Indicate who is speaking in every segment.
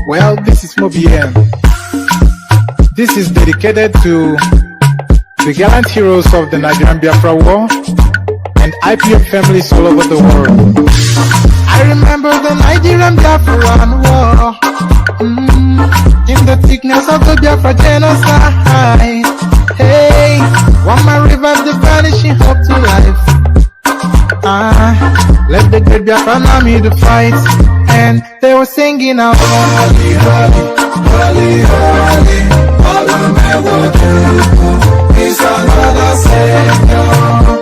Speaker 1: Well, this is MOBM. This is dedicated to the gallant heroes of the Nigerian BIAFRA war and IPF families all over the world. I remember the Nigerian Biafran war, in the thickness of the Biafra genocide. Hey, one man revived the vanishing hope to life. Let the great Biafran army to fight, and they were singing out, holy, holy, holy, holy, is another Savior.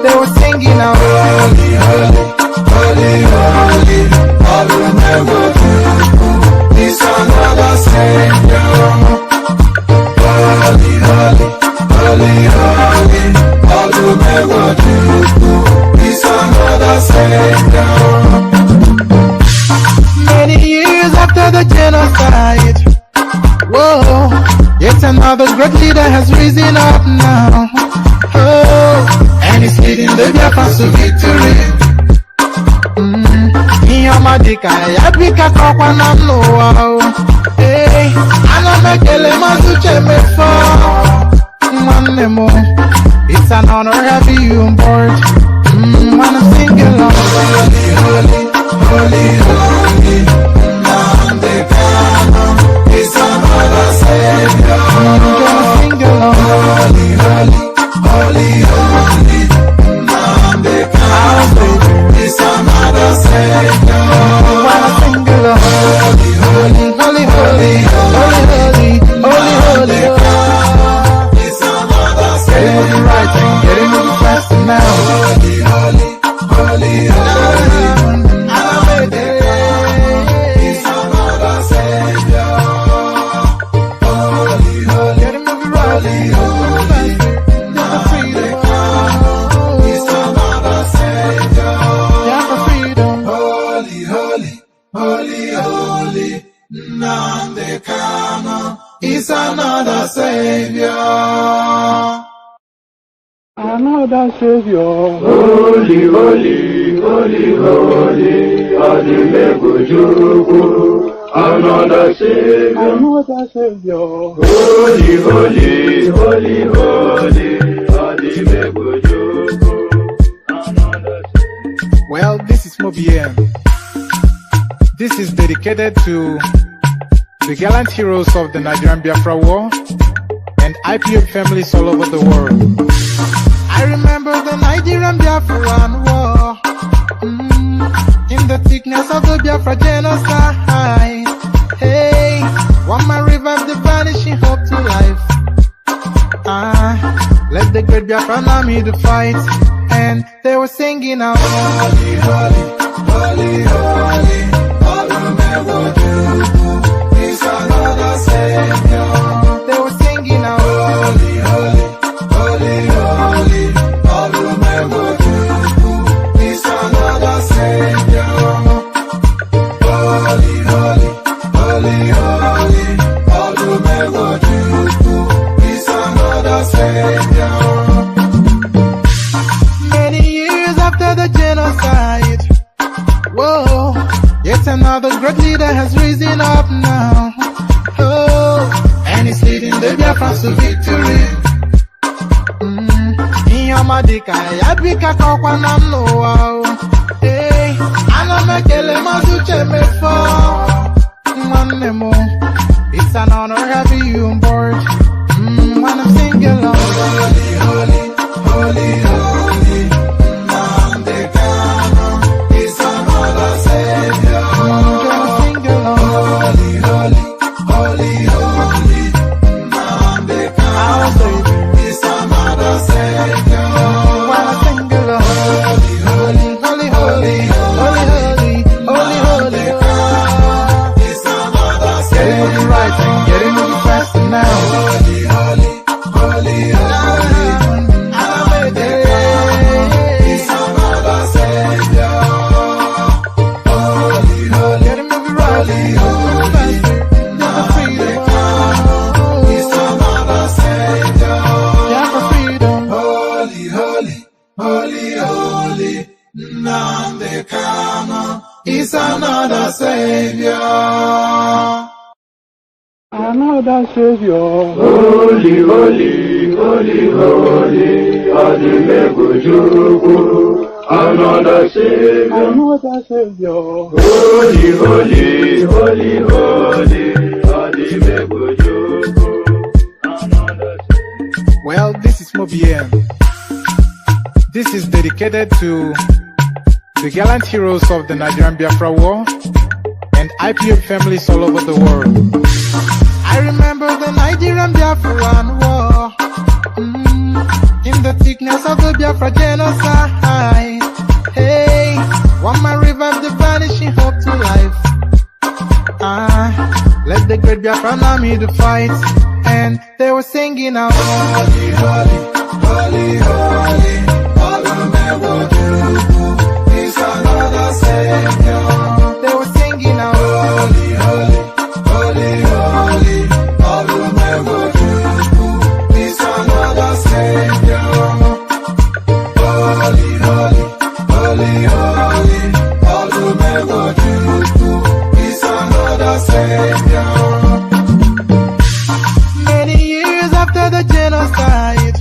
Speaker 1: They were singing out, holy, holy, holy, holy, is another Savior. Holy, holy, holy, holy, is another Savior. Many years after the genocide, whoa, yet another great leader has risen up now. Oh, and he's leading the Biafrans to victory. Iyamadika yabika kwa na mloa. Hey, anamekele mazuche mefo. Mwanemo, it's an honor having you on board. Wanna sing along. Holy, holy, holy, holy, NNAMDl is another Savior. Gonna sing along. Holy, holy, holy, holy, NNAMDl is another Savior. Wanna sing along. Holy, holy, holy, holy, holy, holy, holy, holy, is another Savior. Getting moving right and getting moving faster now. Holy, holy, holy, holy, is another Savior. Holy, holy, getting moving right, holy, holy, is another Savior. Yeah, for freedom. Holy, holy, holy, holy, NNAMDl is another Savior. Another Savior.
Speaker 2: Holy, holy, holy, holy, Adimebujuku. Another Savior.
Speaker 1: Another Savior.
Speaker 2: Holy, holy, holy, holy, Adimebujuku. Another Savior.
Speaker 1: Well, this is MOBM. This is dedicated to the gallant heroes of the Nigerian BIAFRA war and IPF families all over the world. I remember the Nigerian Biafran war, in the thickness of the Biafra genocide. Hey, one man revived the vanishing hope to life. Let the great Biafran army to fight, and they were singing out, holy, holy, holy, holy, is another Savior. They were singing out, holy, holy, holy, holy, is another Savior. Holy, holy, holy, holy, is another Savior. Many years after the genocide, whoa, yet another great leader has risen up now. Oh, and he's leading the Biafrans to victory. Iyamadika yabika kwa na mloa. Hey, anamekele mazuche mefo. Mwanemo, it's an honor having you on board. Wanna sing along. Holy, holy, holy, holy, NNAMDl is another Savior. Gonna sing along. Holy, holy, holy, holy, NNAMDl is another Savior. Wanna sing along. Holy, holy, holy, holy, holy, holy, holy, is another Savior. Getting moving right and getting moving faster now. Holy, holy, holy, holy, is another Savior. Holy, holy, getting moving right, holy, holy, is another Savior. Yeah, for freedom. Holy, holy, holy, holy, NNAMDl is another Savior.
Speaker 2: Another Savior. Holy, holy, holy, holy, Adimebujuku. Another Savior. Another Savior. Holy, holy, holy, holy, Adimebujuku. Another Savior.
Speaker 1: Well, this is MOBM. This is dedicated to the gallant heroes of the Nigerian Biafra War and IPF families all over the world. I remember the Nigerian Biafran War, in the thickness of the Biafra genocide. Hey, one man revived the vanishing hope to life. Let the great Biafran army to fight, and they were singing out, holy, holy, holy, holy, all the men will do is another Savior. They were singing out, holy, holy, holy, holy, all the men will do is another Savior. Holy, holy, holy, holy, all the men will do is another Savior. Many years after the genocide,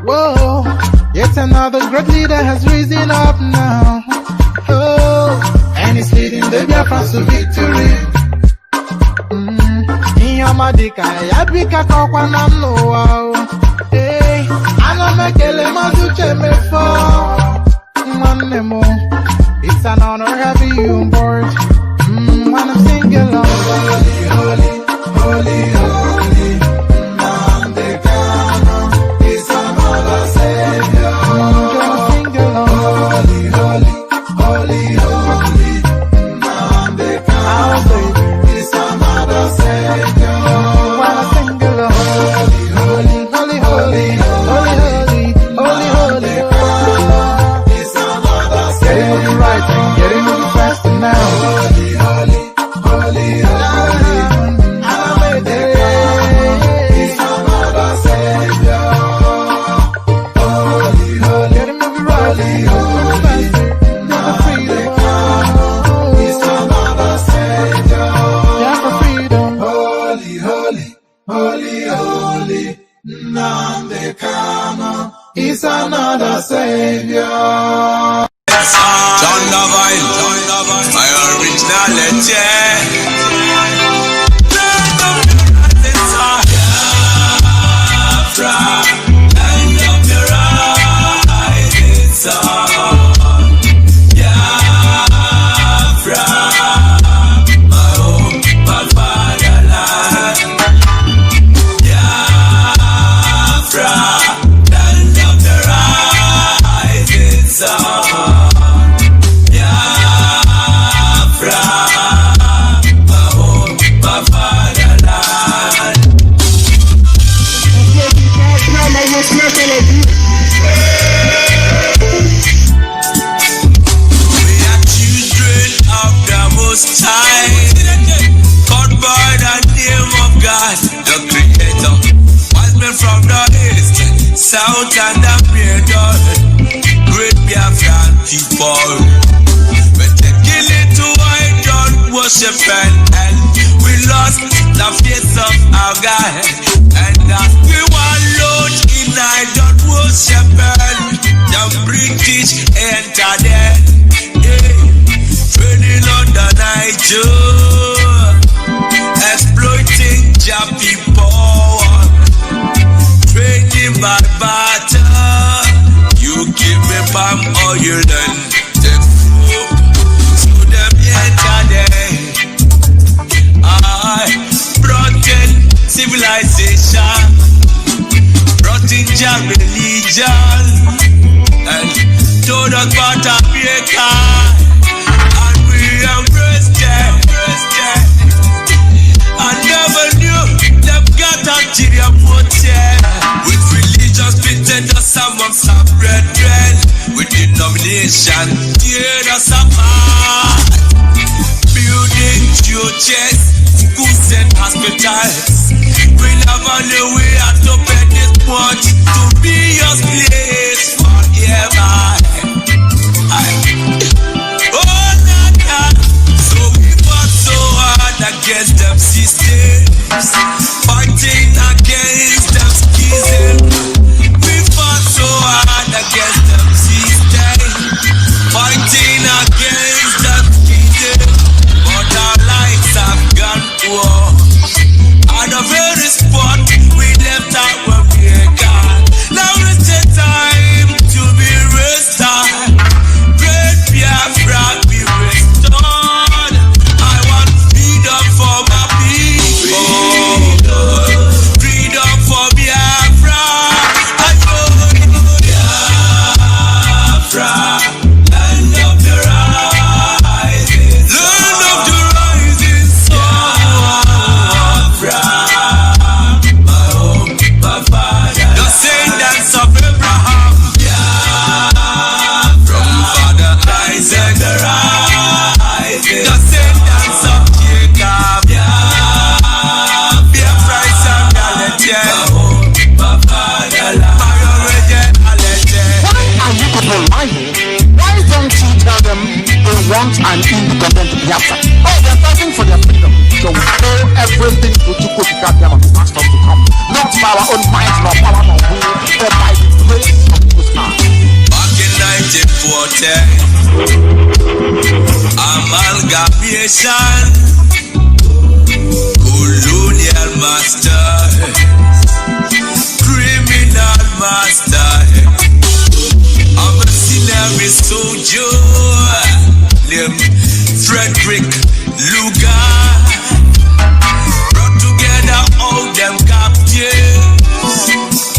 Speaker 1: whoa, yet another great leader has risen up now. Oh, and he's leading the Biafrans to victory. Inyamadika yabika kwa namno. Hey, anamekele mazuche mefo. Manemo, it's an honor having you on board. When I'm singing along, holy, holy, holy, holy, NNAMDl is another Savior. Gonna sing along, holy, holy, holy, holy, NNAMDl is another Savior. When I sing along, holy, holy, holy, holy, holy, holy, holy, is another Savior. Getting moving right and getting moving faster now. Holy, holy, holy, holy, NNAMDl is another Savior. Holy, holy, getting moving right, holy, holy, NNAMDl is another Savior. Yeah, for freedom. Holy, holy, holy, holy, NNAMDl is another Savior.
Speaker 3: John Davine, my originality. Biafra, land of the rising sun. Biafra, my home, my fatherland. Biafra, land of the rising sun. Called by the name of God, the Creator. Wise men from the east, south, and the middle. Great Biafran people. When they kill it to idol worship and we lost the face of our God. And as we were lost in idol worship, the British entered it. Training on the Niger, exploiting Jah people, trading by barter. You give me palm oil and take food to them yesterday. I brought in civilization, brought in Jah religion, and told us about America. I never knew they've got Nigeria motel. With religious pretend us amongst our brethren. With denomination, tear us apart. Building churches, schools and hospitals. We never knew we had to pay this much to be your place forever. Oh,
Speaker 4: want an independent Biafra. Oh, they're fighting for their freedom. So we owe everything to Chukwuka Biafra to ask us to come. Not by our own might, nor power, nor will, but by the grace of His hand.
Speaker 3: Back in 1940, amalgamation, colonial master, criminal master, I'm a mercenary soldier named Frederick Lugar. Brought together all them captives,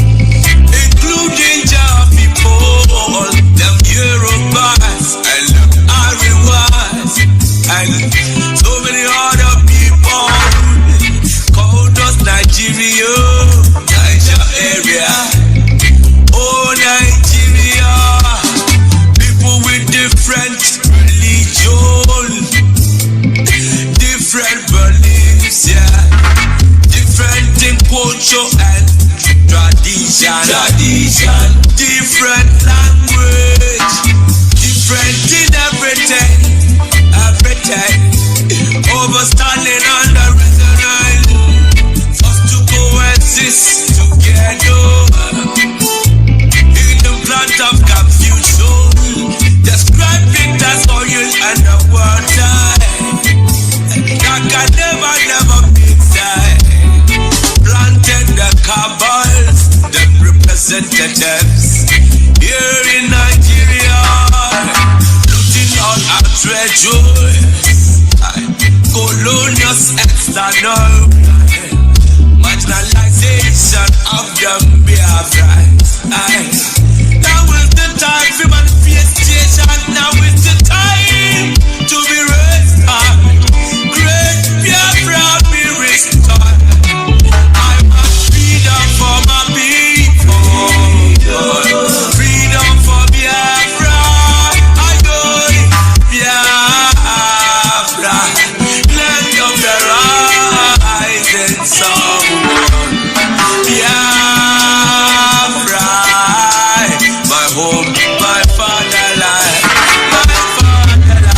Speaker 3: including Jah people, them Yorubas and them Ariwas, and so many other people called us Nigeria, Niger area. Oh, Nigeria, people with different religion, different beliefs, yeah, different in culture and tradition, different language, different in everything, overstanding on the resonance, us to coexist together in the plant of confusion, describing as oil and the water that can never be inside. Planted the cabals, the representatives here in Nigeria, looting all our treasures, colonial external marginalization of the Biafrans. Now is the time for manifestation. Now is the time to be restored. Great Biafra be restored. I want freedom for my people. Freedom for Biafra. I go Biafra, land of the rising sun. Biafra, my home, my fatherland, my fatherland.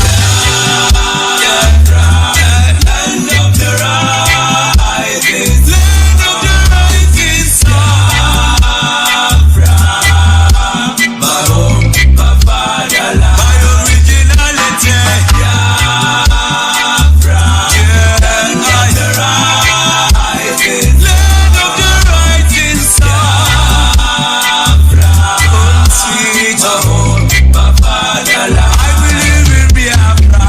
Speaker 3: Biafra, land of the rising sun. Biafra, my home, my fatherland, my originality. Biafra, land of the rising sun. Sweet home, my fatherland. I believe in Biafra.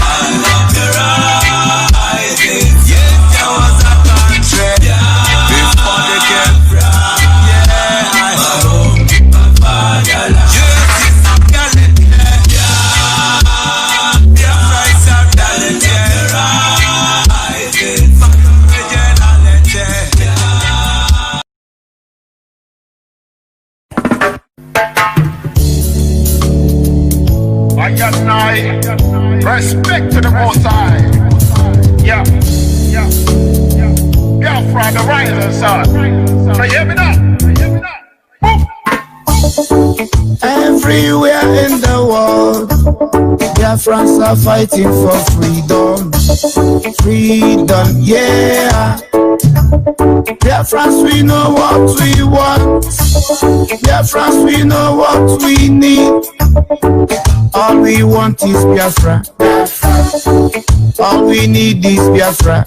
Speaker 3: I love the rising. Yes, there was a country before the came. Yeah, my home, my fatherland. Yes, it's a reality. Biafra is a reality. Rising, my originality.
Speaker 4: Respect to the Most High. Yeah. Biafra, the rising sun. So hear me now. Everywhere in the world, Biafrans are fighting for freedom. Freedom, yeah. Biafrans, we know what we want. Biafrans, we know what we need. All we want is Biafra. All we need is Biafra.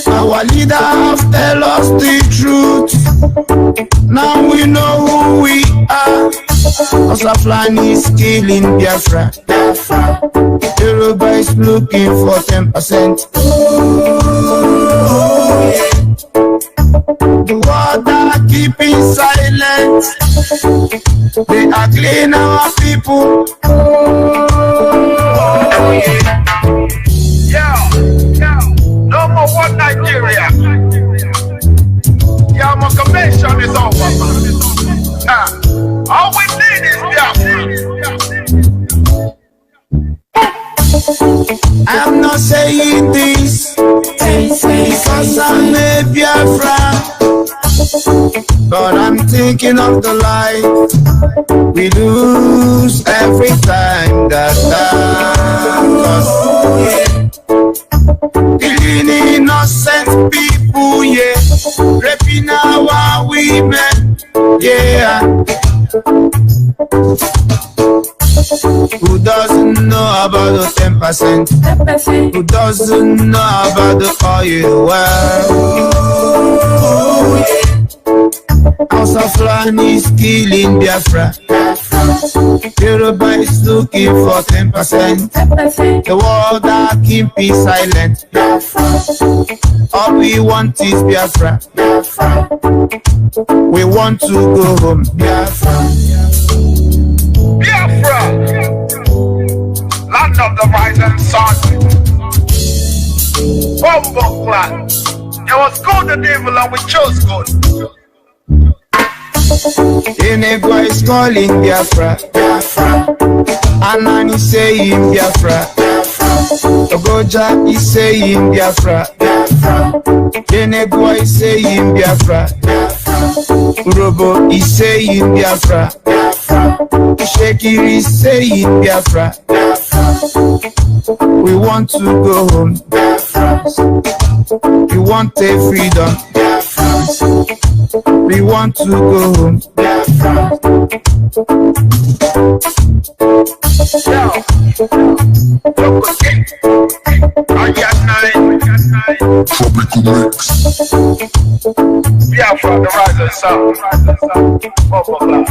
Speaker 4: Our leader have tell us the truth. Now we know who we are. Osaflan is killing Biafra. Yoruba is looking for 10%. The world are keeping silent. They are killing our people. No more one Nigeria. The amalgamation is over. All we need is Biafra. I'm not saying this because I'm a Biafra. But I'm thinking of the life we lose every time that lost. Killing innocent people, yeah. Raping our women, yeah. Who doesn't know about the 10%? Who doesn't know about the oil well? House of Fulani is killing Biafra. Yoruba is looking for 10%. The world are keeping silent. All we want is Biafra. We want to go home. Biafra.
Speaker 5: Biafra, land of the rising sun. Bombo clan. It was good the devil and we chose good.
Speaker 4: Enegwa is calling Biafra. Anani saying Biafra. Ogoja is saying Biafra. Enegwa is saying Biafra. Urobo is saying Biafra. Shekiri is saying Biafra. We want to go home. We want a freedom. We want to go home.
Speaker 3: Tropical mix.
Speaker 5: Biafra, the rising sun. Bombo clan.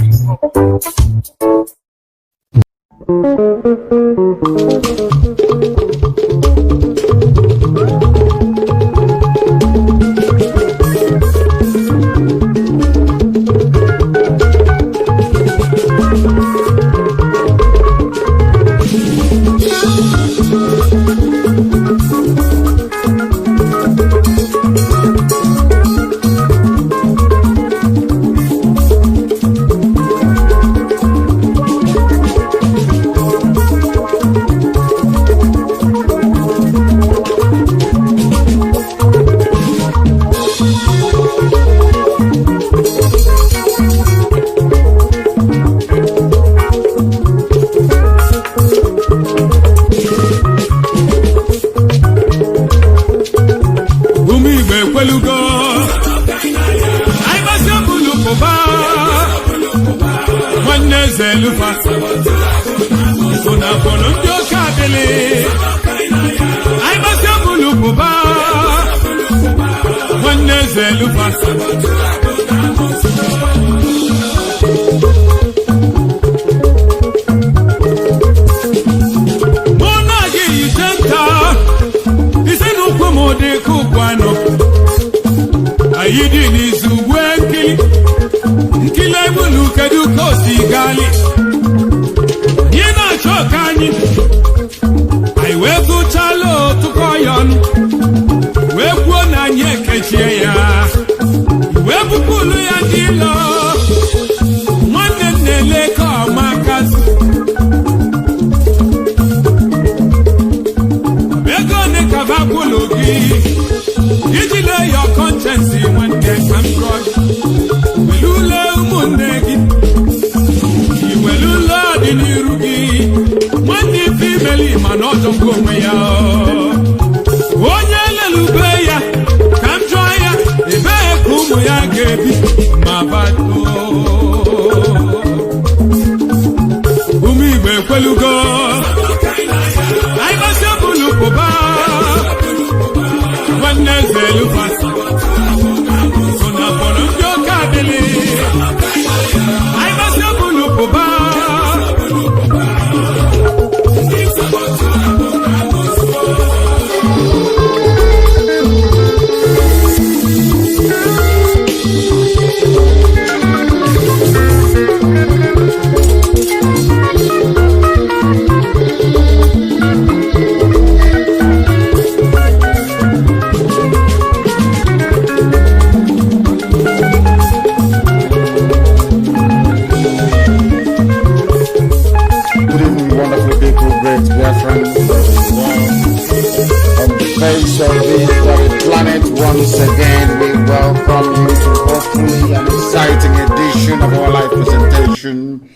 Speaker 4: An exciting edition of our live presentation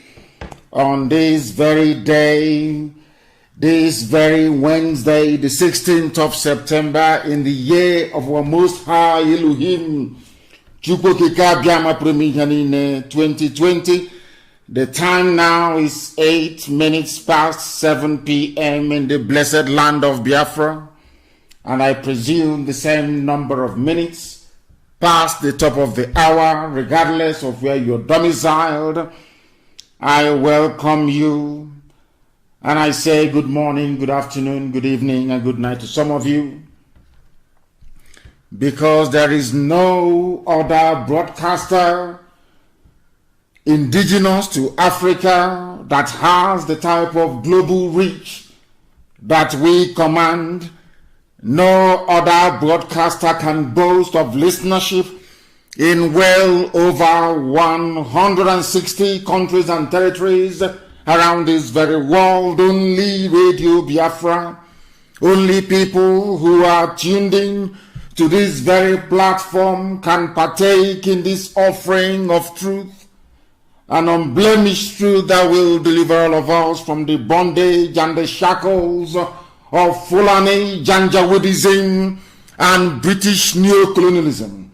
Speaker 4: on this very day, this very Wednesday, the 16th of September, in the year of our Most High Elohim, 2020. The time now is 8 minutes past 7 p.m. in the blessed land of Biafra, and I presume the same number of minutes past the top of the hour, regardless of where you're domiciled. I welcome you, and I say good morning, good afternoon, good evening, and good night to some of you, because there is no other broadcaster indigenous to Africa that has the type of global reach that we command. No other broadcaster can boast of listenership in well over 160 countries and territories around this very world. Only Radio Biafra, only people who are tuned in to this very platform can partake in this offering of truth, an unblemished truth that will deliver all of us from the bondage and the shackles of Fulani Janjaweedism and British neocolonialism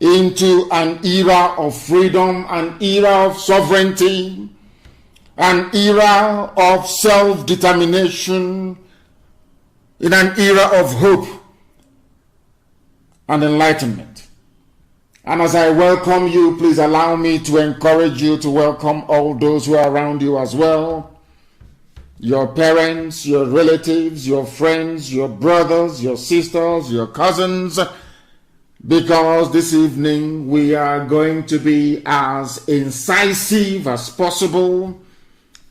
Speaker 4: into an era of freedom, an era of sovereignty, an era of self-determination, in an era of hope and enlightenment. And as I welcome you, please allow me to encourage you to welcome all those who are around you as well. Your parents, your relatives, your friends, your brothers, your sisters, your cousins, because this evening we are going to be as incisive as possible,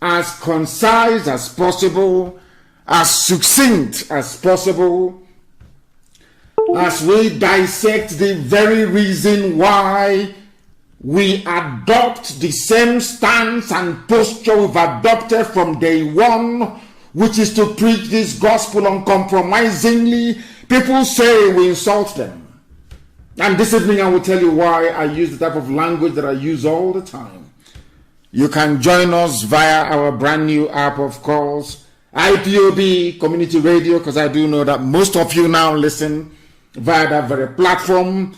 Speaker 4: as concise as possible, as succinct as possible, as we dissect the very reason why we adopt the same stance and posture we've adopted from day one, which is to preach this gospel uncompromisingly. People say we insult them. And this evening I will tell you why I use the type of language that I use all the time. You can join us via our brand new app, of course, IPOB Community Radio, because I do know that most of you now listen via that very platform.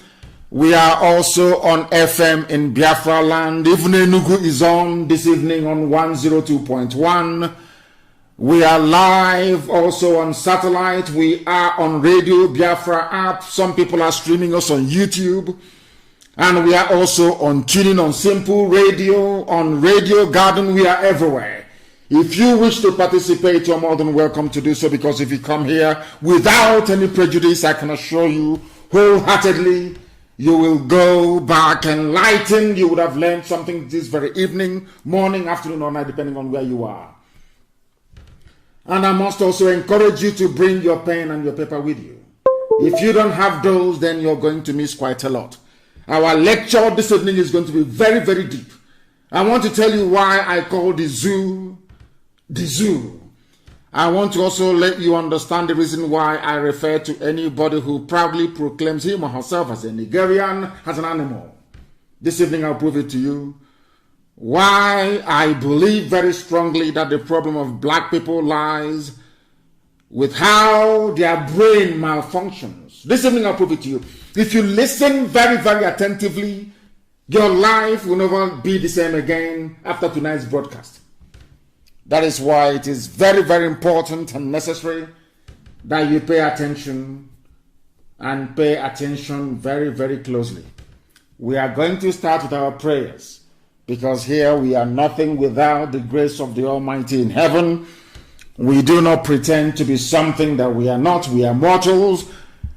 Speaker 4: We are also on FM in Biafra land. Even Enugu is on this evening on 102.1. We are live also on satellite. We are on Radio Biafra app. Some people are streaming us on YouTube. And we are also on tuning on Simple Radio, on Radio Garden. We are everywhere. If you wish to participate, you're more than welcome to do so, because if you come here without any prejudice, I can assure you wholeheartedly, you will go back enlightened. You would have learned something this very evening, morning, afternoon, or night, depending on where you are. And I must also encourage you to bring your pen and your paper with you. If you don't have those, then you're going to miss quite a lot. Our lecture this evening is going to be very, very deep. I want to tell you why I call the zoo the zoo. I want to also let you understand the reason why I refer to anybody who proudly proclaims him or herself as a Nigerian as an animal. This evening I'll prove it to you why I believe very strongly that the problem of black people lies with how their brain malfunctions. This evening I'll prove it to you. If you listen very, very attentively, your life will never be the same again after tonight's broadcast. That is why it is very, very important and necessary that you pay attention, and pay attention very, very closely. We are going to start with our prayers, because here we are nothing without the grace of the Almighty in heaven. We do not pretend to be something that we are not. We are mortals.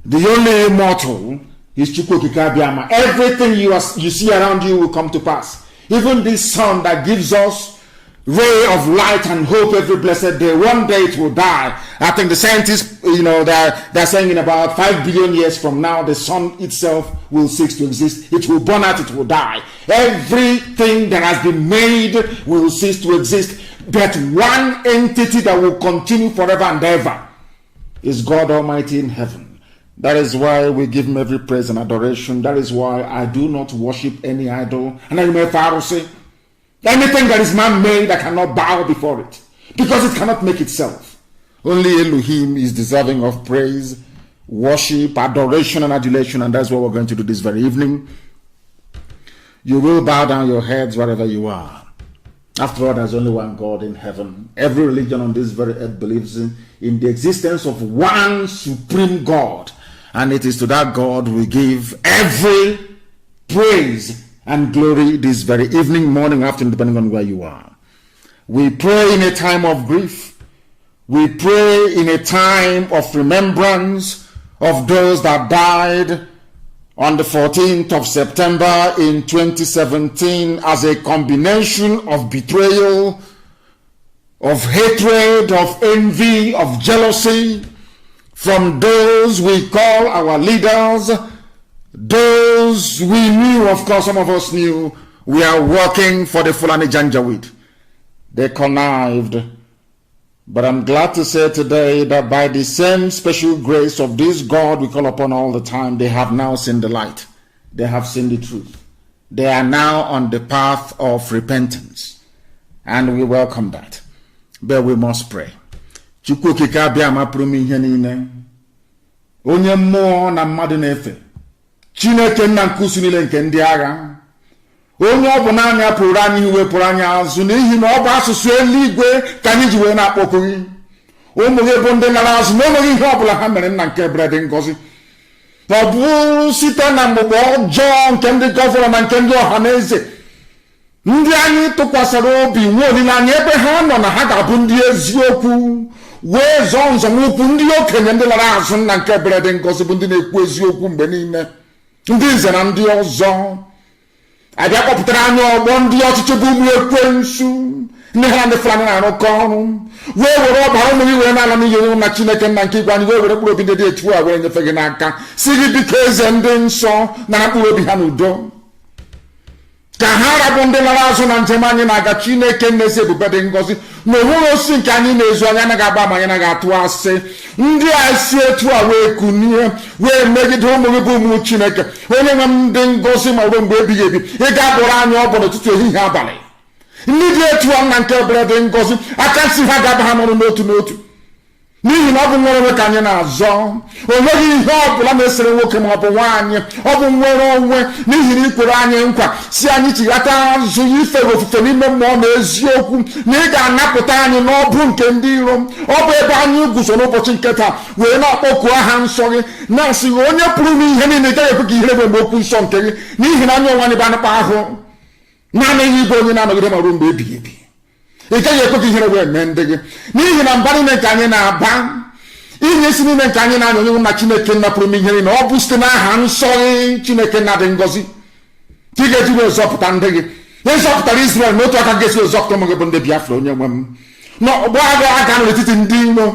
Speaker 4: The only immortal is Chukwukika. Everything you see around you will come to pass. Even this sun that gives us ray of light and hope every blessed day, one day it will die. I think the scientists, they're saying in about 5 billion years from now, the sun itself will cease to exist. It will burn out, it will die. Everything that has been made will cease to exist. But one entity that will continue forever and ever is God Almighty in heaven.
Speaker 6: That is why we give him every praise and adoration. That is why I do not worship any idol. And I remember say, anything that is man-made, I cannot bow before it, because it cannot make itself. Only Elohim is deserving of praise, worship, adoration, and adulation, and that's what we're going to do this very evening. You will bow down your heads wherever you are. After all, there's only one God in heaven. Every religion on this very earth believes in the existence of one supreme God, and it is to that God we give every praise and glory this very evening, morning, afternoon, depending on where you are. We pray in a time of grief. We pray in a time of remembrance of those that died on the 14th of September in 2017 as a combination of betrayal, of hatred, of envy, of jealousy from those we call our leaders, those we knew, of course, some of us knew, we are working for the Fulani Janjaweed. They connived. But I'm glad to say today that by the same special grace of this God we call upon all the time, they have now seen the light. They have seen the truth. They are now on the path of repentance. And we welcome that. But we must pray. Chukwu okike abịa ma pụrụ m ihe niile. Onye mmụọ na mmadụ na-efe. Chineke nna nke usu niile nke ndị agha. Onye ọ bụ naanị ya pụrụ anyị iwepụrụ anyị azụ n'ihi na ọ bụ asụsụ eluigwe ka anyị ji wee na-akpọku gị. Ụmụ gị bụ ndị lara azụ na enweghị ihe ọbụla ha mere nna nke ebere dị ngọzi. Ọ bụ site na mgbugbo ọjọọ nke ndị gọvanọ na nke ndị ọha na eze, ndị anyị tụkwasịrị obi nwee olileanya ebe ha nọ na ha ga-abụ ndị eziokwu wee zọọ nzọmụkwụ ndị okenye ndị lara azụ nna nke ebere dị ngọzi bụ ndị na-ekwu eziokwu mgbe niile, ndị nze na ndị ọzọ. Abịa kpọpụtara anyị ọgbọ ndị ọchịchị bụ ụmụ ekwensu, ndị ha ndị Fulani na-arụkọ ọrụ wee were ọbara ụmụ gị were n'ala n'ihi onye na Chineke nna nke igwe anyị wee were mkpụrụ obi ndị dị etu a were nyefe gị n'aka, si gị biko eze ndị nsọ nara mkpụrụ obi ha n'udo, ka ha rabụ ndị lara azụ na njem anyị na-aga. Chineke n'ezi ebube dị ngọzi na onweghị osi nke anyị na-ezu anyị anaghị agba ma anyị anaghị atụ asị. Ndị a si etu a wee kunie wee megide ụmụ gị bụ ụmụ Chineke, onye nwe m dị ngọzi ma ruo mgbe ebighị ebi. Ị ga-abụrụ anyị ọbụ n'ụtụtụ ehihie abalị. Ndị dị etu a nna nke ebere dị ngọzi aka nsị ha ga-aba ha n'ọrụ n'otu n'otu, n'ihi na ọ bụ nwere onwe ka anyị na-azọ. O nweghị ihe ọ bụla na-esere nwoke ma ọ bụ nwaanyị, ọ bụ nwere onwe, n'ihi na ikwere anyị nkwa si anyị chighata azụ ife ofufe n'ime mmụọ na eziokwu, na ị ga-anapụta anyị n'ọbụ nke ndị iro. Ọ bụ ebe anyị guzo n'ụbọchị nke taa wee na-akpọku aha nsọ gị, na-asị gị onye pụrụ n'ihe niile, ị gaghị ekwe ka ihere mgbe okwu nsọ nke gị, n'ihi na anyị onwe anyị bụ anụkpa ahụ na-anaghị ịbụ onye na-anọgide ma ruo mgbe ebighị ebi. Ị gaghị ekwe ka ihere wee mee ndị gị, n'ihi na mba niile nke anyị na-aba, ihe isi niile nke anyị na-anya onye na Chineke nna pụrụ m ihe niile, ọ bụ site n'aha nsọ gị Chineke nna dị ngọzi ka ị ga-eji wee zọpụta ndị gị. Ị zọpụtara Israel n'otu aka ga-esi zọpụta ụmụ gị bụ ndị Biafra. Onye nwe m na ọgbọ agha aga n'etiti ndị iro,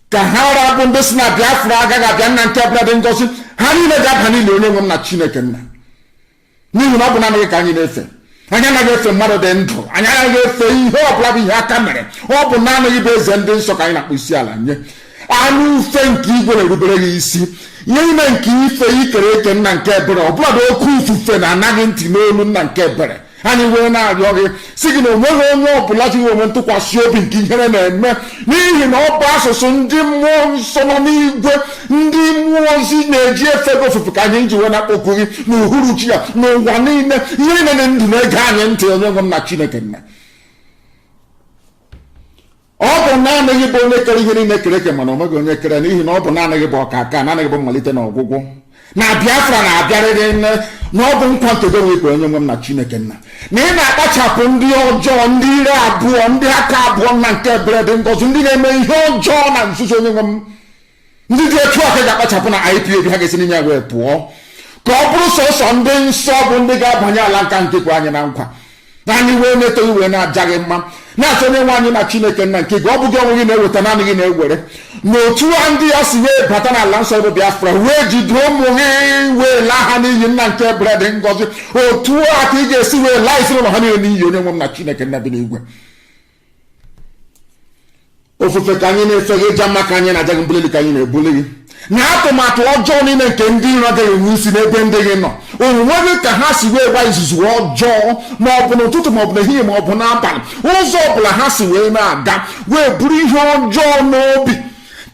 Speaker 6: ka ha rabụ ndị si na Biafra agaghị abịa nna nke ebere dị ngọzi, ha niile ga-aba niile. Onye nwe m na Chineke nna, n'ihi na ọ bụ naanị gị ka anyị na-efe. Anyị anaghị efe mmadụ dị ndụ, anyị anaghị efe ihe ọbụla bụ ihe aka mere. Ọ bụ naanị gị bụ eze ndị nsọ ka anyị na-akpọ isi ala nye. Anụ ufe nke igwe na-erubere gị isi, ihe ime nke ife ikere eke nna nke ebere, ọbụladị oke ufufe na-anaghị ntị n'olu nna nke ebere. Anyị wee na-arịọ gị si gị na onweghị onye ọbụla ji onwe ntụkwasị obi nke ihere na-eme, n'ihi na ọ bụ asụsụ ndị mmụọ nsọ nọ n'igwe, ndị mmụọ ozi na-eji efe gị ofufe ka anyị ji wee na-akpọku gị n'uhuruchi ya n'ụwa niile. Ihe niile na ndụ na-ege anyị ntị. Onye nwe m na Chineke nna, ọ bụ naanị gị bụ onye kere ihe niile kere eke, mana o nweghị onye kere, n'ihi na ọ bụ naanị gị bụ ọkaka, naanị gị bụ mmalite na ọgwụgwụ. Na Biafra na-abịarịrị nne na ọ bụ nkwa nke gị nwekwe. Onye nwe m na Chineke nna, na ị na-akpachapụ ndị ọjọọ, ndị ire abụọ, ndị aka abụọ nna nke ebere dị ngọzi, ndị na-eme ihe ọjọọ na nzuzo. Onye nwe m, ndị dị etu aka ga-akpachapụ na IPOB ha ga-esi n'ime ya wee pụọ, ka ọ bụrụ sọsọ ndị nsọ bụ ndị ga-abanye ala nka nke kwe anyị na nkwa. Anyị wee na-etoghị wee na-aja gị mma, na-achọ onye nwe anyị na Chineke nna nke gị. Ọ bụ gị onwe gị na-eweta, naanị gị na-ewere. N'otu a ndị ya si wee bata n'ala nsọ bụ Biafra wee jide ụmụ gị wee laa ha n'iyi nna nke ebere dị ngọzi, otu a ka ị ga-esi wee laa ezinụlọ ha niile n'iyi. Onye nwe m na Chineke nna bi n'igwe, ofufe ka anyị na-efe gị, ịja mma ka anyị na-aja gị, mbulili ka anyị na-ebuli gị. na atụmatụ ọjọọ niile nke ndị iro ga-enwe isi n'ebe ndị gị nọ onweghị ka ha si wee gba izuzu ọjọọ ma ọ bụ n'ụtụtụ ma ọ bụ n'ehihie ma ọ bụ n'abalị ụzọ ọbụla ha si wee na-aga wee buru ihe ọjọọ n'obi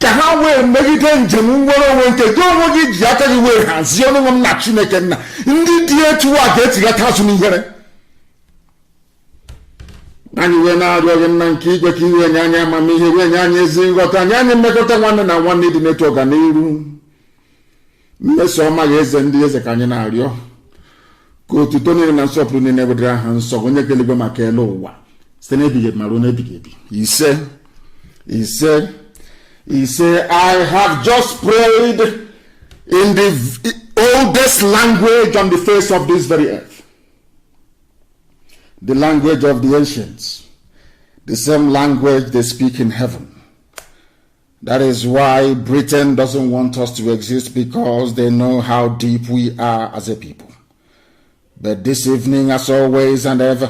Speaker 6: ka ha wee megide njem nwere onwe nke gị onwe gị ji aka gị wee hazie onwe m na Chineke nna ndị dị etu a ga-etighata azụ n'ihere. Anyị wee na-arịọ gị nna nke igwe ka iwe nye anyị amamihe wee nye anyị ezi nghọta nye anyị mmekọta nwanne na nwanne dị n'etu ọganiru mmeso ọma ya eze ndị eze ka anyị na-arịọ ka otuto niile na nsọpụrụ niile wedere aha nsọ onye keligwe maka elu ụwa site n'ebighị ebi ma ruo n'ebighị ebi. Ise I have just prayed in the oldest language on the face of this very earth, the language of the ancients, the same language they speak in heaven. That is why Britain doesn't want us to exist, because they know how deep we are as a people. But this evening, as always and ever,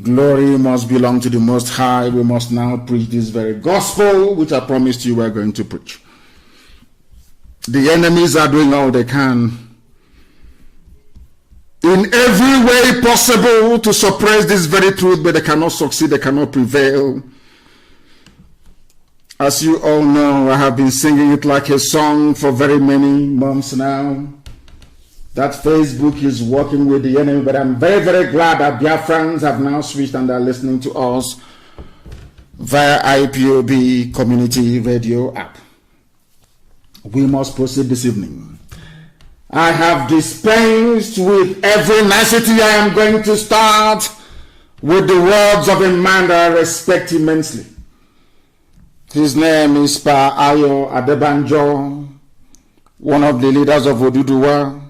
Speaker 6: glory must belong to the Most High. We must now preach this very gospel which I promised you we're going to preach. The enemies are doing all they can in every way possible to suppress this very truth, but they cannot succeed, they cannot prevail. As you all know, I have been singing it like a song for very many months now. That Facebook is working with the enemy, but I'm very, very glad that Biafrans have now switched and are listening to us via IPOB Community Radio app. We must proceed this evening. I have dispensed with every nicety. I am going to start with the words of a man that I respect immensely. His name is Pa Ayo Adebanjo, one of the leaders of Oduduwa,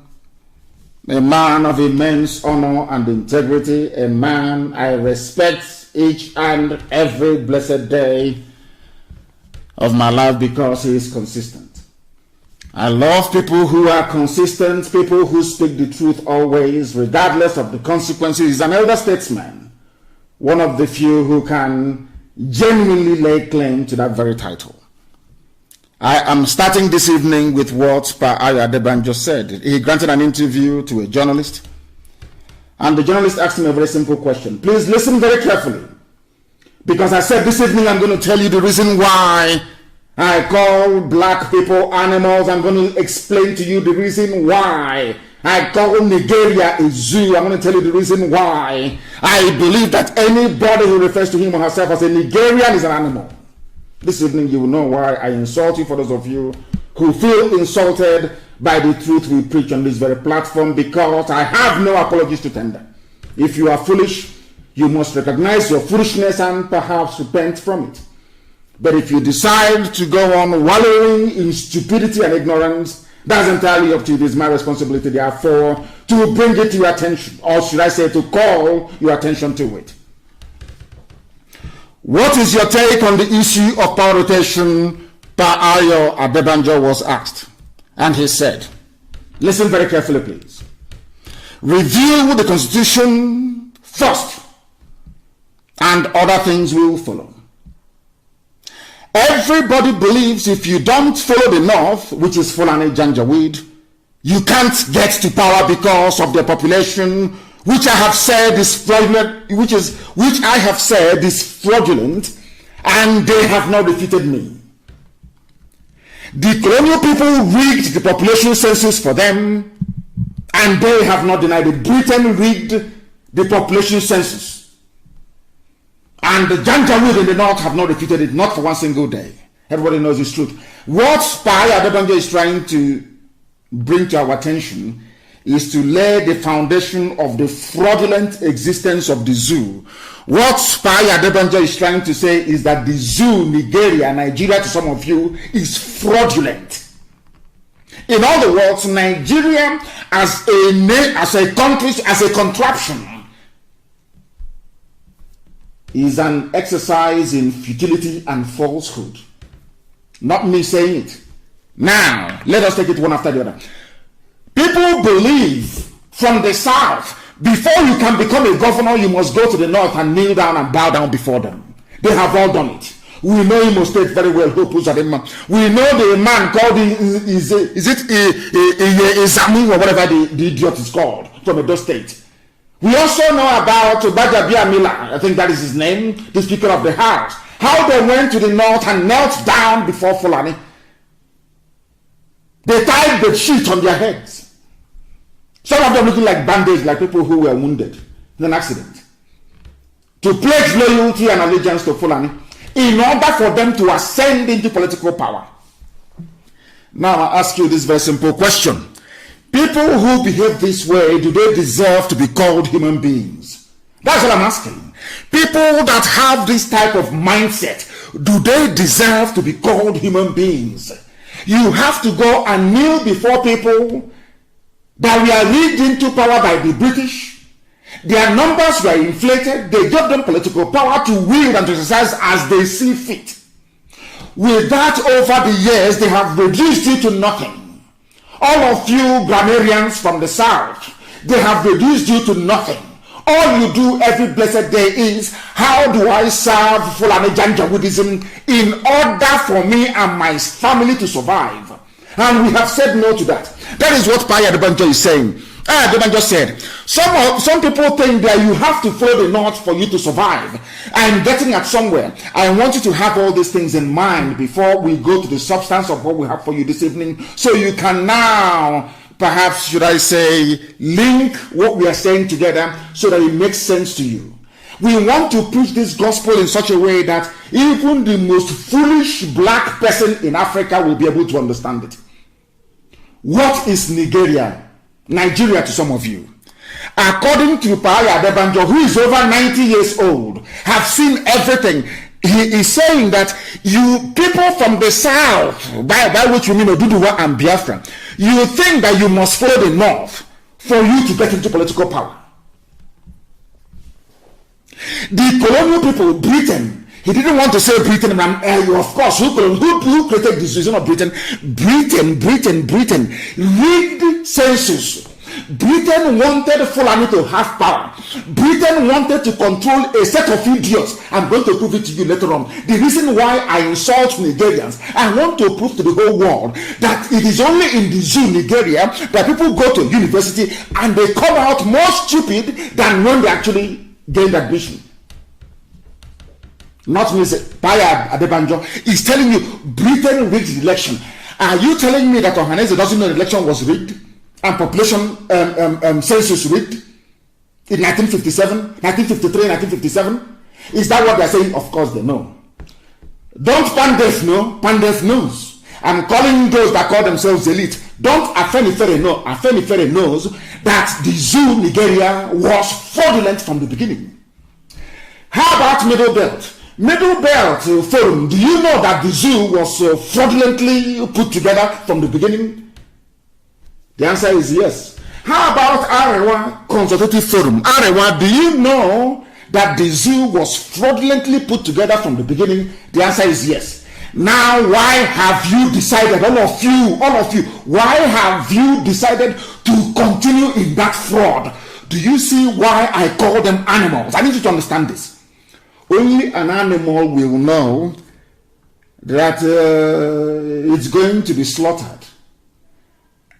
Speaker 6: a man of immense honor and integrity, a man I respect each and every blessed day of my life because he is consistent. I love people who are consistent, people who speak the truth always, regardless of the consequences. He's an elder statesman, one of the few who can genuinely lay claim to that very title. I am starting this evening with what Pa Ayo Adebanjo said. He granted an interview to a journalist, and the journalist asked him a very simple question. Please listen very carefully, because I said this evening I'm going to tell you the reason why I call black people animals. I'm going to explain to you the reason why I call Nigeria a zoo. I'm going to tell you the reason why I believe that anybody who refers to him or herself as a Nigerian is an animal. This evening you will know why I insult you, for those of you who feel insulted by the truth we preach on this very platform, because I have no apologies to tender. If you are foolish, you must recognize your foolishness and perhaps repent from it. But if you decide to go on wallowing in stupidity and ignorance, that's entirely up to you. It is my responsibility, therefore, to bring it to your attention, or should I say to call your attention to it. What is your take on the issue of power rotation? Pa Ayo Adebanjo was asked, and he said, listen very carefully please. Review the Constitution first, and other things will follow. Everybody believes if you don't follow the North, which is Fulani Janjaweed, you can't get to power because of their population, which I have said is fraudulent, which I have said is fraudulent, and they have not defeated me. The colonial people rigged the population census for them, and they have not denied it. Britain rigged the population census, and the Janjaweed in the North have not defeated it, not for one single day. Everybody knows this truth. What Pa Ayo Adebanjo is trying to bring to our attention is to lay the foundation of the fraudulent existence of the zoo. What Pa Ayo Adebanjo is trying to say is that the zoo, Nigeria to some of you, is fraudulent. In other words, Nigeria as a country, as a contraption, is an exercise in futility and falsehood. Not me saying it. Now, let us take it one after the other. People believe from the South, before you can become a governor, you must go to the North and kneel down and bow down before them. They have all done it. We know Imo State very well. We know the man called Izamu or whatever the idiot is called from Edo State. We also know about Bajabia Mila, I think that is his name, the Speaker of the House. How they went to the north and knelt down before Fulani. They tied the sheet on their heads. Some of them looking like bandage, like people who were wounded in an accident. To pledge loyalty and allegiance to Fulani in order for them to ascend into political power. Now I ask you this very simple question. People who behave this way, do they deserve to be called human beings? That's what I'm asking. People that have this type of mindset, do they deserve to be called human beings? You have to go and kneel before people that were rigged into power by the British. Their numbers were inflated. They gave them political power to wield and to exercise as they see fit. With that, over the years, they have reduced you to nothing. All of you grammarians from the south, they have reduced you to nothing. All you do every blessed day is, how do I serve Fulani Janjaweedism in order for me and my family to survive? And we have said no to that. That is what Paya Adebanjo is saying. Adebanjo said, some people think that you have to follow the north for you to survive. I'm getting at somewhere. I want you to have all these things in mind before we go to the substance of what we have for you this evening, so you can now, perhaps should I say, link what we are saying together so that it makes sense to you. We want to preach this gospel in such a way that even the most foolish black person in Africa will be able to understand it. What is Nigeria to some of you? According to Paya Adebanjo, who is over 90 years old, have seen everything. He is saying that you people from the south, by which we mean Oduduwa and Biafra, you think that you must follow the north for you to get into political power. The colonial people, Britain, he didn't want to say Britain, of course, who created the decision of Britain? Britain rigged census. Britain wanted Fulani to have power. Britain wanted to control a set of idiots. I'm going to prove it to you later on. The reason why I insult Nigerians, I want to prove to the whole world that it is only in the zoo, Nigeria, that people go to university and they come out more stupid than when they actually gained admission. Not me, Paya Adebanjo is telling you Britain rigged the election. Are you telling me that Ohaneze doesn't know the election was rigged and population census rigged in 1957, 1953, 1957? Is that what they're saying? Of course they know. Don't Pandef know? Pandef knows. I'm calling those that call themselves elite. Don't Afenifere know? Afenifere knows that the zoo Nigeria was fraudulent from the beginning. How about Middle Belt? Middle Belt Forum, do you know that the zoo was fraudulently put together from the beginning? The answer is yes. How about Arewa Consultative Forum? Arewa, do you know that the zoo was fraudulently put together from the beginning? The answer is yes. Now, why have you decided, all of you, why have you decided to continue in that fraud? Do you see why I call them animals? I need you to understand this. Only an animal will know that it's going to be slaughtered.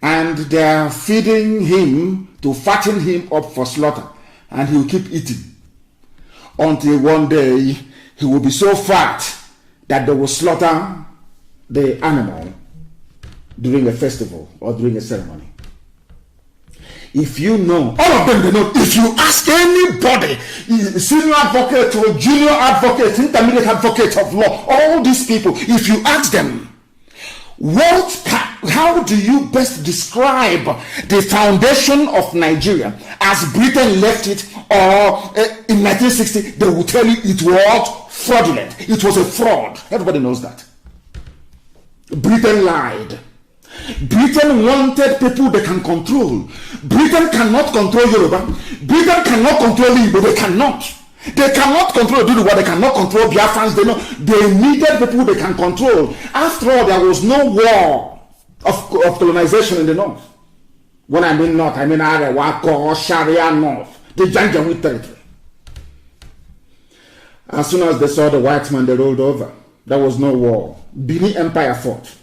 Speaker 6: And they are feeding him to fatten him up for slaughter. And he will keep eating. Until one day, he will be so fat that they will slaughter the animal during a festival or during a ceremony. If you know, all of them they know. If you ask anybody, senior advocate or junior advocate, intermediate advocate of law, all these people, if you ask them, how do you best describe the foundation of Nigeria as Britain left it, or in 1960, they will tell you it was fraudulent. It was a fraud. Everybody knows that. Britain lied. Britain wanted people they can control. Britain cannot control Yoruba. Britain cannot control Igbo. They cannot. They cannot control Oduduwa. They cannot control Biafrans. They needed people they can control. After all, there was no war of colonization in the north. When I mean north, I mean Arewa, Sharia North, the Janjaweed territory. As soon as they saw the white man, they rolled over. there was no war. Benin Empire fought.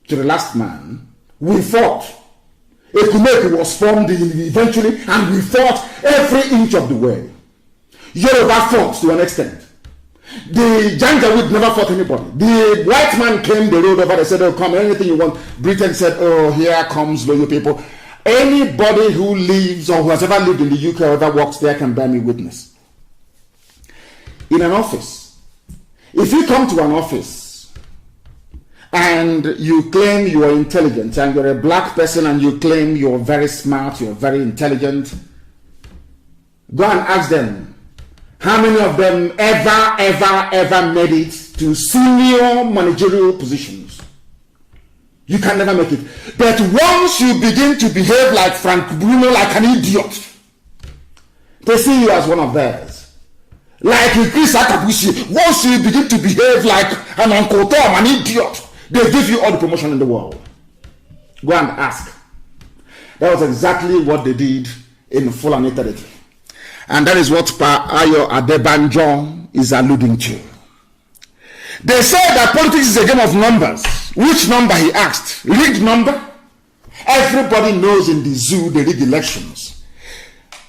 Speaker 6: To the last man, we fought. Ekumeke was formed eventually, and we fought every inch of the way. Yoruba fought to an extent. The Janjaweed never fought anybody. The white man came, they rode over, they said, oh, come, anything you want. Britain said, oh, here comes loyal people. Anybody who lives or who has ever lived in the UK or ever worked there can bear me witness. In an office, if you come to an office and you claim you are intelligent and you're a black person and you claim you're very smart, you're very intelligent, go and ask them how many of them ever made it to senior managerial positions. You can never make it. But once you begin to behave like Frank Bruno, like an idiot, they see you as one of theirs. Like Chris Akabushi, once you begin to behave like an Uncle Tom, an idiot, they give you all the promotion in the world. Go and ask. That was exactly what they did in Fulani territory. And that is what Pa Ayo Adebanjo is alluding to. They say that politics is a game of numbers. Which number, he asked? Rigged number? Everybody knows in the zoo they rig elections.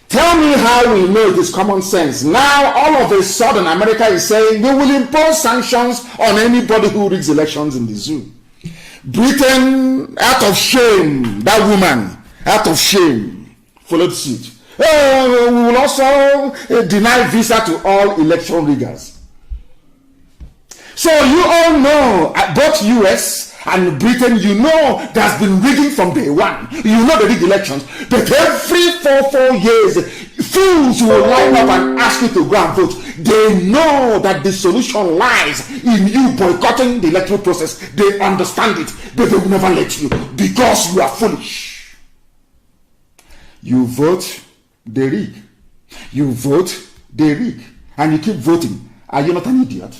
Speaker 6: Tell me how we know it is common sense. Now, all of a sudden, America is saying we will impose sanctions on anybody who rigs elections in the zoo. Britain, out of shame, that woman, out of shame, followed suit. We will also deny visa to all election riggers. So you all know, both US and Britain, you know there's been rigging from day one. You know the rig elections. But every 4 years, fools will line up and ask you to go and vote. They know that the solution lies in you boycotting the electoral process. They understand it, but they will never let you because you are foolish. You vote, they rig. You vote, they rig. And you keep voting. Are you not an idiot?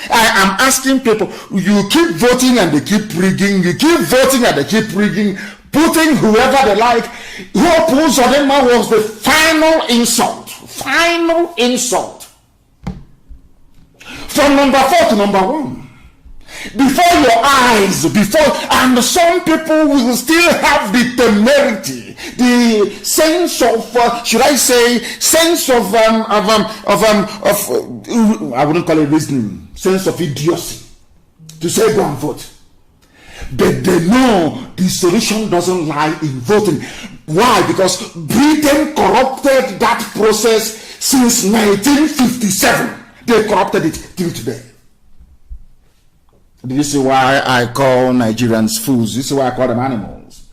Speaker 6: I am asking people, you keep voting and they keep rigging, you keep voting and they keep rigging, putting whoever they like. Who opposed Odema was the final insult. Final insult. From number 4 to number 1. Before your eyes, and some people will still have the temerity, the sense of, should I say, sense of I wouldn't call it reasoning, sense of idiocy, to say go and vote. But they know the solution doesn't lie in voting. Why? Because Britain corrupted that process since 1957. They corrupted it till today. Do you see why I call Nigerians fools? This is why I call them animals.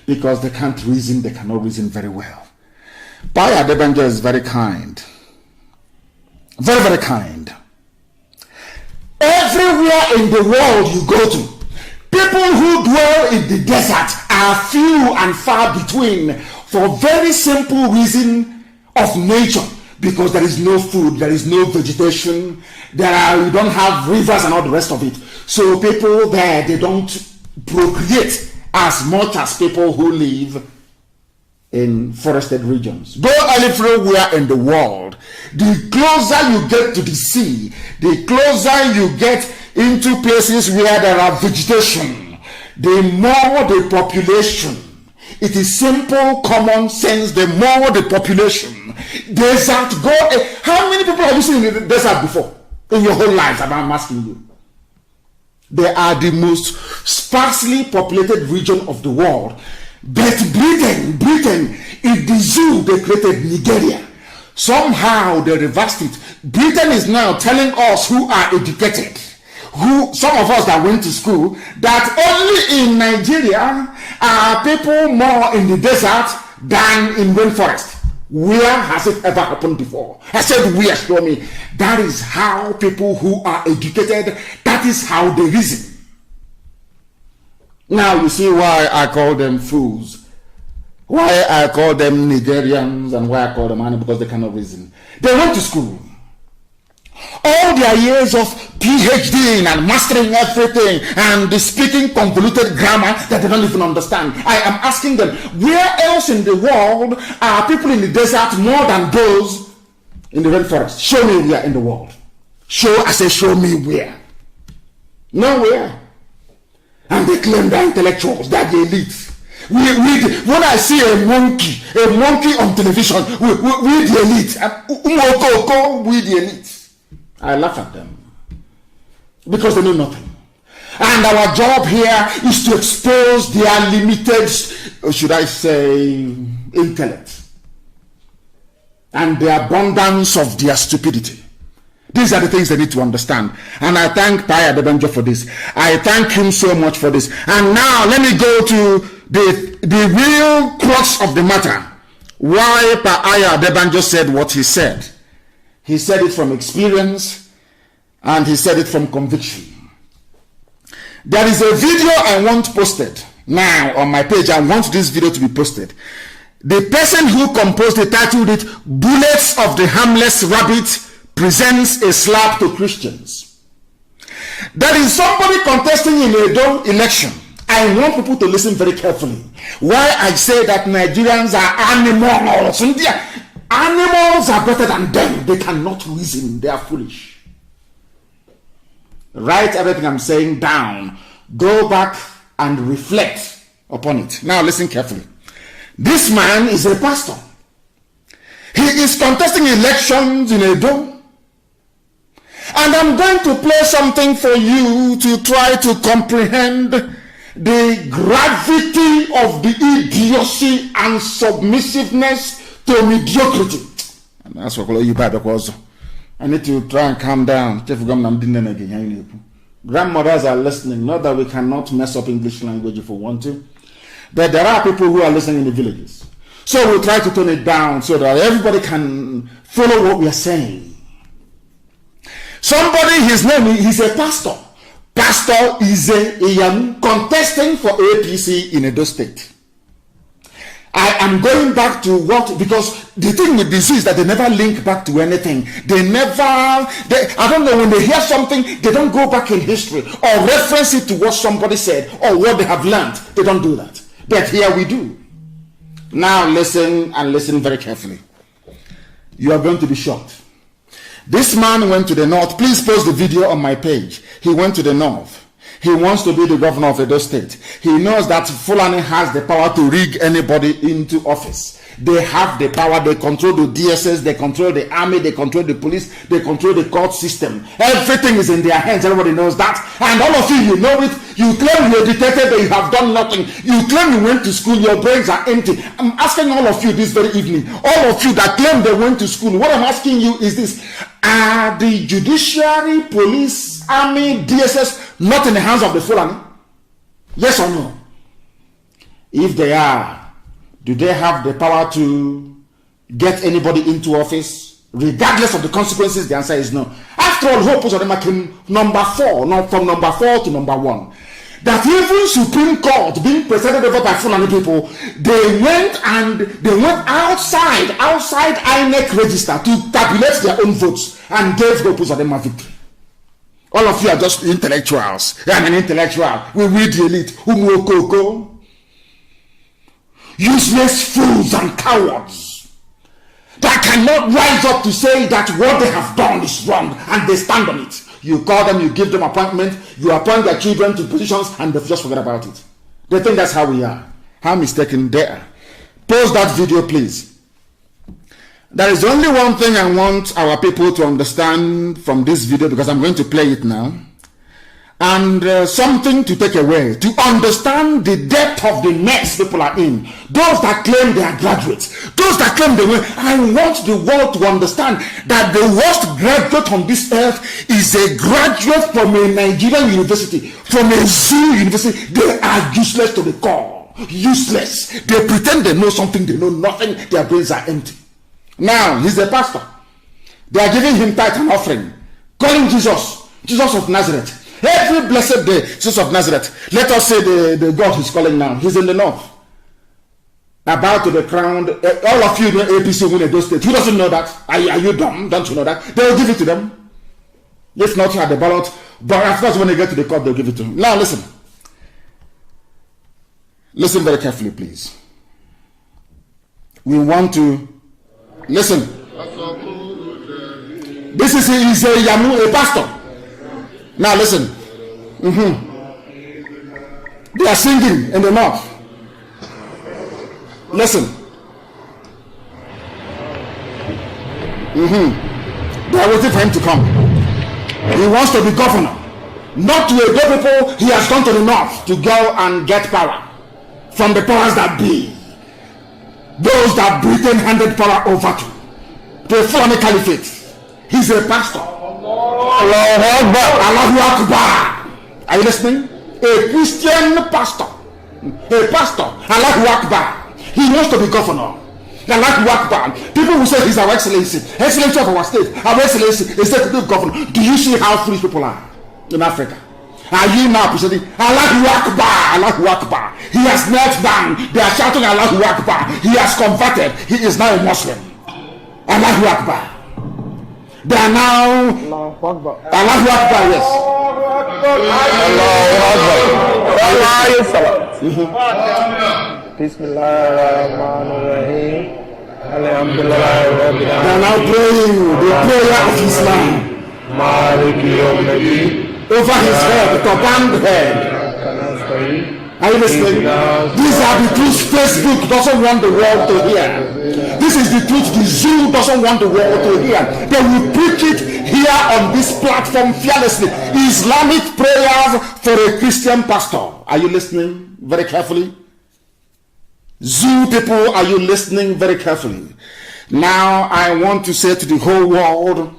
Speaker 6: Because they can't reason, they cannot reason very well. Baya Adebanjo is very kind. Very, very kind. Everywhere in the world you go to, people who dwell in the desert are few and far between for very simple reason of nature. Because there is no food, there is no vegetation, you don't have rivers and all the rest of it. So people there, they don't procreate as much as people who live in forested regions. Go everywhere in the world, the closer you get to the sea, the closer you get into places where there are vegetation, the more the population. It is simple, common sense. The more the population, desert, how many people have you seen in the desert before? In your whole lives, I'm asking you. They are the most sparsely populated region of the world. But Britain, in the zoo they created Nigeria. Somehow they reversed it. Britain is now telling us who are educated, some of us that went to school, that only in Nigeria are people more in the desert than in rainforest. Where has it ever happened before? I said, where? Show me. That is how people who are educated, that is how they reason. Now you see why I call them fools. Why I call them Nigerians and why I call them animals, because they cannot reason. They went to school. All their years of PhD and mastering everything and speaking convoluted grammar that they don't even understand. I am asking them, where else in the world are people in the desert more than those in the rainforest? Show me where in the world. Show me where. Nowhere. And they claim they're intellectuals, they're the elite. When I see a monkey on television, we the elite. We the elite. I laugh at them. Because they know nothing. And our job here is to expose their limited, or should I say, intellect. And the abundance of their stupidity. These are the things they need to understand. And I thank Paya Debanjo for this. I thank him so much for this. And now let me go to the real crux of the matter. Why Paya Debanjo said what he said. He said it from experience and he said it from conviction. There is a video I want posted now on my page. I want this video to be posted. The person who composed it titled it "Bullets of the Harmless Rabbit Presents a Slap to Christians." There is somebody contesting in a election. I want people to listen very carefully. Why I say that Nigerians are animals. Animals are better than them. They cannot reason. They are foolish. Write everything I'm saying down. Go back and reflect upon it. Now listen carefully. This man is a pastor. He is contesting elections in Edo. And I'm going to play something for you to try to comprehend the gravity of the idiocy and submissiveness to mediocrity. And that's what you buy because I need to try and calm down. Grandmothers are listening. Not that we cannot mess up English language if we want to. But there are people who are listening in the villages. So we'll try to tone it down so that everybody can follow what we are saying. Somebody, his name, he's a pastor. Pastor is a young contesting for APC in Edo State. I am going back to what, because the thing with this is that they never link back to anything. I don't know, when they hear something, they don't go back in history or reference it to what somebody said or what they have learned. They don't do that. But here we do. Now listen, and listen very carefully. You are going to be shocked. This man went to the north. Please post the video on my page. He went to the north. He wants to be the governor of Edo State. He knows that Fulani has the power to rig anybody into office. They have the power. They control the DSS. They control the army. They control the police. They control the court system. Everything is in their hands. Everybody knows that. And all of you know it. You claim you're educated, but you have done nothing. You claim you went to school. Your brains are empty. I'm asking all of you this very evening. All of you that claim they went to school. What I'm asking you is this. Are the judiciary, police, army, DSS not in the hands of the Fulani? Yes or no? If they are, do they have the power to get anybody into office regardless of the consequences? The answer is no. After all, Hope Uzodinma came number 4, not from number 4 to number 1. That even Supreme Court being presided over by Fulani people, they went outside INEC register to tabulate their own votes and gave Hope Uzodinma victory. All of you are just intellectuals. I'm an intellectual. We read the elite. Umokoko. Useless fools and cowards that cannot rise up to say that what they have done is wrong and they stand on it. You call them, you give them appointment, you appoint their children to positions and they just forget about it. They think that's how we are. How mistaken they are. Post that video, please. There is only one thing I want our people to understand from this video, because I'm going to play it now. And something to take away, to understand the depth of the mess people are in. Those that claim they are graduates, those that claim they will. I want the world to understand that the worst graduate on this earth is a graduate from a Nigerian university, from a Zulu university. They are useless to the core. Useless. They pretend they know something, they know nothing. Their brains are empty. Now, he's a pastor. They are giving him tithe and offering, calling Jesus of Nazareth. Every blessed day, Jesus of Nazareth. Let us say the God he's calling now. He's in the north. About to the crown. All of you know APC win Edo State. Who doesn't know that? Are you dumb? Don't you know that? They will give it to them. If not, at the ballot. But after when they get to the court, they'll give it to them. Now listen. Listen very carefully, please. We want to listen. This is a pastor. Now listen. They are singing in the north. Listen. They are waiting for him to come. He wants to be governor. Not to obey people, he has gone to the north to go and get power from the powers that be. Those that Britain handed power over to a Fulani caliphate. He's a pastor. Allahu Akbar. Are you listening? A Christian pastor. A pastor. Allahu Akbar. He wants to be governor. Allahu Akbar. People who say he's our excellency of our state, our excellency, executive governor. Do you see how foolish people are in Africa? Are you now presenting Allahu Akbar? Allahu Akbar. He has knelt down. They are shouting Allahu Akbar. He has converted. He is now a Muslim. Allahu Akbar. They are now Allahu Akbar. Allahu Akbar, yes. Allahu Akbar. Bismillahirrahmanirrahim. Alhamdulillah. They are now praying the prayer of Islam. Over his head, the band head. Are you listening? These are the truths Facebook doesn't want the world to hear. This is the truth the zoo doesn't want the world to hear. They will preach it here on this platform fearlessly. Islamic prayers for a Christian pastor. Are you listening very carefully? Zoo people, are you listening very carefully? Now I want to say to the whole world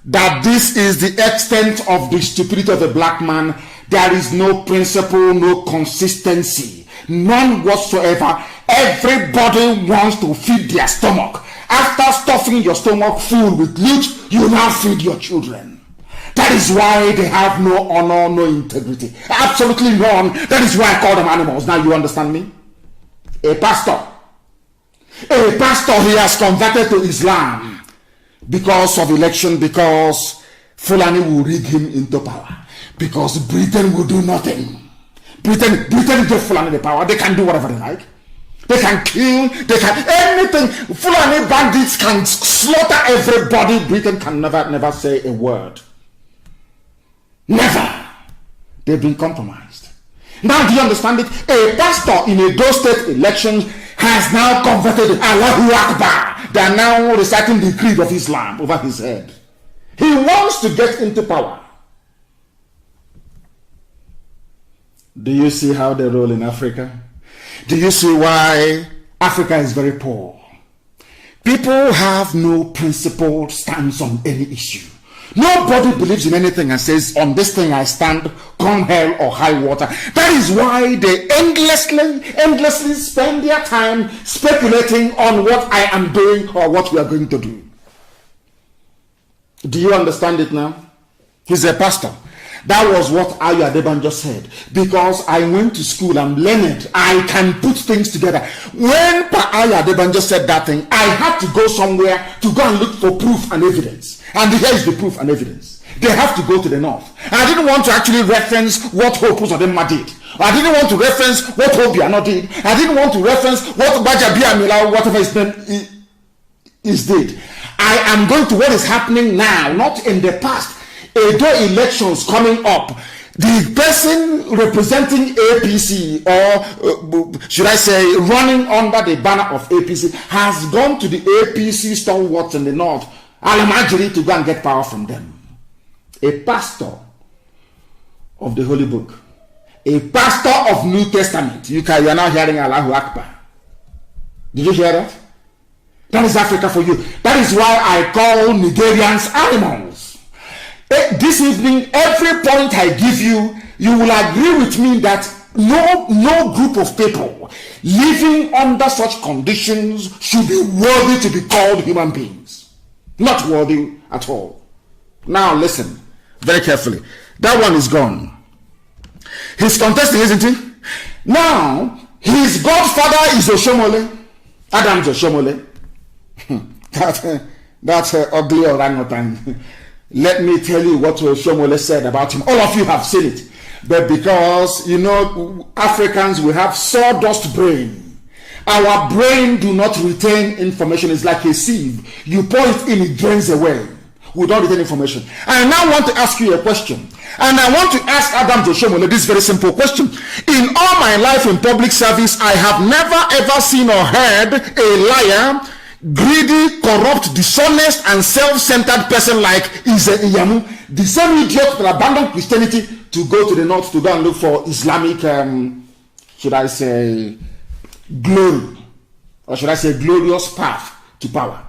Speaker 6: that this is the extent of the stupidity of a black man. There is no principle, no consistency, none whatsoever. Everybody wants to feed their stomach. After stuffing your stomach full with loot, you now feed your children. That is why they have no honor, no integrity. Absolutely none. That is why I call them animals. Now you understand me? A pastor, he has converted to Islam because of election, because Fulani will rig him into power, because Britain will do nothing. Britain give Fulani the power. They can do whatever they like. They can kill, they can anything. Fulani bandits can slaughter everybody. Britain can never say a word. Never. They've been compromised. Now do you understand it? A pastor in a those state election has now converted Allahu Akbar. They are now reciting the creed of Islam over his head. He wants to get into power. Do you see how they roll in Africa? Do you see why Africa is very poor? People have no principled stance on any issue. Nobody believes in anything and says, on this thing I stand, come hell or high water. That is why they endlessly spend their time speculating on what I am doing or what we are going to do. Do you understand it now? He's a pastor. That was what Ayo Adebanjo said. Because I went to school, I'm learned, I can put things together. When Ayo Adebanjo said that thing, I had to go somewhere to go and look for proof and evidence. And here is the proof and evidence. They have to go to the north. I didn't want to actually reference what Hope Uzodinma did. I didn't want to reference what Obiano did. I didn't want to reference what Bajabiamila, whatever his name is did. I am going to what is happening now, not in the past. Edo elections coming up, the person representing APC, or should I say running under the banner of APC, has gone to the APC stalwarts in the north, Alamajiri, to go and get power from them. A pastor of the Holy Book, a pastor of New Testament. You are now hearing Allahu Akbar. Did you hear that? That is Africa for you. That is why I call Nigerians animals. This evening, every point I give you, you will agree with me that no group of people living under such conditions should be worthy to be called human beings. Not worthy at all. Now listen very carefully. That one is gone. He's contesting, isn't he? Now, his godfather is Oshomole. Adam's Oshomole. That's ugly orangutan. Let me tell you what Oshomole said about him. All of you have seen it. But because, you know, Africans, we have sawdust brain. Our brain do not retain information. It's like a sieve. You pour it in, it drains away. we don't retain information. I now want to ask you a question. And I want to ask Adam Joshomole this very simple question. In all my life in public service, I have never ever seen or heard a liar, greedy, corrupt, dishonest, and self-centered person like Ize Iyamu, the same idiot that abandoned Christianity to go to the north to go and look for Islamic, should I say, glory, or should I say glorious path to power.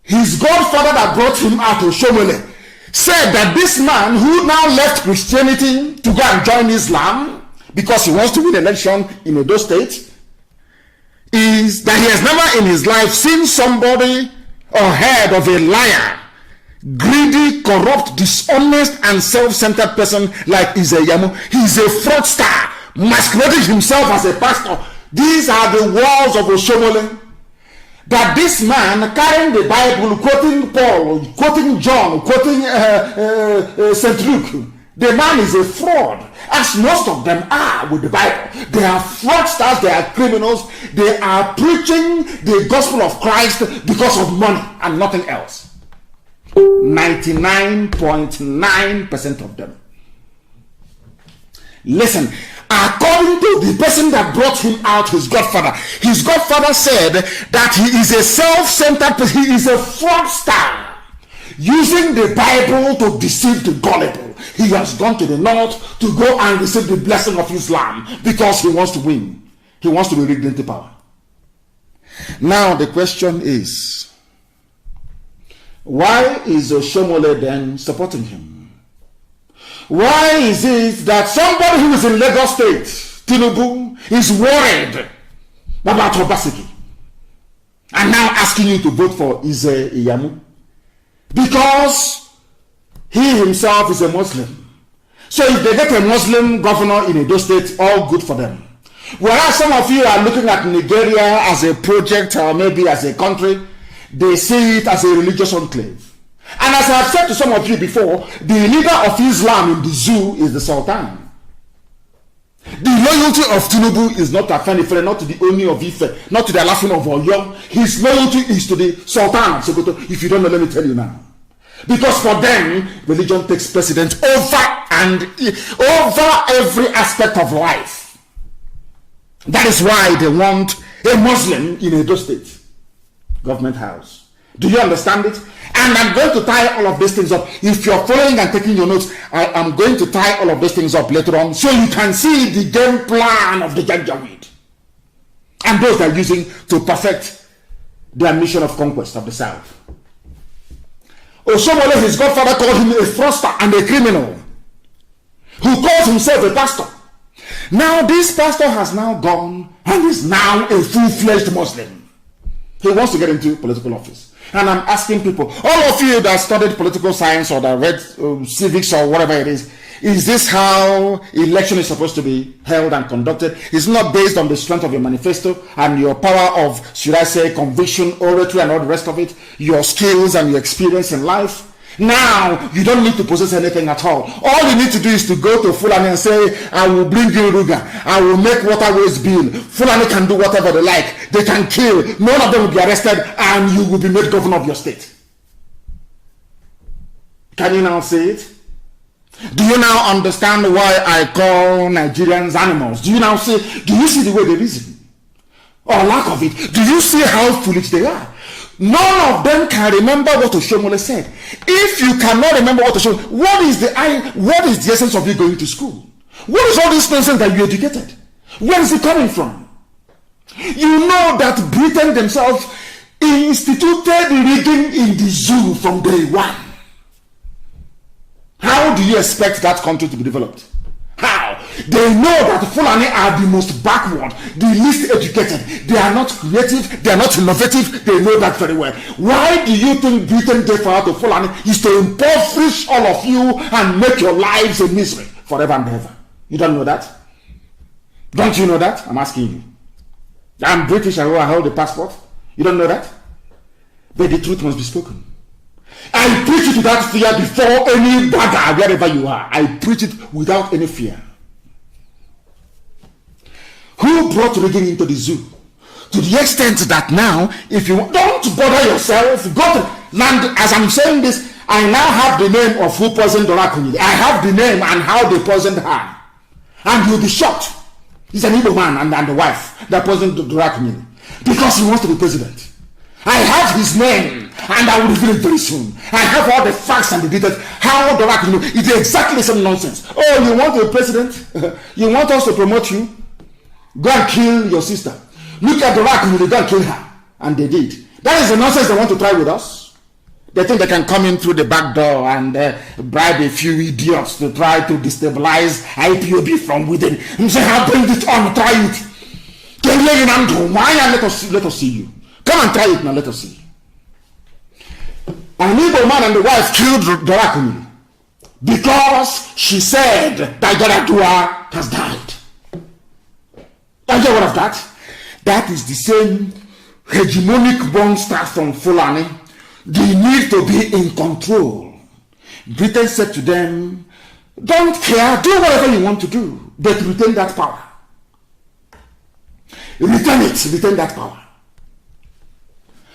Speaker 6: His godfather that brought him out, Oshomole, said that this man who now left Christianity to go and join Islam because he wants to win election in Edo State, is that he has never in his life seen somebody or heard of a liar, greedy, corrupt, dishonest, and self-centered person like Izeyamu. He's a fraudster, masquerading himself as a pastor. These are the words of Oshomole. That this man carrying the Bible, quoting Paul, quoting John, quoting St. Luke, the man is a fraud, as most of them are with the Bible. They are fraudsters, they are criminals, they are preaching the gospel of Christ because of money and nothing else. 99.9% of them. Listen, according to the person that brought him out, his godfather said that he is a self-centered person, he is a fraudster, using the Bible to deceive the gullible. He has gone to the north to go and receive the blessing of Islam because he wants to win. He wants to be rigged into power. Now the question is, why is Oshomole then supporting him? Why is it that somebody who is in Lagos State, Tinubu, is worried about Obaseki and now asking you to vote for Ize Iyamu? Because he himself is a Muslim. So if they get a Muslim governor in Edo State, all good for them. Whereas some of you are looking at Nigeria as a project or maybe as a country, they see it as a religious enclave. And as I've said to some of you before, the leader of Islam in the zoo is the Sultan. The loyalty of Tinubu is not to Afenifere, not to the Oni of Ife, not to the Alafin of Oyo. His loyalty is to the Sultan of Sokoto. If you don't know, let me tell you now. Because for them, religion takes precedence over every aspect of life. That is why they want a Muslim in Edo State government house. Do you understand it? And I'm going to tie all of these things up. If you're following and taking your notes, I am going to tie all of these things up later on so you can see the game plan of the Janjaweed and those they're using to perfect their mission of conquest of the South. Oshomole, his godfather, called him a fraudster and a criminal who calls himself a pastor. Now this pastor has now gone and is now a full-fledged Muslim. He wants to get into political office. And I'm asking people, all of you that studied political science or that read civics or whatever it is this how election is supposed to be held and conducted? It's not based on the strength of your manifesto and your power of, should I say, conviction, oratory, and all the rest of it, your skills and your experience in life. Now, you don't need to possess anything at all. All you need to do is to go to Fulani and say, I will bring you Ruga. I will make waterways bill. Fulani can do whatever they like. They can kill. None of them will be arrested and you will be made governor of your state. Can you now say it? Do you now understand why I call Nigerians animals? Do you now see, do you see the way they reason? Or lack of it? Do you see how foolish they are? None of them can remember what Oshomole said. If you cannot remember what Oshomole, what is the essence of you going to school? What is all this nonsense that you educated? Where is it coming from? You know that Britain themselves instituted rigging in the zoo from day one. How do you expect that country to be developed? How? They know that Fulani are the most backward, the least educated. They are not creative, they are not innovative, they know that very well. Why do you think Britain gave out to Fulani is to impoverish all of you and make your lives a misery forever and ever? You don't know that? Don't you know that? I'm asking you. I'm British, I hold the passport. You don't know that? But the truth must be spoken. I preach it without fear before any bagger, wherever you are. I preach it without any fear. Who brought rigging into the zoo? To the extent that now, if you don't bother yourself, go to land, as I'm saying this, I now have the name of who poisoned Dorakunyili. I have the name and how they poisoned her. And you'll be shocked. He's an Igbo man and the wife that poisoned Dorakunyili. Because he wants to be president. I have his name and I will reveal it very soon. I have all the facts and the details. How Dorakunyili is exactly the same nonsense. Oh, you want to be president? You want us to promote you? Go and kill your sister. Look at Dorakunyili, go and kill her. And they did. That is the nonsense they want to try with us. They think they can come in through the back door and bribe a few idiots to try to destabilize IPOB from within. And say, I'll bring it on, try it. Why? Let us see you. Come and try it now, let us see. An Igbo man and the wife killed Dorakunyili because she said that Yaradua has died. Don't you aware of that? That is the same hegemonic monster from Fulani. They need to be in control. Britain said to them, don't care, do whatever you want to do, but retain that power. Retain that power.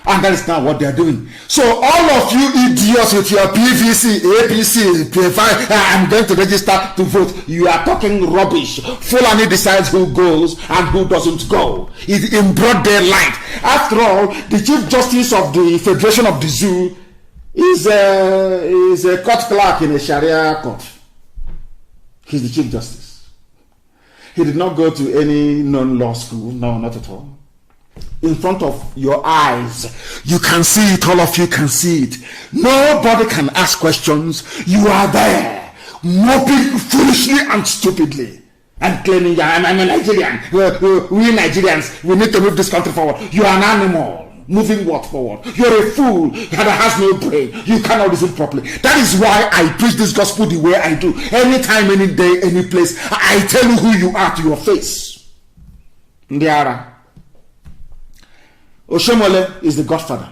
Speaker 6: And that is now what they are doing. So all of you idiots with your PVC, APC, P5, I'm going to register to vote. You are talking rubbish. Fulani decides who goes and who doesn't go. It's in broad daylight. After all, the Chief Justice of the Federation of the Zoo is a court clerk in a Sharia court. He's the Chief Justice. He did not go to any non-law school. No, not at all. In front of your eyes, you can see it, all of you can see it. Nobody can ask questions. You are there, moping foolishly and stupidly and claiming, I'm a Nigerian. We Nigerians, we need to move this country forward. You are an animal. Moving what forward? You're a fool that has no brain. You cannot reason properly. That is why I preach this gospel the way I do. Anytime, any day, any place, I tell you who you are to your face. Ndiara. Oshomole is the godfather.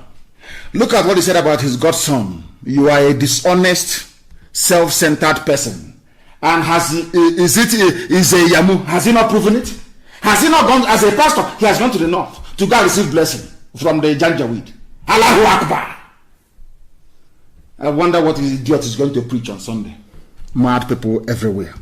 Speaker 6: Look at what he said about his godson. You are a dishonest, self-centered person. And is a Yamu? Has he not proven it? Has he not gone as a pastor? He has gone to the north to go and receive blessing from the Janjaweed. Allahu Akbar. I wonder what this idiot is going to preach on Sunday. Mad people everywhere.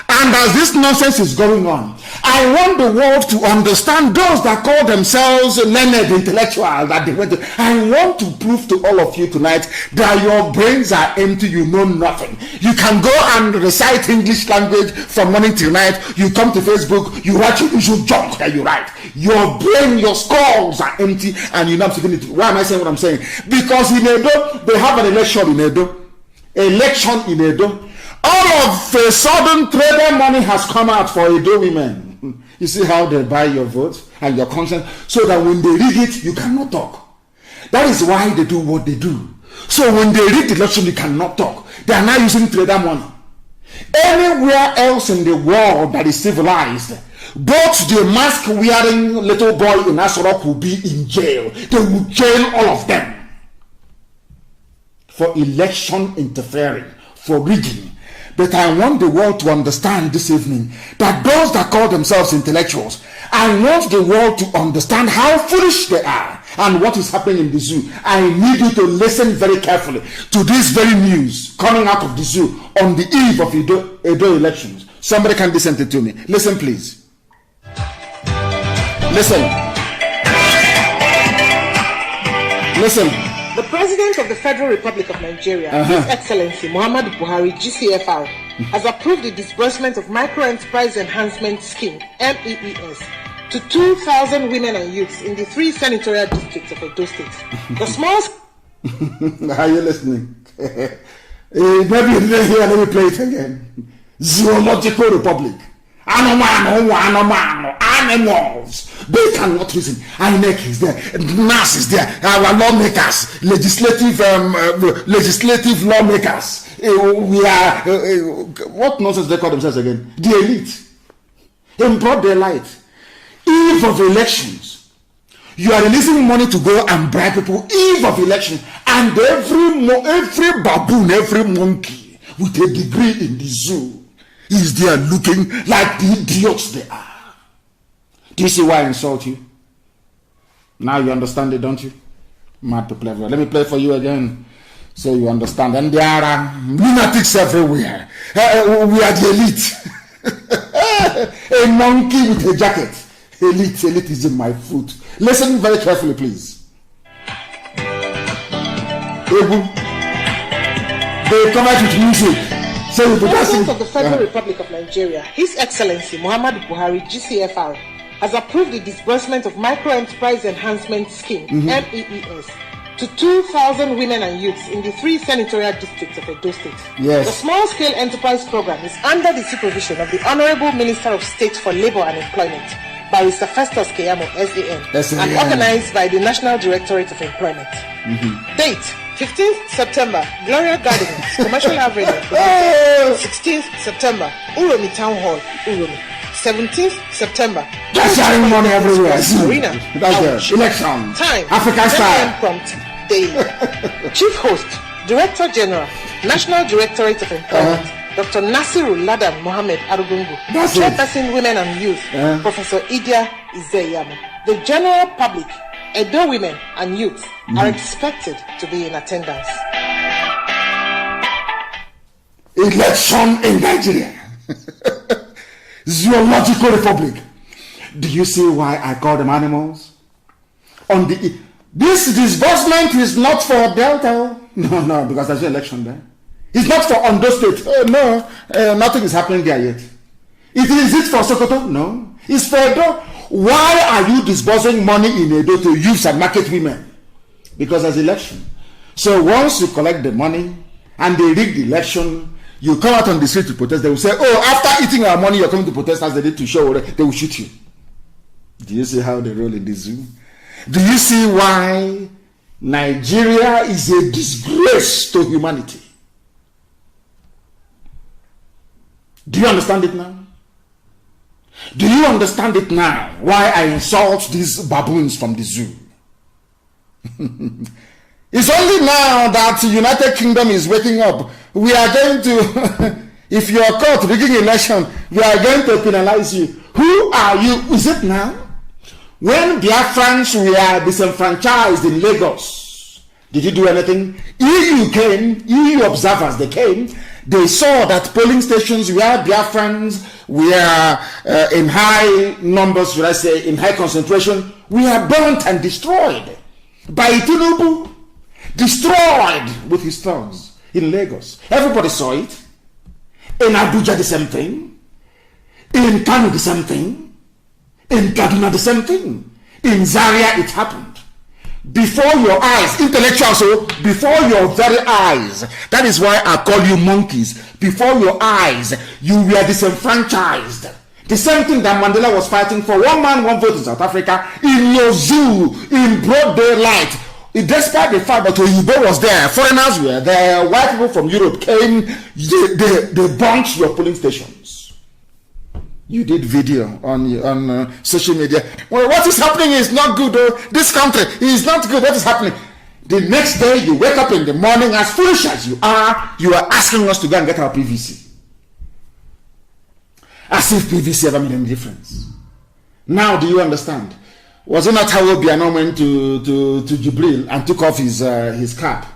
Speaker 6: And as this nonsense is going on, I want the world to understand those that call themselves learned intellectuals that they went to. I want to prove to all of you tonight that your brains are empty, you know nothing. You can go and recite English language from morning till night. You come to Facebook, you write your usual junk that you write. Your brain, your skulls are empty and you're not speaking it. Why am I saying what I'm saying? Because in Edo, they have an election in Edo. Election in Edo. All of a sudden, trader money has come out for Edo women. You see how they buy your vote and your conscience, so that when they read it, you cannot talk. That is why they do what they do. So when they read the election, you cannot talk. They are now using trader money. Anywhere else in the world that is civilized, both the mask-wearing little boy in Asorok will be in jail. They will jail all of them for election interfering, for rigging. But I want the world to understand this evening that those that call themselves intellectuals, I want the world to understand how foolish they are and what is happening in the zoo. I need you to listen very carefully to this very news coming out of the zoo on the eve of Edo elections. Somebody can listen to me. Listen, please. Listen. Listen.
Speaker 7: The President of the Federal Republic of Nigeria, His Excellency Muhammadu Buhari, GCFR, has approved the disbursement of Micro-Enterprise Enhancement Scheme, MEES, to 2,000 women and youths in the 3 senatorial districts of Edo State. The small...
Speaker 6: Are you listening? Maybe you didn't hear, let me play it again. Zoological Republic. Animals. They cannot reason. INEC is there. NAS is there. Our lawmakers, legislative lawmakers. We are, what nonsense they call themselves again? The elite. In broad daylight. Eve of elections. You are releasing money to go and bribe people. Eve of election. And every baboon, every monkey with a degree in the zoo is there looking like the idiots they are. Do you see why I insult you? Now you understand it, don't you? Mad people everywhere. Let me play for you again. So you understand. And there are lunatics everywhere. We are the elite. A monkey with a jacket. Elite is in my foot. Listen very carefully, please. They come out with music. So the
Speaker 7: President of the Federal Republic of Nigeria, His Excellency Muhammadu Buhari, GCFR, has approved the disbursement of Micro-Enterprise Enhancement Scheme, MEES, to 2,000 women and youths in the 3 senatorial districts of Edo State.
Speaker 6: Yes.
Speaker 7: The small-scale enterprise program is under the supervision of the Honorable Minister of State for Labor and Employment, Barrister Festus Keyamo, SAN, and organized by the National Directorate of Employment. Date: 15th September, Gloria Gardens, Commercial Avenue, 16th September, Uromi Town Hall, Uromi. 17th September,
Speaker 6: that's sharing money everywhere.
Speaker 7: Arena,
Speaker 6: That's the election.
Speaker 7: Time,
Speaker 6: African style.
Speaker 7: Prompt, day. Chief Host, Director General, National Directorate of Employment, Dr. Nasiru Ladan Mohammed Arugungu. Chairperson Women and Youth, Professor Idia Izeyama. The general public, Edo women and youth are expected to be in attendance.
Speaker 6: Election in Nigeria. Zoological Republic. Do you see why I call them animals? This disbursement is not for Delta. No, because there's an election there. It's not for Ondo State. Nothing is happening there yet. Is it for Sokoto? No. It's for Edo. Why are you disbursing money in Edo to youths and market women? Because there's election. So once you collect the money and they rig the election, you come out on the street to protest. They will say, after eating our money, you're coming to protest as they did to show. They will shoot you. Do you see how they roll in the zoo? Do you see why Nigeria is a disgrace to humanity? Do you understand it now? Do you understand it now? Why I insult these baboons from the zoo? It's only now that the United Kingdom is waking up. We are going to, if you are caught rigging election, we are going to penalize you. Who are you? Is it now? When Biafrans were disenfranchised in Lagos, did you do anything? EU came, EU observers, they came. They saw that polling stations where Biafrans were in high numbers, should I say, in high concentration, were burnt and destroyed by Tinubu. Destroyed with his thugs in Lagos. Everybody saw it. In Abuja, the same thing. In Kanu, the same thing. In Kaduna, the same thing. In Zaria, it happened. Before your eyes, intellectuals, so before your very eyes. That is why I call you monkeys. Before your eyes, you were disenfranchised. The same thing that Mandela was fighting for. One man, one vote in South Africa. In your zoo, in broad daylight. Despite the fact that Oyibo was there, foreigners were there, white people from Europe came, they bunched your polling stations. You did video on social media. Well, what is happening is not good. This country is not good. What is happening? The next day, you wake up in the morning, as foolish as you are asking us to go and get our PVC. As if PVC ever made any difference. Now, do you understand? Was it not how Obiano went to Jibril and took off his cap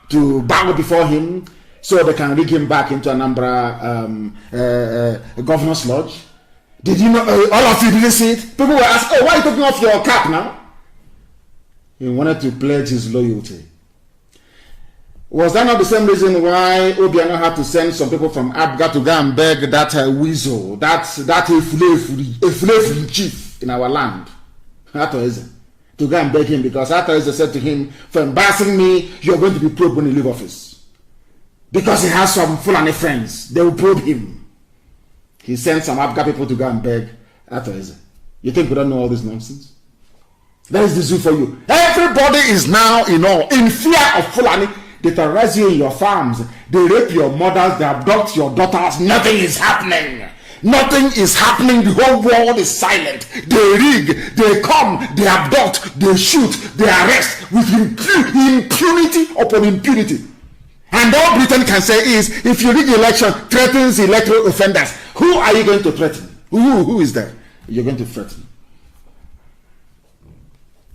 Speaker 6: to bow before him so they can rig him back into Anambra Governor's Lodge? Did you know, all of you didn't see it? People were asking, why are you taking off your cap now? He wanted to pledge his loyalty. Was that not the same reason why Obiano had to send some people from Abga to go and beg that weasel, that Efulefuri chief in our land? To go and beg him, because Atoeze said to him, for embarrassing me, you're going to be probed when you leave office. Because he has some Fulani friends, they will probe him. He sent some Abga people to go and beg Atoeze. You think we don't know all this nonsense? That is the zoo for you. Everybody is now in fear of Fulani. They terrorize you in your farms. They rape your mothers. They abduct your daughters. Nothing is happening. Nothing is happening. The whole world is silent. They rig, they come, they abduct, they shoot, they arrest with impunity upon impunity. And all Britain can say is, if you rig election, threatens electoral offenders. Who are you going to threaten? Who is there you're going to threaten?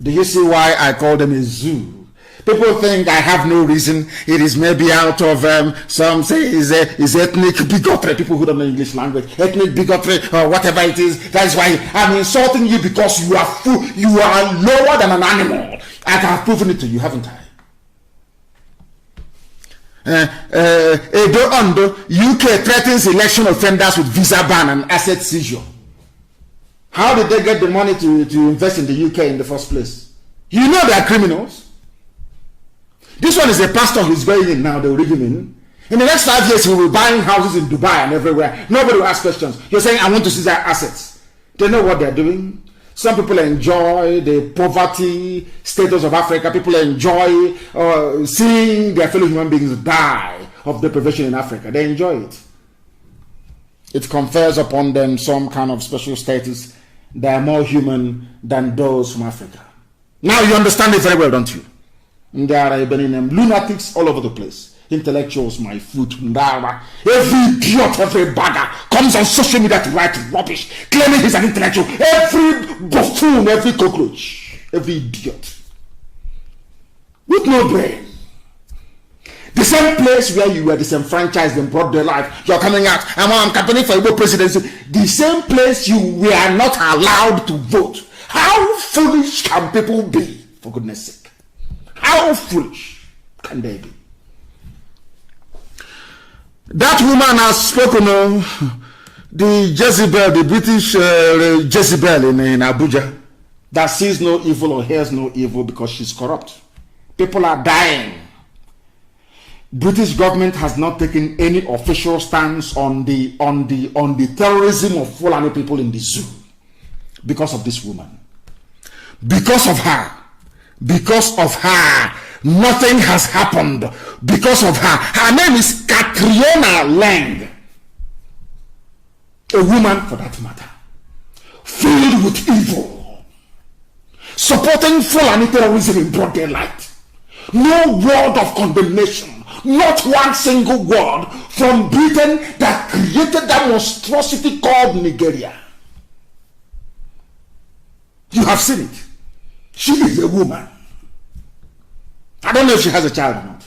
Speaker 6: Do you see why I call them a zoo? People think I have no reason. It is maybe out of some say is ethnic bigotry. People who don't know English language, ethnic bigotry or whatever it is. That's why I'm insulting you, because you are you are lower than an animal. I have proven it to you, haven't I? UK threatens election offenders with visa ban and asset seizure. How did they get the money to invest in the UK in the first place? You know they are criminals. This one is a pastor who's going in now. They will leave him in. In the next 5 years, he will be buying houses in Dubai and everywhere. Nobody will ask questions. You're saying, I want to see their assets. They know what they're doing. Some people enjoy the poverty status of Africa. People enjoy seeing their fellow human beings die of deprivation in Africa. They enjoy it. It confers upon them some kind of special status. They are more human than those from Africa. Now you understand it very well, don't you? There are lunatics all over the place. Intellectuals, my foot, every idiot, every bagger comes on social media to write rubbish, claiming he's an intellectual. Every buffoon, every cockroach, every idiot with no brain. The same place where you were disenfranchised and brought their life, you're coming out, I'm campaigning for Igbo presidency. The same place you were not allowed to vote. How foolish can people be, for goodness sake? How foolish can they be? That woman has spoken of the Jezebel, the British Jezebel in Abuja, that sees no evil or hears no evil because she's corrupt. People are dying. British government has not taken any official stance on the terrorism of Fulani people in the zoo because of this woman. Because of her. Because of her, nothing has happened. Because of her. Her name is Catriona Lang. A woman, for that matter, filled with evil, supporting Fulani terrorism in broad daylight. No word of condemnation, not one single word from Britain that created that monstrosity called Nigeria. You have seen it. She is a woman. I don't know if she has a child or not.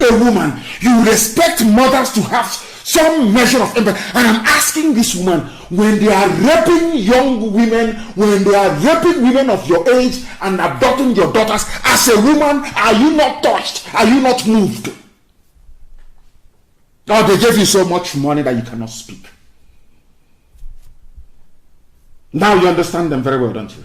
Speaker 6: A woman. You respect mothers to have some measure of empathy. And I'm asking this woman, when they are raping young women, when they are raping women of your age and abducting your daughters, as a woman, are you not touched? Are you not moved? Or they gave you so much money that you cannot speak. Now you understand them very well, don't you?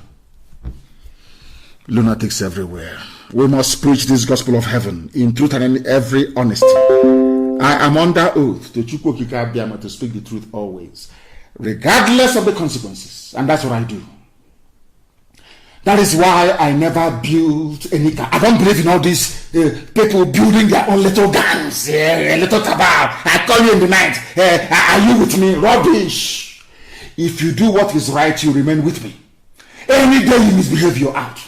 Speaker 6: Lunatics everywhere. We must preach this gospel of heaven in truth and in every honesty. I am under oath to Chukwu Okike Abiyama to speak the truth always, regardless of the consequences. And that's what I do. That is why I never built any car. I don't believe in all these people building their own little gangs, a little cabal. I call you in the night. Are you with me? Rubbish. If you do what is right, you remain with me. Any day you misbehave, you're out.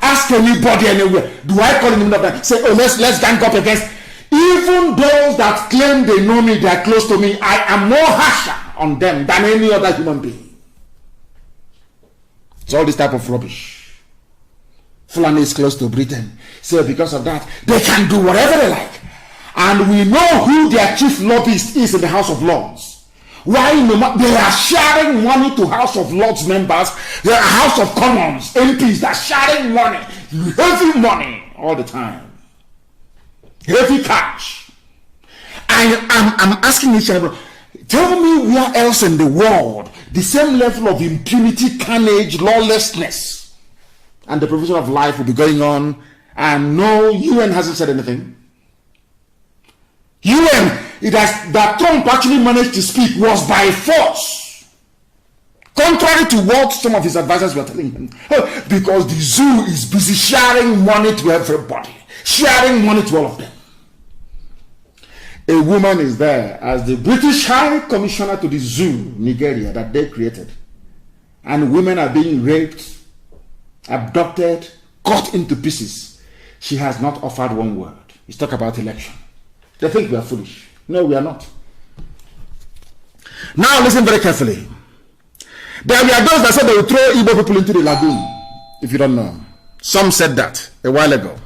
Speaker 6: Ask anybody anywhere. Do I call him up? Say, oh, let's gang up against. Even those that claim they know me, they are close to me, I am more harsher on them than any other human being. It's all this type of rubbish. Fulani is close to Britain. So because of that, they can do whatever they like. And we know who their chief lobbyist is in the House of Lords. Why? They are sharing money to House of Lords members, the House of Commons, MPs, they're sharing money, heavy money all the time. Heavy cash. I'm asking each other, tell me where else in the world the same level of impunity, carnage, lawlessness, and the provision of life will be going on, and no UN hasn't said anything. UN, that Trump actually managed to speak was by force, contrary to what some of his advisors were telling him, because the zoo is busy sharing money to everybody, sharing money to all of them. A woman is there as the British High Commissioner to the zoo, Nigeria, that they created, and women are being raped, abducted, cut into pieces. She has not offered one word. Let's talk about election. They think we are foolish. No, we are not. Now listen very carefully. There were those that said they will throw Igbo people into the lagoon. If you don't know, Some said that a while ago.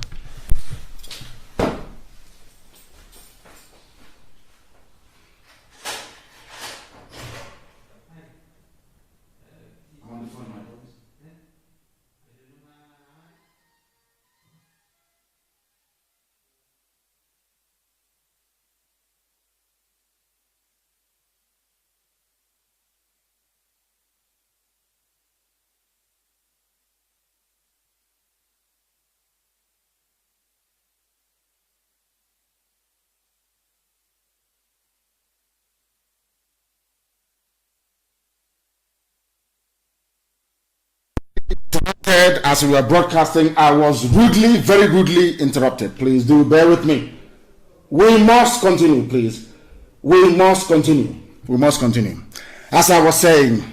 Speaker 6: As we were broadcasting, I was rudely, very rudely interrupted. Please do bear with me. We must continue, please. We must continue. We must continue. As I was saying,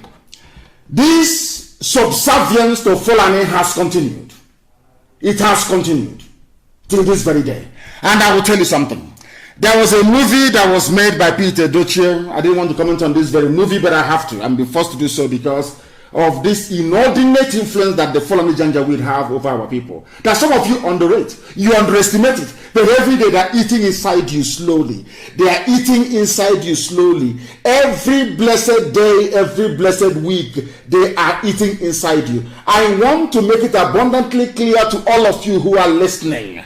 Speaker 6: this subservience to Fulani has continued. It has continued till this very day. And I will tell you something. There was a movie that was made by Peter Doche. I didn't want to comment on this very movie, but I have to. I'm the first to do so because of this inordinate influence that the Fulani Janjaweed have over our people. That some of you underrate, you underestimate it, but every day they're eating inside you slowly. They are eating inside you slowly. Every blessed day, every blessed week, they are eating inside you. I want to make it abundantly clear to all of you who are listening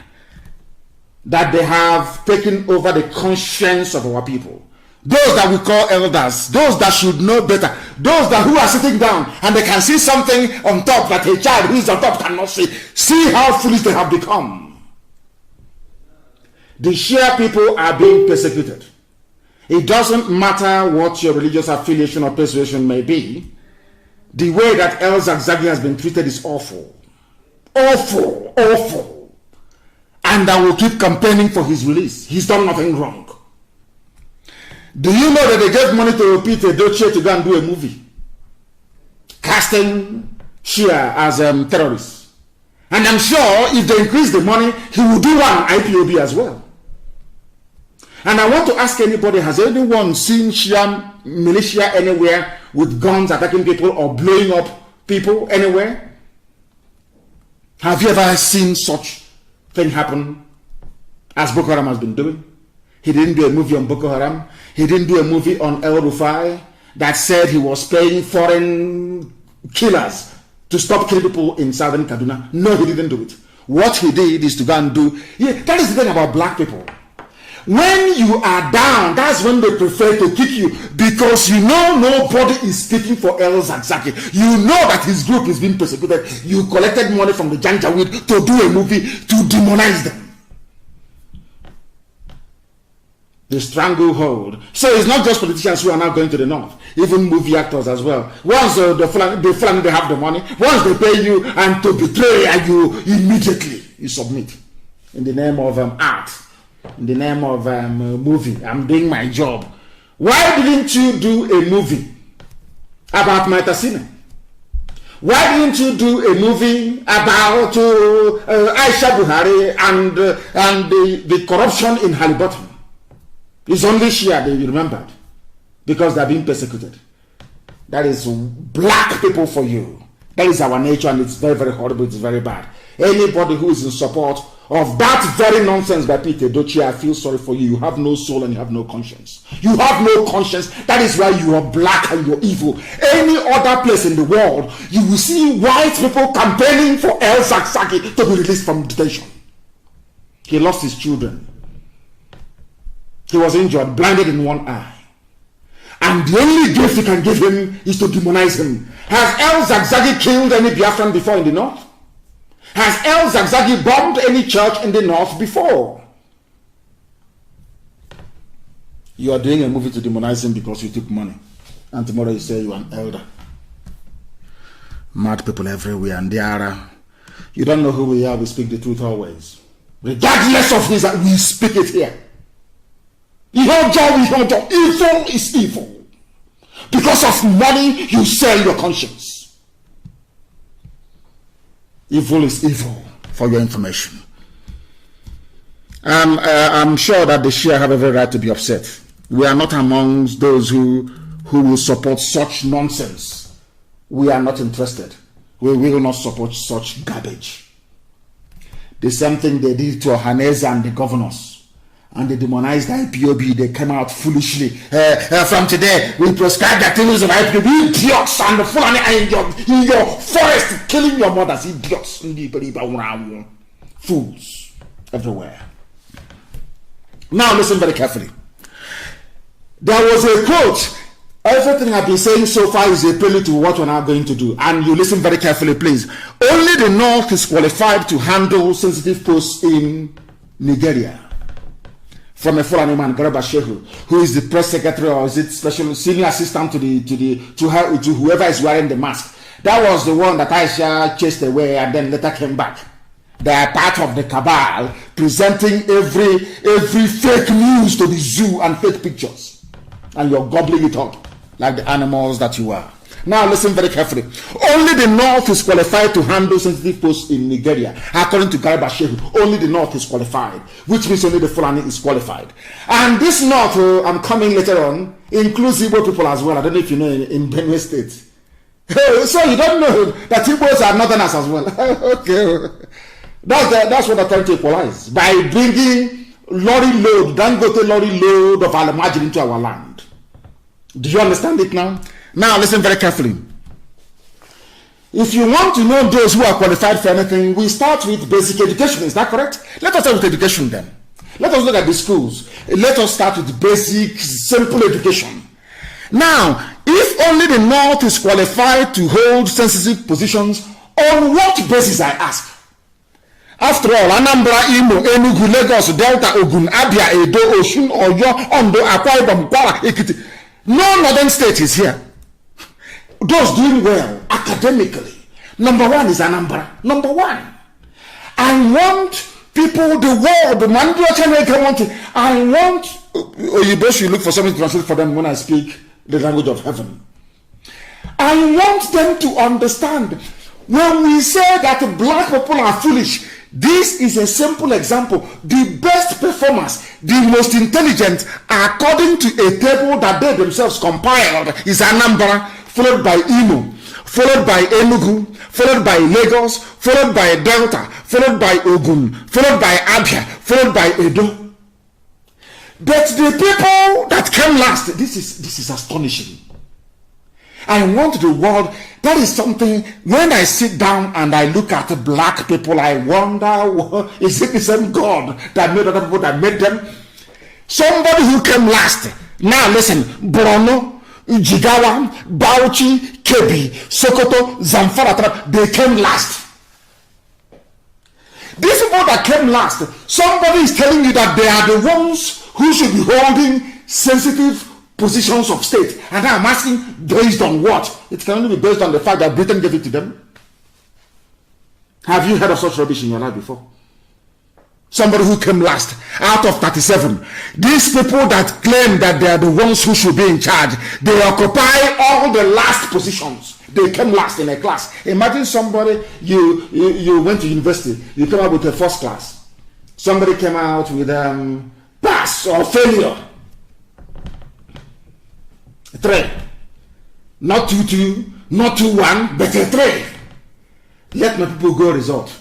Speaker 6: that they have taken over the conscience of our people. Those that we call elders, those that should know better, those that who are sitting down and they can see something on top that a child who is on top cannot see. See how foolish they have become. The Shia people are being persecuted. It doesn't matter what your religious affiliation or persuasion may be. The way that El Zagzagi has been treated is awful. Awful, awful. And I will keep campaigning for his release. He's done nothing wrong. Do you know that they gave money to Peter Doche to go and do a movie casting Shia as terrorists? And I'm sure if they increase the money, he will do one IPOB as well. And I want to ask anybody, has anyone seen Shia militia anywhere with guns attacking people or blowing up people anywhere? Have you ever seen such thing happen as Boko Haram has been doing? He didn't do a movie on Boko Haram. He didn't do a movie on El Rufai that said he was paying foreign killers to stop killing people in southern Kaduna. No, he didn't do it. What he did is to go and do... Yeah, that is the thing about black people. When you are down, that's when they prefer to kick you because you know nobody is speaking for El Zagzagi. You know that his group is being persecuted. You collected money from the Janjaweed to do a movie to demonize them. The stranglehold. So it's not just politicians who are now going to the north, even movie actors as well. Once the Fulani they have the money, once they pay you and to betray you, immediately you submit in the name of art, in the name of movie. I'm doing my job. Why didn't you do a movie about Maitasine? Why didn't you do a movie about Aisha Buhari and the corruption in Halliburton? It's only Shia they remembered because they're being persecuted. That is black people for you. That is our nature and it's very, very horrible. It's very bad. Anybody who is in support of that very nonsense by Peter Doche, I feel sorry for you. You have no soul and you have no conscience. You have no conscience. That is why you are black and you're evil. Any other place in the world, you will see white people campaigning for El Zagzagi to be released from detention. He lost his children. He was injured, blinded in one eye. And the only gift you can give him is to demonize him. Has El Zagzagi killed any Biafran before in the north? Has El Zagzagi bombed any church in the north before? You are doing a movie to demonize him because you took money. And tomorrow you say you are an elder. Mad people everywhere and there. You don't know who we are, we speak the truth always. Regardless of this, we speak it here. Evil is evil. Because of money, you sell your conscience. Evil is evil, for your information. I'm sure that the Shia have every right to be upset. We are not amongst those who will support such nonsense. We are not interested. We will not support such garbage. The same thing they did to Ohaneze and the governors. And they demonized IPOB. They came out foolishly. From today, we prescribe the activities of IPOB. Idiots and the Fulani in your forest killing your mothers. Idiots. Fools everywhere. Now listen very carefully. There was a quote. Everything I've been saying so far is a prelude to what we're now going to do. And you listen very carefully, please. Only the North is qualified to handle sensitive posts in Nigeria. From a Fulani man, Garba Shehu, who is the press secretary or is it special senior assistant to whoever is wearing the mask. That was the one that Aisha chased away and then later came back. They are part of the cabal presenting every fake news to the zoo and fake pictures. And you're gobbling it up like the animals that you are. Now listen very carefully. Only the North is qualified to handle sensitive posts in Nigeria. According to Garba Shehu, only the North is qualified, which means only the Fulani is qualified. And this North, I'm coming later on, includes Igbo people as well. I don't know if you know in Benue State. So you don't know that Igbos are Northerners as well. Okay. That's what I'm trying to equalize. By bringing Dangote lorry load of Alamajin into our land. Do you understand it now? Now listen very carefully. If you want to know those who are qualified for anything, we start with basic education. Is that correct? Let us start with education then. Let us look at the schools. Let us start with basic, simple education. Now, if only the North is qualified to hold sensitive positions, on what basis, I ask? After all, Anambra, Imo, Enugu, Lagos, Delta, Ogun, Abia, Edo, Osun, Oyo, Ondo, Akwa Ibom, Kwara, Ekiti. No northern state is here. Those doing well academically. Number one is Anambra. Number one. I want people, the world, the I want, you both should look for something to translate for them when I speak the language of heaven. I want them to understand when we say that black people are foolish. This is a simple example. The best performers, the most intelligent, according to a table that they themselves compiled, is Anambra, followed by Imo, followed by Enugu, followed by Lagos, followed by Delta, followed by Ogun, followed by Abia, followed by Edo. But the people that came last, this is astonishing. I want the world, that is something, when I sit down and I look at black people, I wonder, is it the same God that made other people that made them? Somebody who came last. Now listen, Borno, Jigawa, Bauchi, Kebbi, Sokoto, Zamfara, they came last. These people that came last, somebody is telling you that they are the ones who should be holding sensitive positions of state. And I'm asking, based on what? It can only be based on the fact that Britain gave it to them. Have you heard of such rubbish in your life before? Somebody who came last out of 37. These people that claim that they are the ones who should be in charge, they occupy all the last positions. They came last in a class. Imagine somebody, you went to university, you came out with a first class. Somebody came out with pass or failure. 3. Not 2-2, not 2-1, but a 3. Let my people go result.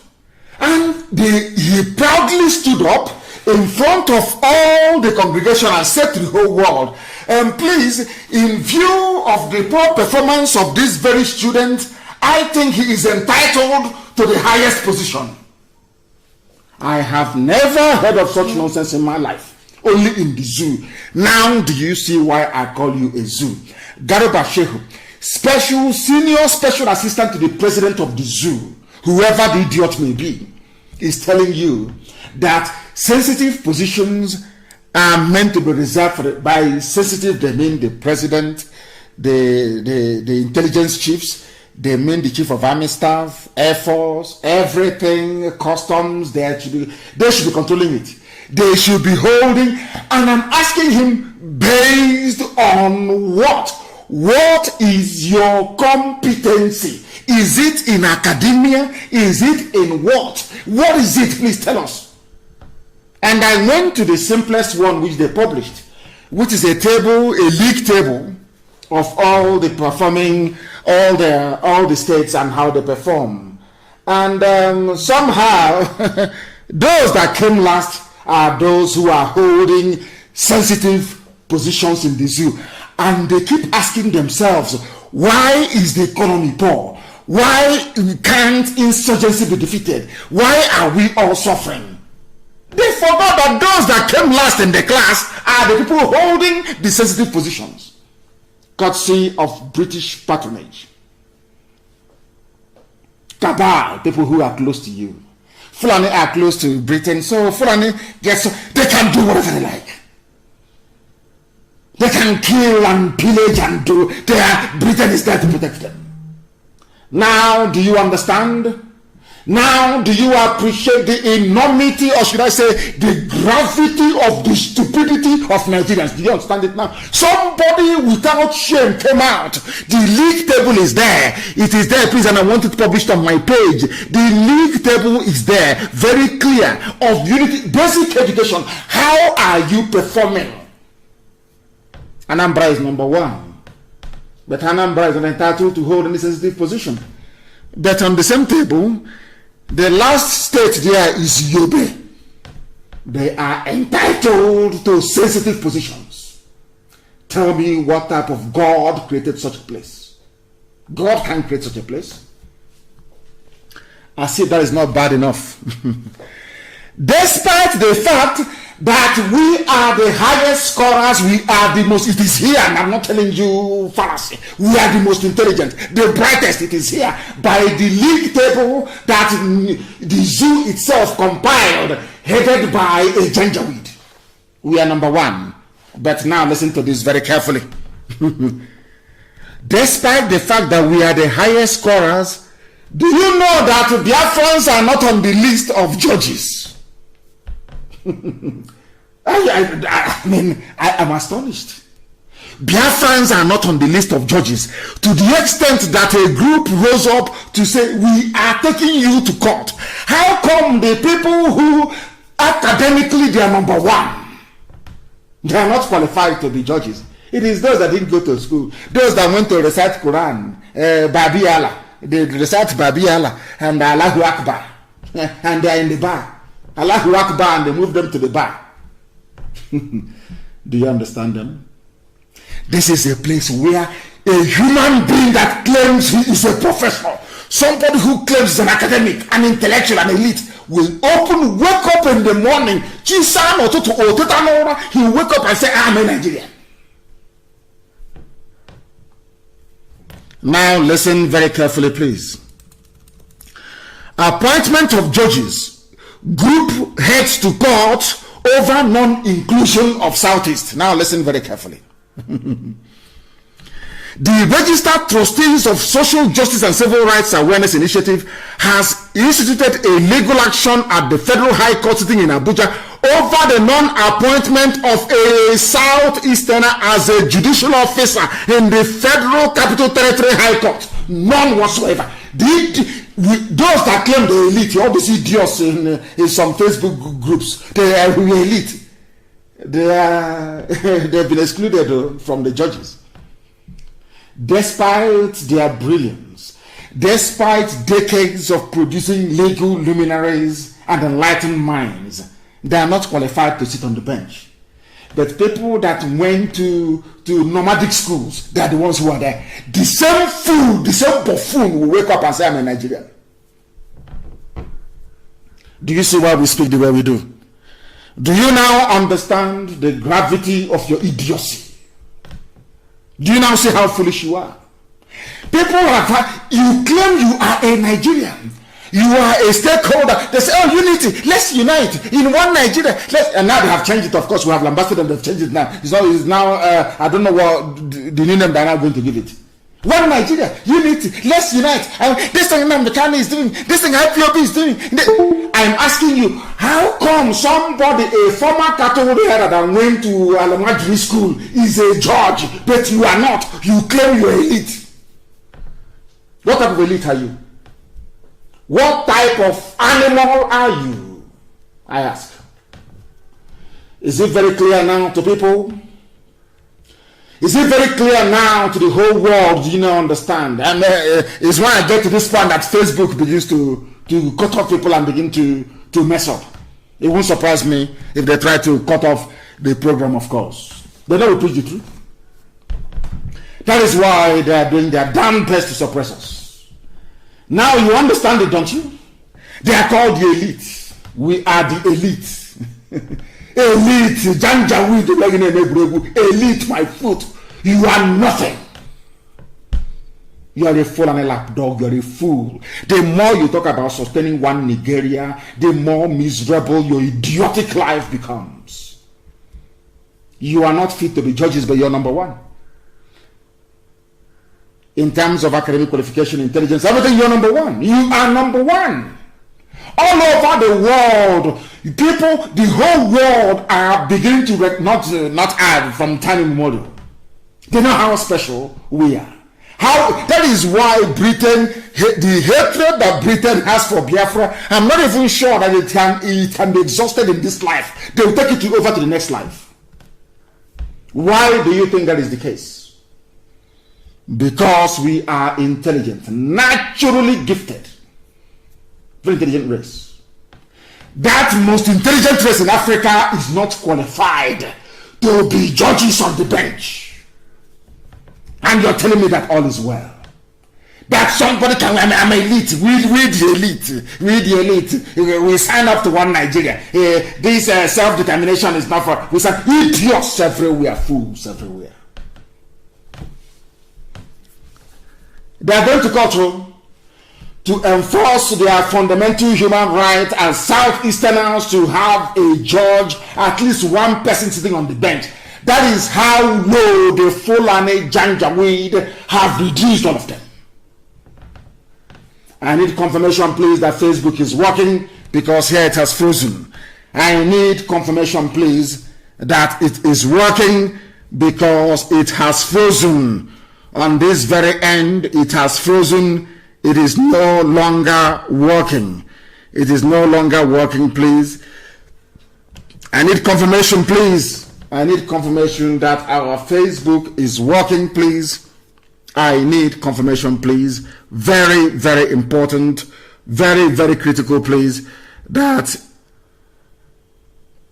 Speaker 6: And he proudly stood up in front of all the congregation and said to the whole world, please, in view of the poor performance of this very student, I think he is entitled to the highest position. I have never heard of such nonsense in my life. Only in the zoo. Now do you see why I call you a zoo? Garba Shehu, senior special assistant to the president of the zoo, whoever the idiot may be, is telling you that sensitive positions are meant to be reserved for by sensitive. They mean the president, the intelligence chiefs. They mean the chief of army staff, air force, everything, customs. They should be controlling it. They should be holding, and I'm asking him, based on what? What is your competency? Is it in academia? Is it in what? What is it? Please tell us. And I went to the simplest one which they published, which is a table, a league table of all the performing, all the states and how they perform. And somehow, those that came last are those who are holding sensitive positions in the zoo. And they keep asking themselves, why is the economy poor? Why can't insurgency be defeated? Why are we all suffering? They forgot that those that came last in the class are the people holding the sensitive positions, courtesy of British patronage. Cabal, people who are close to you. Fulani are close to Britain, so Fulani they can do whatever they like. They can kill and pillage and do. Britain is there to protect them. Now, do you understand? Now, do you appreciate the enormity, or should I say, the gravity of the stupidity of Nigerians? Do you understand it now? Somebody without shame came out. The league table is there. It is there, please, and I want it published on my page. The league table is there, very clear, of unity, basic education. How are you performing? Anambra is number 1. But Anambra is not entitled to hold any sensitive position. But on the same table, the last state there is Yobe. They are entitled to sensitive positions. Tell me what type of God created such a place. God can create such a place. I see that is not bad enough. Despite the fact that we are the highest scorers, we are the most, it is here, and I'm not telling you fallacy, we are the most intelligent, the brightest, it is here, by the league table that the zoo itself compiled, headed by a janjaweed. We are number 1. But now listen to this very carefully. Despite the fact that we are the highest scorers, do you know that Biafrans are not on the list of judges? I mean, I am astonished. Biafrans are not on the list of judges, to the extent that a group rose up to say, we are taking you to court. How come the people who academically they are number 1, they are not qualified to be judges? It is those that didn't go to school, those that went to recite Quran, Babi Allah, they recite Babi Allah and Allahu Akbar, and they are in the bar. Allahu Akbar, and they move them to the bar. Do you understand them? This is a place where a human being that claims he is a professor, somebody who claims he's an academic, an intellectual, an elite, will wake up in the morning, he will wake up and say, I'm a Nigerian. Now listen very carefully, please. Appointment of judges. Group heads to court over non-inclusion of Southeast. Now listen very carefully. The Registered Trustees of Social Justice and Civil Rights Awareness Initiative has instituted a legal action at the Federal High Court sitting in Abuja over the non-appointment of a Southeasterner as a judicial officer in the Federal Capital Territory High Court. None whatsoever. Those that claim the elite, you always see idiots in some Facebook groups. They are elite. They've been excluded from the judges. Despite their brilliance, despite decades of producing legal luminaries and enlightened minds, they are not qualified to sit on the bench. But people that went to nomadic schools, they are the ones who are there. The same fool, the same buffoon will wake up and say, I'm a Nigerian. Do you see why we speak the way we do? Do you now understand the gravity of your idiocy? Do you now see how foolish you are? People are, you claim you are a Nigerian. You are a stakeholder. They say, oh, unity. Let's unite in one Nigeria. And now they have changed it, of course. We have lambasted them. They've changed it now. It's now, I don't know what the new name they're now going to give it. One Nigeria. Unity. Let's unite. This thing NNAMDl is doing. This thing IPOB is doing. I'm asking you, how come somebody, a former cattle header that went to elementary school, is a judge, but you are not? You claim you're elite. What type of elite are you? What type of animal are you? I ask. Is it very clear now to people? Is it very clear now to the whole world? Do you now understand? And it's when I get to this point that Facebook begins to cut off people and begin to mess up. It won't surprise me if they try to cut off the program, of course. They never preach the truth. That is why they are doing their damn best to suppress us. Now you understand it, don't you? They are called the elite. We are the elite. Elite, elite, my foot. You are nothing. You are a fool and a lapdog. You are a fool. The more you talk about sustaining one Nigeria, the more miserable your idiotic life becomes. You are not fit to be judges, but you're number one. In terms of academic qualification, intelligence, everything, you're number one. You are number one. All over the world, people, the whole world are beginning to not add from time immemorial. They know how special we are. That is why Britain, the hatred that Britain has for Biafra, I'm not even sure that it can be exhausted in this life. They will take it over to the next life. Why do you think that is the case? Because we are intelligent, naturally gifted, very intelligent race. That most intelligent race in Africa is not qualified to be judges on the bench. And you're telling me that all is well. That somebody can, I'm elite, we the elite, we sign up to one Nigeria. This self-determination is not for, we say, idiots everywhere, fools everywhere. They are going to court to enforce their fundamental human right as Southeasterners to have a judge, at least one person sitting on the bench. That is how low the Fulani Janjaweed have reduced all of them. I need confirmation, please, that Facebook is working, because here it has frozen. I need confirmation, please, that it is working, because it has frozen. On this very end, it has frozen. It is no longer working. It is no longer working, please. I need confirmation, please. I need confirmation that our Facebook is working, please. I need confirmation, please. Very, very important. Very, very critical, please. That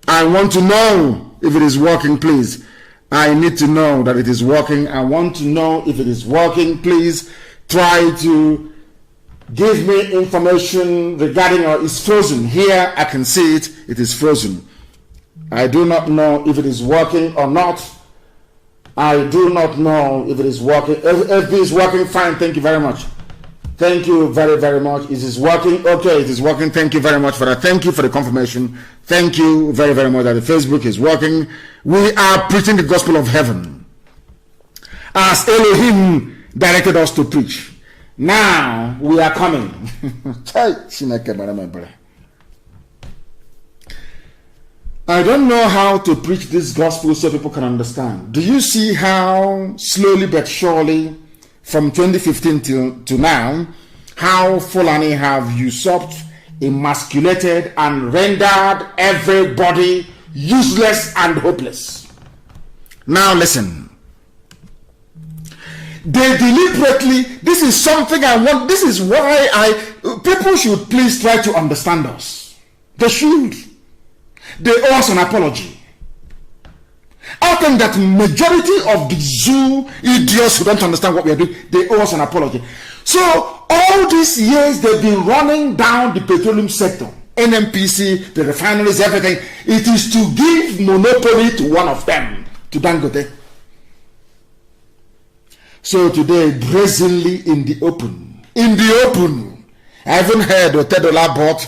Speaker 6: I want to know if it is working, please. I need to know that it is working. I want to know if it is working, please. Try to give me information regarding it's frozen. Here I can see it. It is frozen. I do not know if it is working or not. I do not know if it is working. If it is working, fine. Thank you very much. Thank you very, very much. It is working. Okay, it is working. Thank you very much for that. Thank you for the confirmation. Thank you very, very much that the Facebook is working. We are preaching the gospel of heaven as Elohim directed us to preach. Now we are coming. I don't know how to preach this gospel so people can understand. Do you see how slowly but surely from 2015 to now, how Fulani have usurped, emasculated, and rendered everybody useless and hopeless? Now listen. They deliberately, this is something I want, this is why people should please try to understand us. They should. They owe us an apology. I think that majority of the zoo idiots who don't understand what we are doing, they owe us an apology. So all these years they've been running down the petroleum sector, NNPC, the refineries, everything. It is to give monopoly to one of them, to Dangote. So today, brazenly in the open, I haven't heard Otedola bought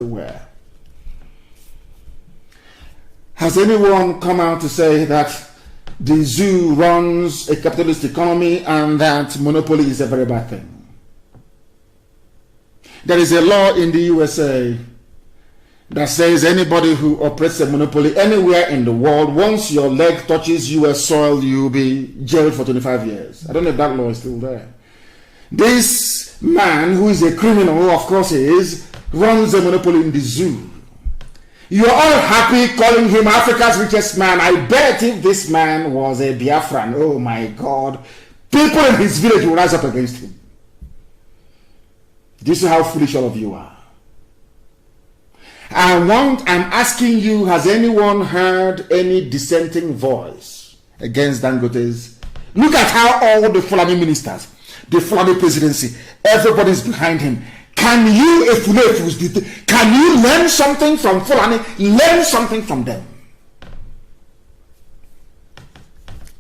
Speaker 6: everywhere. Has anyone come out to say that the zoo runs a capitalist economy and that monopoly is a very bad thing? There is a law in the USA that says anybody who operates a monopoly anywhere in the world, once your leg touches US soil, you'll be jailed for 25 years. I don't know if that law is still there. This man, who is a criminal, of course he is, runs a monopoly in the zoo. You're all happy calling him Africa's richest man. I bet if this man was a Biafran, oh my God, people in his village will rise up against him. This is how foolish all of you are. I'm asking you, has anyone heard any dissenting voice against Dangote's? Look at how all the Fulani ministers, the Fulani presidency, everybody's behind him. Can you learn something from Fulani? Learn something from them.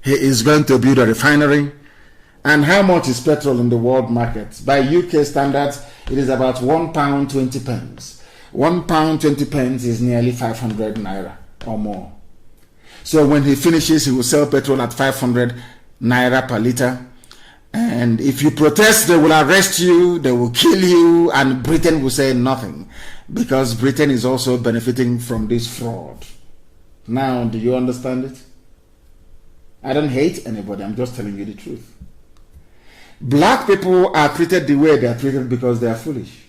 Speaker 6: He is going to build a refinery. And how much is petrol in the world market? By UK standards, it is about £1.20. £1.20 is nearly 500 naira or more. So when he finishes, he will sell petrol at 500 naira per liter. And if you protest, they will arrest you, they will kill you, and Britain will say nothing, because Britain is also benefiting from this fraud. Now, do you understand it? I don't hate anybody, I'm just telling you the truth. Black people are treated the way they are treated because they are foolish.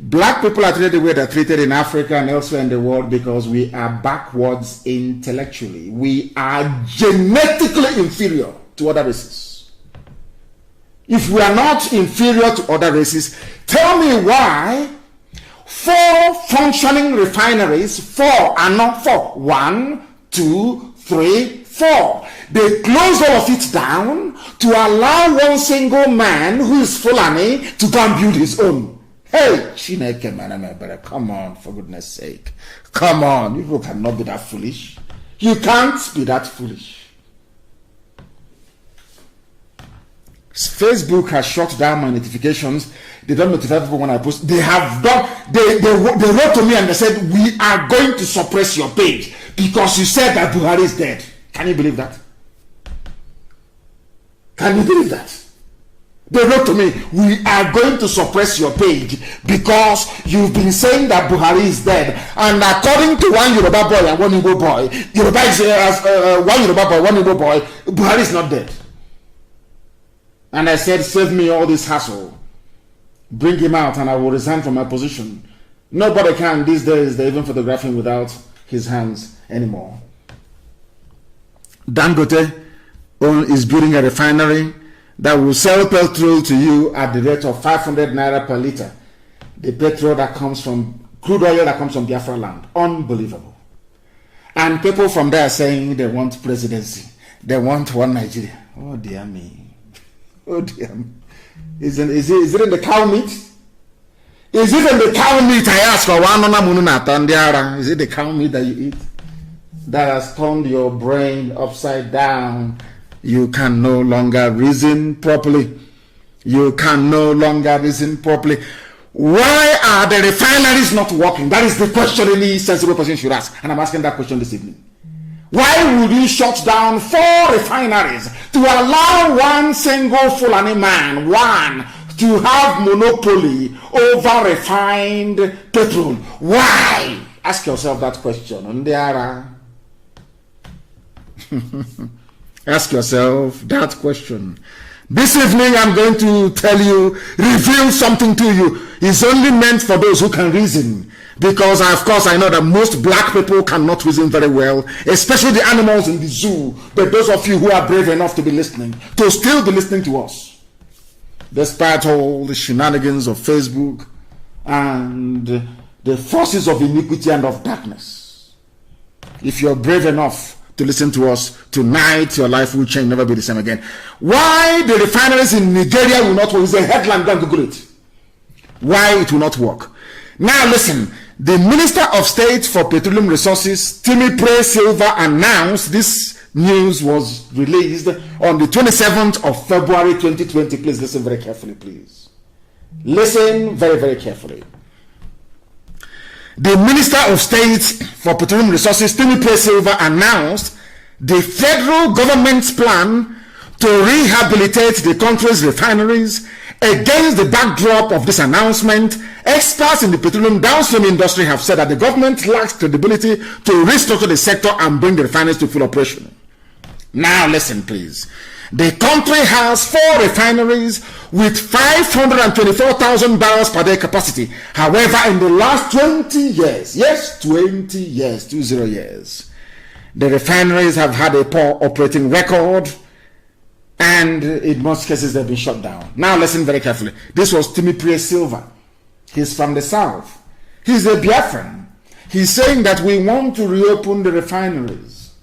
Speaker 6: Black people are treated the way they are treated in Africa and elsewhere in the world because we are backwards intellectually. We are genetically inferior to other races. If we are not inferior to other races, tell me why 4 functioning refineries, 4 and not 4, 1, 2, 3, 4. They close all of it down to allow one single man who is Fulani to go and build his own. Hey, Chineke Manamebere, come on, for goodness sake. Come on, you cannot be that foolish. You can't be that foolish. Facebook has shut down my notifications. They don't notify people when I post. They have done, they wrote to me and they said, we are going to suppress your page because you said that Buhari is dead. Can you believe that? Can you believe that? They wrote to me, we are going to suppress your page because you've been saying that Buhari is dead. And according to one Yoruba boy and one Igbo boy, Yoruba is one Yoruba boy, one Igbo boy, Buhari is not dead. And I said, save me all this hassle. Bring him out and I will resign from my position. Nobody can these days, they even photograph him without his hands anymore. Dangote is building a refinery that will sell petrol to you at the rate of 500 naira per liter. The petrol that comes from, crude oil that comes from Biafra land. Unbelievable. And people from there are saying they want presidency. They want one Nigeria. Oh dear me. Oh dear me. Is it in the cow meat? Is it in the cow meat I ask for? Is it the cow meat that you eat? That has turned your brain upside down. You can no longer reason properly. You can no longer reason properly. Why are the refineries not working? That is the question any sensible person should ask. And I'm asking that question this evening. Why would you shut down 4 refineries to allow one single Fulani man, to have monopoly over refined petrol? Why? Ask yourself that question. Ask yourself that question. This evening I'm going to tell you, reveal something to you. It's only meant for those who can reason. Because of course I know that most black people cannot reason very well, especially the animals in the zoo. But those of you who are brave enough to be listening, to still be listening to us, despite all the shenanigans of Facebook and the forces of iniquity and of darkness. If you're brave enough to listen to us tonight, your life will change, never be the same again. Why the refineries in Nigeria will not work is a headline. Go and Google it. Why it will not work. Now listen, the Minister of State for Petroleum Resources, Timi Silva, announced, this news was released on the 27th of February 2020. Please listen very carefully, please. Listen very, very carefully. the Minister of State for Petroleum Resources, Timothy Silva, announced the federal government's plan to rehabilitate the country's refineries. Against the backdrop of this announcement, experts in the petroleum downstream industry have said that the government lacks credibility to restructure the sector and bring the refineries to full operation. Now listen, please. The country has 4 refineries with 524,000 barrels per day capacity. However, in the last 20 years, yes, 20 years, the refineries have had a poor operating record, and in most cases they've been shut down. Now listen very carefully. This was Timothy Silva. He's from the south. He's a Biafran. He's saying that we want to reopen the refineries.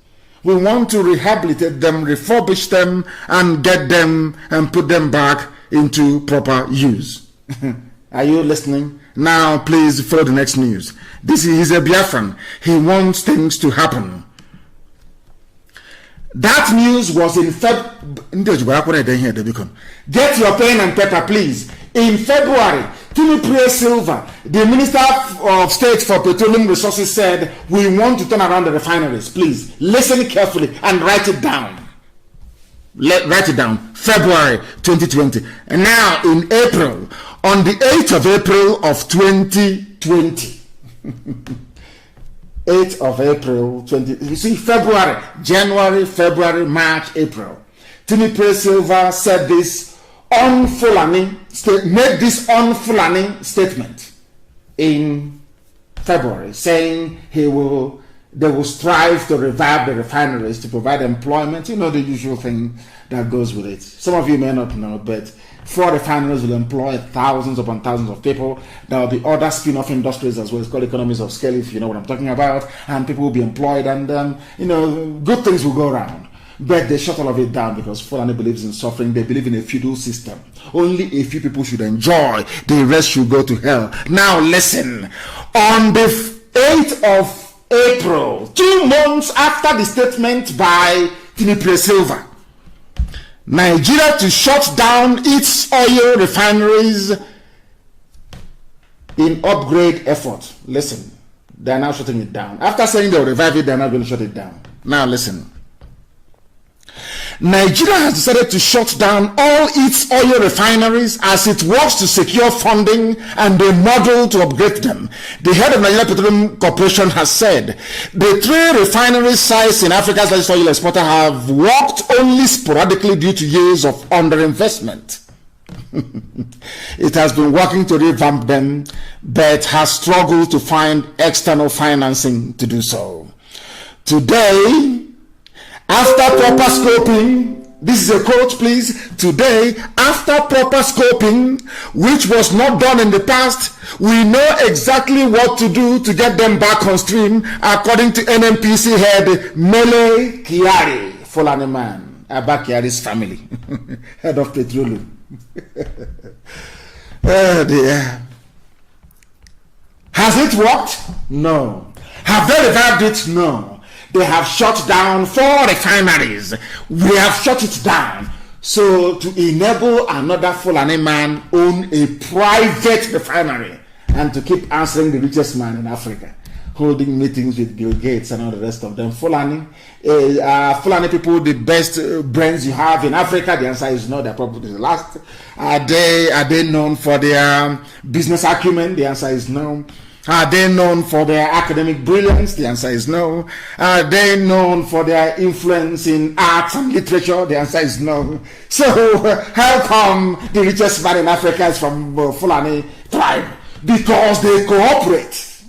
Speaker 6: We want to rehabilitate them, refurbish them, and get them and put them back into proper use. Are you listening? Now please follow the next news. He's a Biafran. He wants things to happen. That news was in Get your pen and paper, please. In February, Timothy Silva, the Minister of State for Petroleum Resources, said, we want to turn around the refineries. Please listen carefully and write it down. Write it down. February 2020. And now in April, on the 8th of April of 2020. 8th of April 20. You see, February, January, February, March, April. Timothy Silva said this on Fulani, made this on Fulani statement in February, saying they will strive to revive the refineries to provide employment. You know, the usual thing that goes with it. Some of you may not know, but 4 refineries will employ thousands upon thousands of people. There will be other spin-off industries as well. It's called economies of scale, if you know what I'm talking about. And people will be employed, and you know, good things will go around. But they shut all of it down because Fulani believes in suffering. They believe in a feudal system. Only a few people should enjoy. The rest should go to hell. Now listen. On the 8th of April, 2 months after the statement by Timothy Silva, Nigeria to shut down its oil refineries in upgrade effort. Listen, they are now shutting it down. After saying they'll revive it, they're not going to shut it down. Now listen. Nigeria has decided to shut down all its oil refineries as it works to secure funding and a model to upgrade them. The head of Nigeria Petroleum Corporation has said the 3 refinery sites in Africa's largest oil exporter have worked only sporadically due to years of underinvestment. It has been working to revamp them, but has struggled to find external financing to do so. Today, after proper scoping, this is a quote, please. Today, after proper scoping, which was not done in the past, we know exactly what to do to get them back on stream, according to NNPC head Mele Kyari, Fulani man, Abba Kyari's family, head of petroleum. Oh dear. Has it worked? No. Have they revived it? No. They have shut down 4 refineries. We have shut it down. So to enable another Fulani man own a private refinery and to keep answering the richest man in Africa, holding meetings with Bill Gates and all the rest of them. Fulani people, the best brains you have in Africa? The answer is no. They're probably the last. Are they known for their business acumen? The answer is no. Are they known for their academic brilliance? The answer is no. Are they known for their influence in arts and literature? The answer is no. So how come the richest man in Africa is from Fulani tribe? Because they cooperate.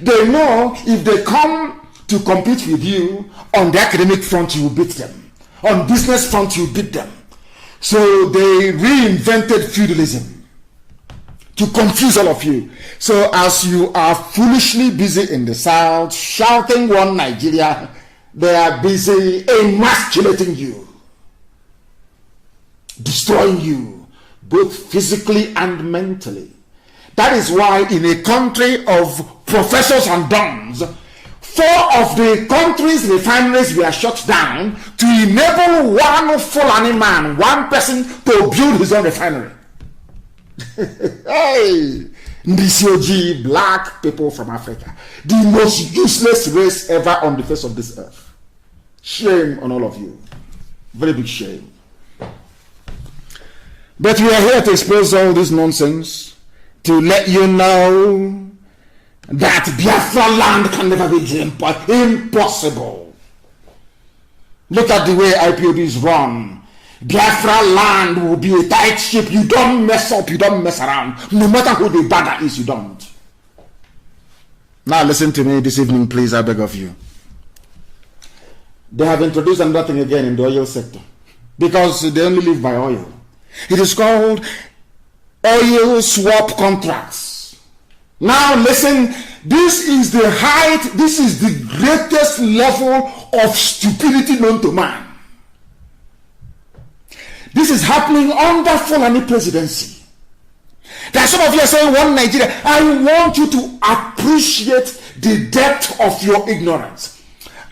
Speaker 6: They know if they come to compete with you on the academic front, you will beat them. On business front, you beat them. So they reinvented feudalism to confuse all of you. So as you are foolishly busy in the south shouting one Nigeria, they are busy emasculating you, destroying you both physically and mentally. That is why in a country of professors and dons, 4 of the country's refineries were shut down to enable one Fulani man, one person, to build his own refinery. Hey, Ndisi, black people from Africa. The most useless race ever on the face of this earth. Shame on all of you. Very big shame. But we are here to expose all this nonsense, to let you know that Biafra land can never be impossible. Look at the way IPOB is run. Biafra land will be a tight ship. You don't mess up, you don't mess around. No matter who the bagger is, you don't. Now listen to me this evening, please, I beg of you. They have introduced another thing again in the oil sector, because they only live by oil. It is called oil swap contracts. Now listen, this is the height, this is the greatest level of stupidity known to man. This is happening under Fulani presidency. There are some of you saying, one Nigeria. I want you to appreciate the depth of your ignorance.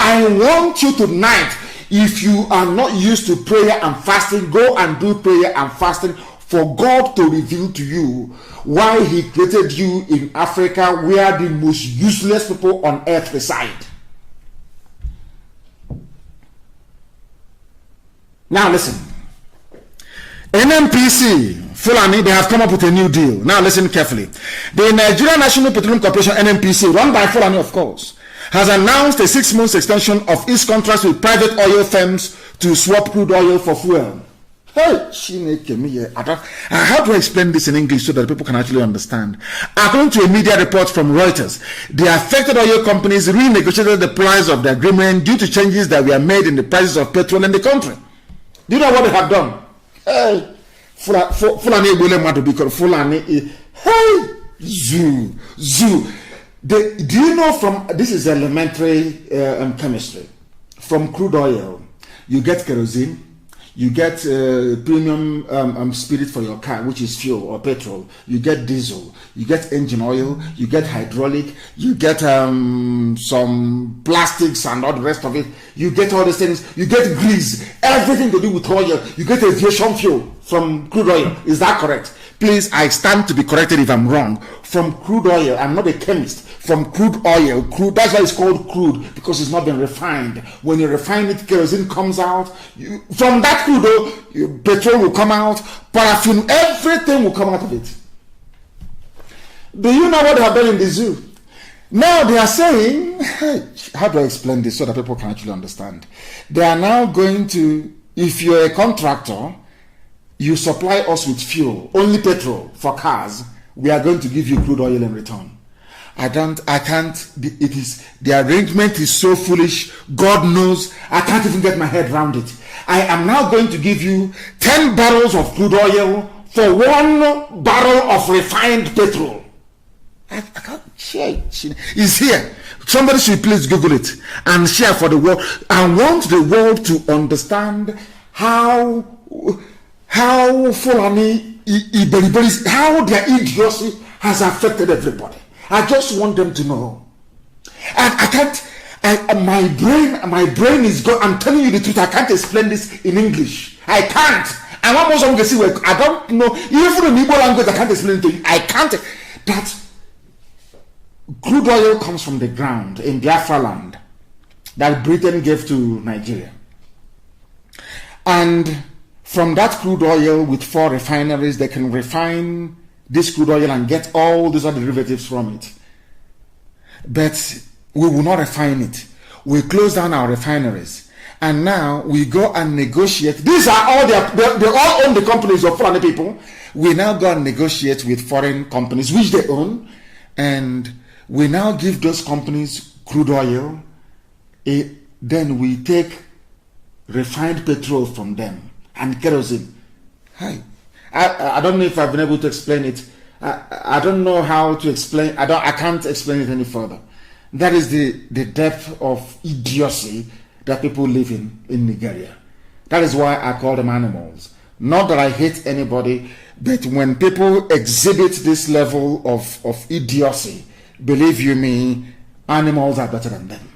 Speaker 6: I want you tonight, if you are not used to prayer and fasting, go and do prayer and fasting for God to reveal to you why he created you in Africa, where the most useless people on earth reside. Now listen. NNPC, Fulani, they have come up with a new deal. Now listen carefully. The Nigerian National Petroleum Corporation, NNPC, run by Fulani of course, has announced a 6-month extension of its contracts with private oil firms to swap crude oil for fuel. Hey, how do I explain this in English so that people can actually understand? According to a media report from Reuters, the affected oil companies renegotiated the price of the agreement due to changes that were made in the prices of petrol in the country. Do you know what they have done? Hey, Fulani Fulani. Hey, zoo. Do you know from this is elementary chemistry? From crude oil, you get kerosene, you get premium spirit for your car, which is fuel or petrol. You get diesel, you get engine oil, you get hydraulic, you get some plastics and all the rest of it. You get all these things. You get grease, everything to do with oil. You get aviation fuel from crude oil. Is that correct? Please, I stand to be corrected if I'm wrong. From crude oil, I'm not a chemist. From crude oil, that's why it's called crude, because it's not been refined. When you refine it, kerosene comes out. From that crude oil, petrol will come out, paraffin, everything will come out of it. Do you know what they have done in the zoo? Now they are saying, how do I explain this so that people can actually understand? They are now going to, if you're a contractor, you supply us with fuel, only petrol for cars, we are going to give you crude oil in return. I can't, the arrangement is so foolish, God knows, I can't even get my head around it. I am now going to give you 10 barrels of crude oil for 1 barrel of refined petrol. I can't share it. It's here. Somebody should please Google it and share for the world. I want the world to understand how Fulani, how their idiocy has affected everybody. I just want them to know. And my brain is gone. I'm telling you the truth. I can't explain this in English. I can't. I don't know. Even in Igbo language, I can't explain it to you. I can't. That crude oil comes from the ground in Biafra land that Britain gave to Nigeria. And from that crude oil, with 4 refineries, they can refine this crude oil and get all these other derivatives from it. But we will not refine it. We close down our refineries. And now we go and negotiate. These are all they all own the companies of foreign people. We now go and negotiate with foreign companies, which they own. And we now give those companies crude oil. Then we take refined petrol from them and kerosene. Hi. I don't know if I've been able to explain it. I don't know how to explain. I can't explain it any further. That is the depth of idiocy that people live in Nigeria. That is why I call them animals. Not that I hate anybody, but when people exhibit this level of idiocy, believe you me, animals are better than them.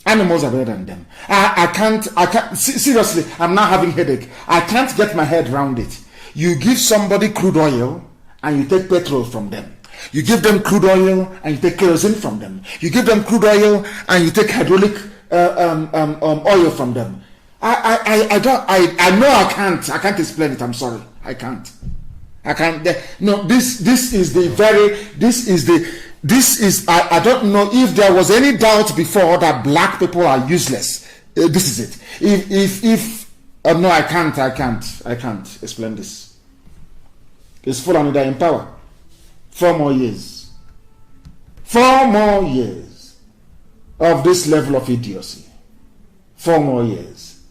Speaker 6: Animals are better than them. I can't, seriously, I'm now having headache. I can't get my head around it. You give somebody crude oil and you take petrol from them. You give them crude oil and you take kerosene from them. You give them crude oil and you take hydraulic oil from them. I know I can't explain it. I'm sorry. I can't. No, this is I don't know if there was any doubt before that black people are useless. This is it. No, I can't explain this. It's full on in power. 4 more years. 4 more years of this level of idiocy. 4 more years.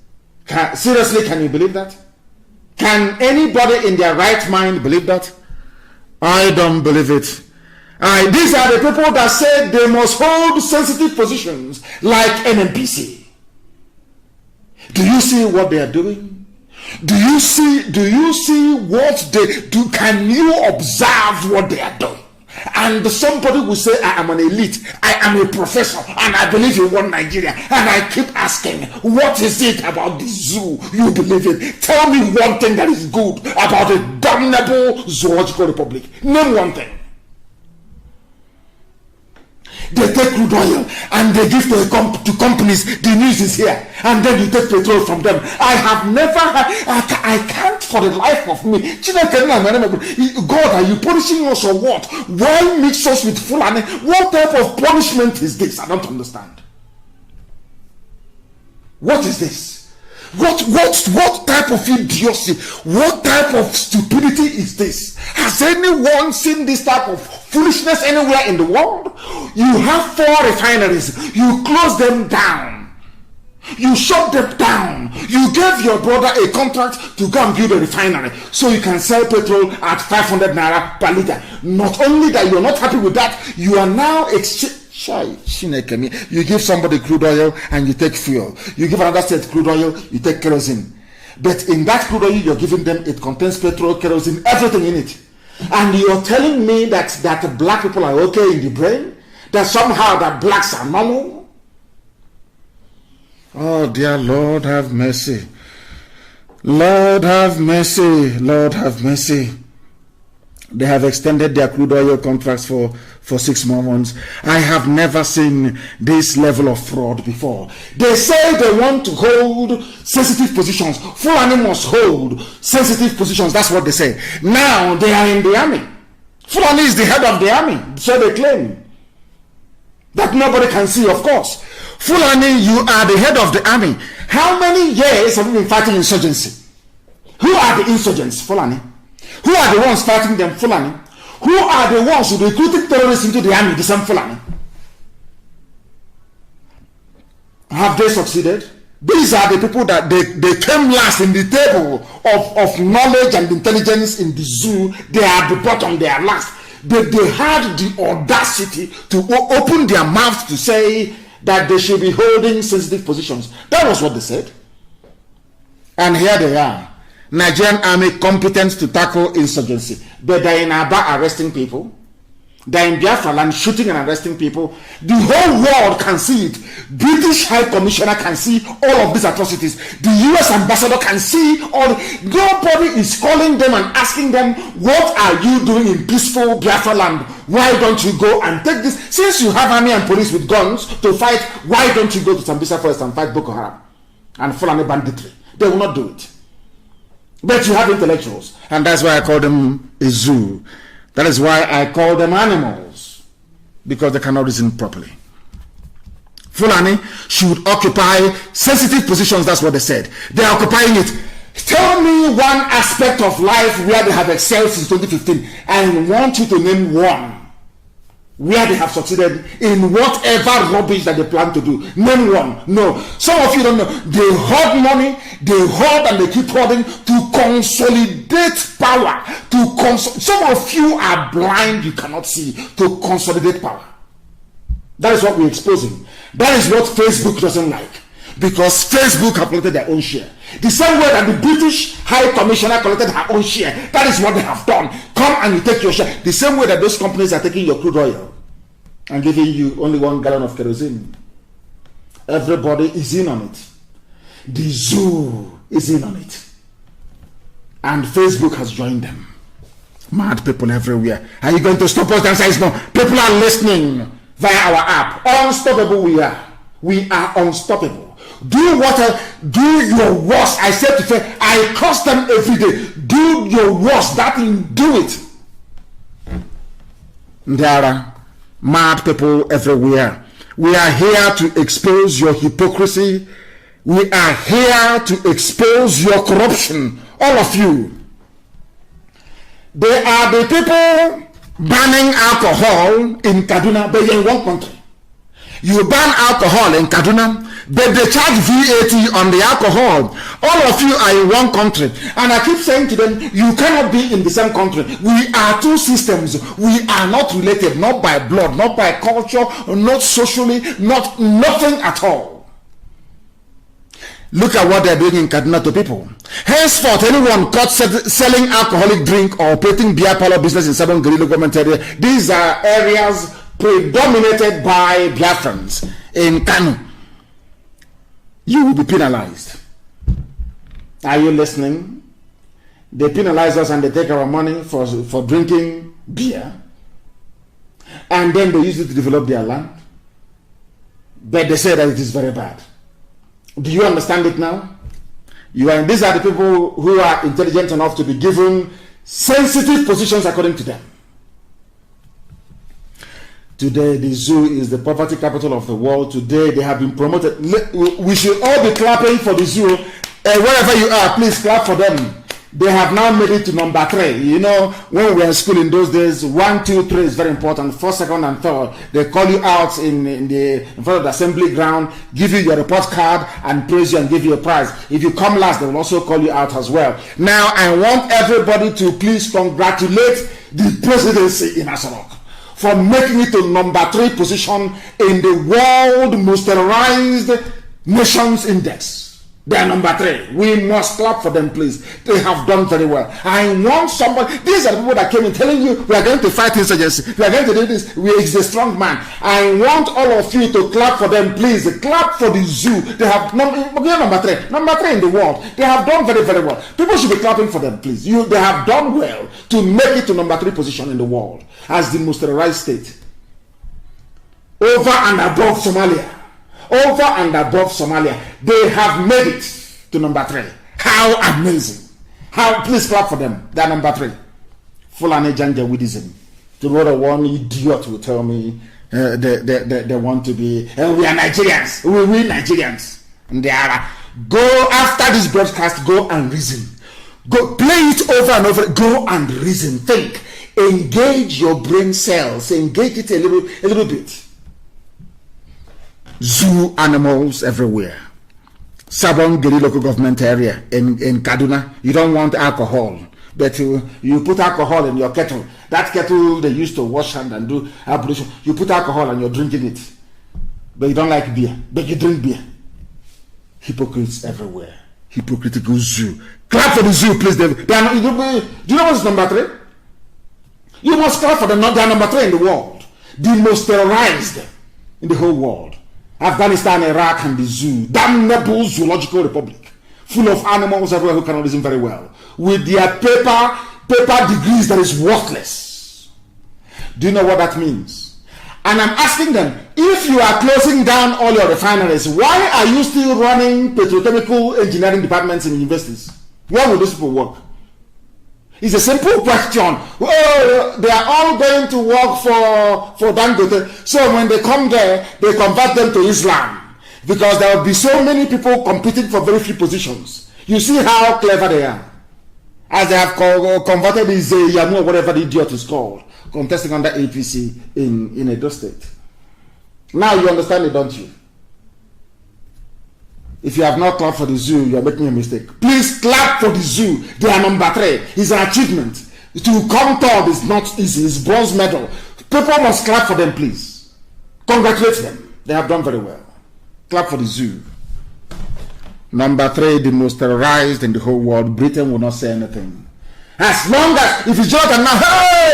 Speaker 6: Seriously, can you believe that? Can anybody in their right mind believe that? I don't believe it. These are the people that said they must hold sensitive positions like NNPC. Do you see what they are doing? Do you see what they do? Can you observe what they are doing? And somebody will say, I am an elite, I am a professor, and I believe in one Nigeria. And I keep asking, what is it about the zoo you believe in? Tell me one thing that is good about a damnable zoological republic. Name one thing. They take crude oil and they give to companies. The news is here, and then you take petrol from them. I have never I can't for the life of me. God, are you punishing us or what? Why mix us with Fulani? What type of punishment is this? I don't understand. What is this? What type of idiocy? What type of stupidity is this? Has anyone seen this type of foolishness anywhere in the world? You have 4 refineries. You close them down. You shut them down. You gave your brother a contract to go and build a refinery so you can sell petrol at 500 naira per liter. Not only that, you're not happy with that, you are now you give somebody crude oil and you take fuel. You give another state crude oil, you take kerosene. But in that crude oil you're giving them, it contains petrol, kerosene, everything in it. And you're telling me that black people are okay in the brain? That somehow that blacks are normal? Oh dear Lord, have mercy. Lord have mercy. Lord have mercy. They have extended their crude oil contracts for 6 more months. I have never seen this level of fraud before. They say they want to hold sensitive positions. Fulani must hold sensitive positions. That's what they say. Now they are in the army. Fulani is the head of the army. So they claim. That nobody can see, of course. Fulani, you are the head of the army. How many years have you been fighting insurgency? Who are the insurgents, Fulani? Who are the ones fighting them, Fulani? Who are the ones who recruited terrorists into the army, the same Fulani? Have they succeeded? These are the people that they came last in the table of knowledge and intelligence in the zoo. They are at the bottom, they are last. They had the audacity to open their mouths to say that they should be holding sensitive positions. That was what they said. And here they are. Nigerian army competent to tackle insurgency. But they're in Aba arresting people. They're in Biafra land shooting and arresting people. The whole world can see it. British High Commissioner can see all of these atrocities. The US Ambassador can see all. Nobody is calling them and asking them, what are you doing in peaceful Biafra land? Why don't you go and take this? Since you have army and police with guns to fight, why don't you go to Sambisa Forest and fight Boko Haram and Fulani banditry? They will not do it. But you have intellectuals, and that's why I call them a zoo. That is why I call them animals, because they cannot reason properly. Fulani should occupy sensitive positions. That's what they said. They are occupying it. Tell me one aspect of life where they have excelled since 2015. I want you to name one where they have succeeded in whatever rubbish that they plan to do. Name one. No. Some of you don't know. They hoard money, they hoard and they keep hoarding to consolidate power. Some of you are blind, you cannot see, to consolidate power. That is what we're exposing. That is what Facebook doesn't like. Because Facebook have collected their own share. The same way that the British High Commissioner collected her own share. That is what they have done. Come and you take your share. The same way that those companies are taking your crude oil and giving you only 1 gallon of kerosene. Everybody is in on it. The zoo is in on it. And Facebook has joined them. Mad people everywhere. Are you going to stop us? The answer is no. People are listening via our app. Unstoppable we are. We are unstoppable. Do your worst. I said to say, I curse them every day. Do your worst. That means do it. There are mad people everywhere. We are here to expose your hypocrisy. We are here to expose your corruption. All of you. They are the people banning alcohol in Kaduna, but in one country. You ban alcohol in Kaduna, but they charge VAT on the alcohol. All of you are in one country. And I keep saying to them, you cannot be in the same country. We are two systems. We are not related, not by blood, not by culture, not socially, nothing at all. Look at what they're doing in Kaduna to people. Henceforth, anyone caught selling alcoholic drink or operating beer parlor business in Southern Guerrilla government area, these are areas predominated by Biafrans in Kanu. You will be penalized. Are you listening? They penalize us and they take our money for drinking beer, and then they use it to develop their land. But they say that it is very bad. Do you understand it now? These are the people who are intelligent enough to be given sensitive positions according to them. Today, the zoo is the poverty capital of the world. Today, they have been promoted. We should all be clapping for the zoo. Wherever you are, please clap for them. They have now made it to number 3. You know, when we were in school in those days, 1, 2, 3 is very important. First, second, and third. They call you out in front of the assembly ground, give you your report card, and praise you and give you a prize. If you come last, they will also call you out as well. Now, I want everybody to please congratulate the presidency in Asarok for making it to number 3 position in the World Most Terrorized Nations Index. They are number 3. We must clap for them, please. They have done very well. I want somebody. These are the people that came in telling you we are going to fight insurgency. We are going to do this. Is a strong man. I want all of you to clap for them, please. Clap for the zoo. They have number 3. Number 3 in the world. They have done very, very well. People should be clapping for them, please. They have done well to make it to number 3 position in the world as the most terrorized state. Over and above Somalia. Over and above Somalia, they have made it to number 3. How amazing! Please clap for them. They are number 3. Fulani Janjaweedism. Tomorrow, one idiot will tell me they want to be. We are Nigerians. We Nigerians. And they are. Go after this broadcast. Go and reason. Go play it over and over. Go and reason. Think. Engage your brain cells. Engage it a little bit. Zoo animals everywhere. Sabon Geri local government area in Kaduna. You don't want alcohol, but you put alcohol in your kettle. That kettle they used to wash hand and do ablution. You put alcohol and you're drinking it, but you don't like beer, but you drink beer. Hypocrites everywhere. Hypocritical zoo. Clap for the zoo, please. Do you know what's number 3? You must clap for them. They are number 3 in the world. The most terrorized in the whole world. Afghanistan, Iraq, and the zoo. Damnable zoological republic. Full of animals everywhere who cannot reason very well. With their paper degrees that is worthless. Do you know what that means? And I'm asking them, if you are closing down all your refineries, why are you still running petrochemical engineering departments in universities? Where will those people work? It's a simple question. Oh, they are all going to work for Dangote. So when they come there, they convert them to Islam. Because there will be so many people competing for very few positions. You see how clever they are. As they have converted this Yamu or whatever the idiot is called, contesting under APC in Edo State. Now you understand it, don't you? If you have not clapped for the zoo, you are making a mistake. Please clap for the zoo. They are number 3. It's an achievement. To come third is not easy. It's bronze medal. People must clap for them, please. Congratulate them. They have done very well. Clap for the zoo. Number 3, the most terrorized in the whole world. Britain will not say anything. As long as, if it's Jordan now, hey!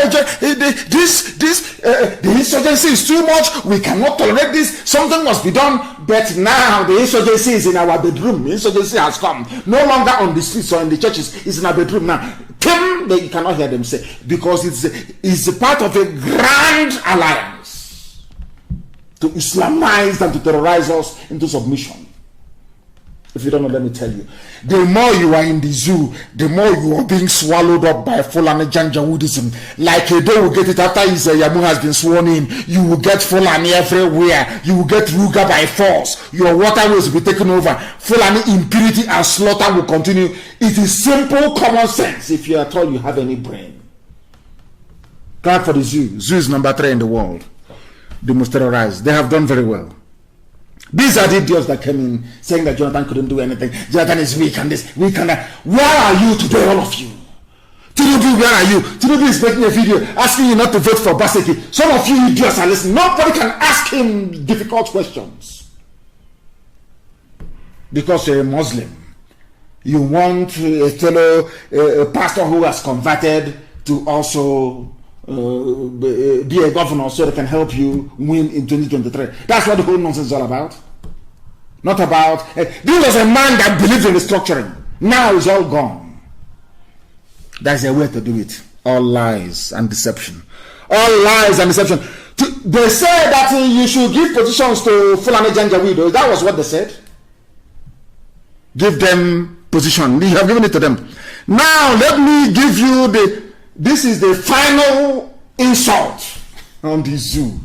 Speaker 6: the insurgency is too much. We cannot tolerate this. Something must be done. But now the insurgency is in our bedroom. The insurgency has come. No longer on the streets or in the churches. It's in our bedroom now. You cannot hear them say, because it's a part of a grand alliance to Islamize and to terrorize us into submission. If you don't know, let me tell you. The more you are in the zoo, the more you are being swallowed up by Fulani Janjaweedism. Like a day will get it after Yamu has been sworn in. You will get Fulani everywhere. You will get Ruga by force. Your waterways will be taken over. Fulani impurity and slaughter will continue. It is simple common sense if you are told you have any brain. Clap for the zoo. Zoo is number 3 in the world. The most terrorized. They have done very well. These are the idiots that came in saying that Jonathan couldn't do anything. Jonathan is weak and this, weak and that. Where are you today, all of you? Tinubu, where are you? Tinubu is making a video asking you not to vote for Baseki. Some of you idiots are listening. Nobody can ask him difficult questions. Because you're a Muslim. You want a fellow pastor who has converted to also be a governor so they can help you win in 2023. That's what the whole nonsense is all about. Not about this was a man that believed in restructuring. Now it's all gone. That's a way to do it. All lies and deception. All lies and deception. They said that you should give positions to Fulani Janjaweed. That was what they said. Give them position. You have given it to them. Now let me give you this is the final insult on the zoo.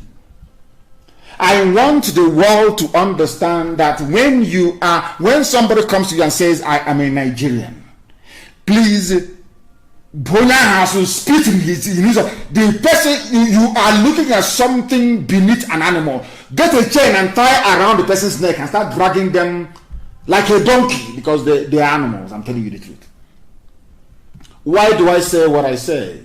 Speaker 6: I want the world to understand that when somebody comes to you and says, I am a Nigerian, please, Bola has to spit in his the person, you are looking at something beneath an animal. Get a chain and tie around the person's neck and start dragging them like a donkey, because they are animals. I'm telling you the truth. Why do I say what I say?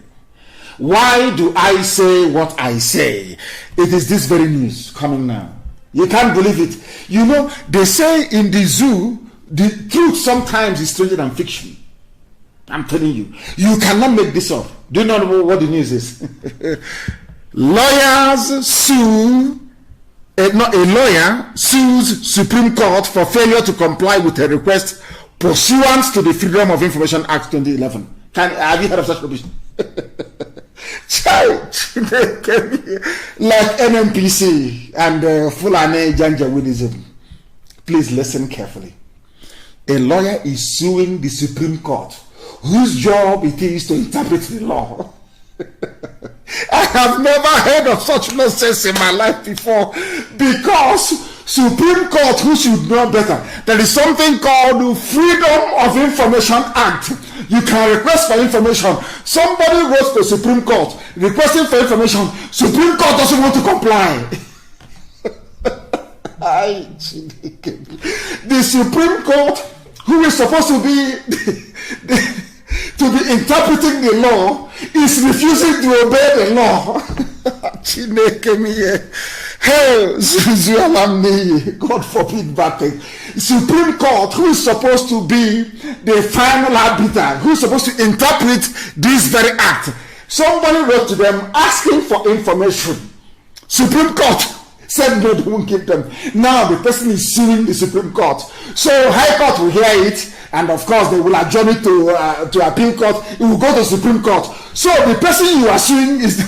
Speaker 6: Why do I say what I say? It is this very news coming now. You can't believe it. You know, they say in the zoo, the truth sometimes is stranger than fiction. I'm telling you. You cannot make this up. Do you know what the news is? Lawyers sue, a lawyer sues Supreme Court for failure to comply with a request pursuant to the Freedom of Information Act 2011. Have you heard of such rubbish? Like NNPC and Fulani Janjaweedism. Please listen carefully. A lawyer is suing the Supreme Court, whose job it is to interpret the law. I have never heard of such nonsense in my life before, because Supreme Court, who should know better, there is something called the Freedom of Information Act. You can request for information. Somebody wrote to the Supreme Court requesting for information. Supreme Court doesn't want to comply. The Supreme Court, who is supposed to be to be interpreting the law, is refusing to obey the law. God forbid bad thing. Supreme Court, who is supposed to be the final arbiter, who is supposed to interpret this very act, somebody wrote to them asking for information. Supreme Court said no, they won't give them. Now the person is suing the Supreme Court. So High Court will hear it, and of course they will adjourn it to appeal court. It will go to Supreme Court. So the person you are suing is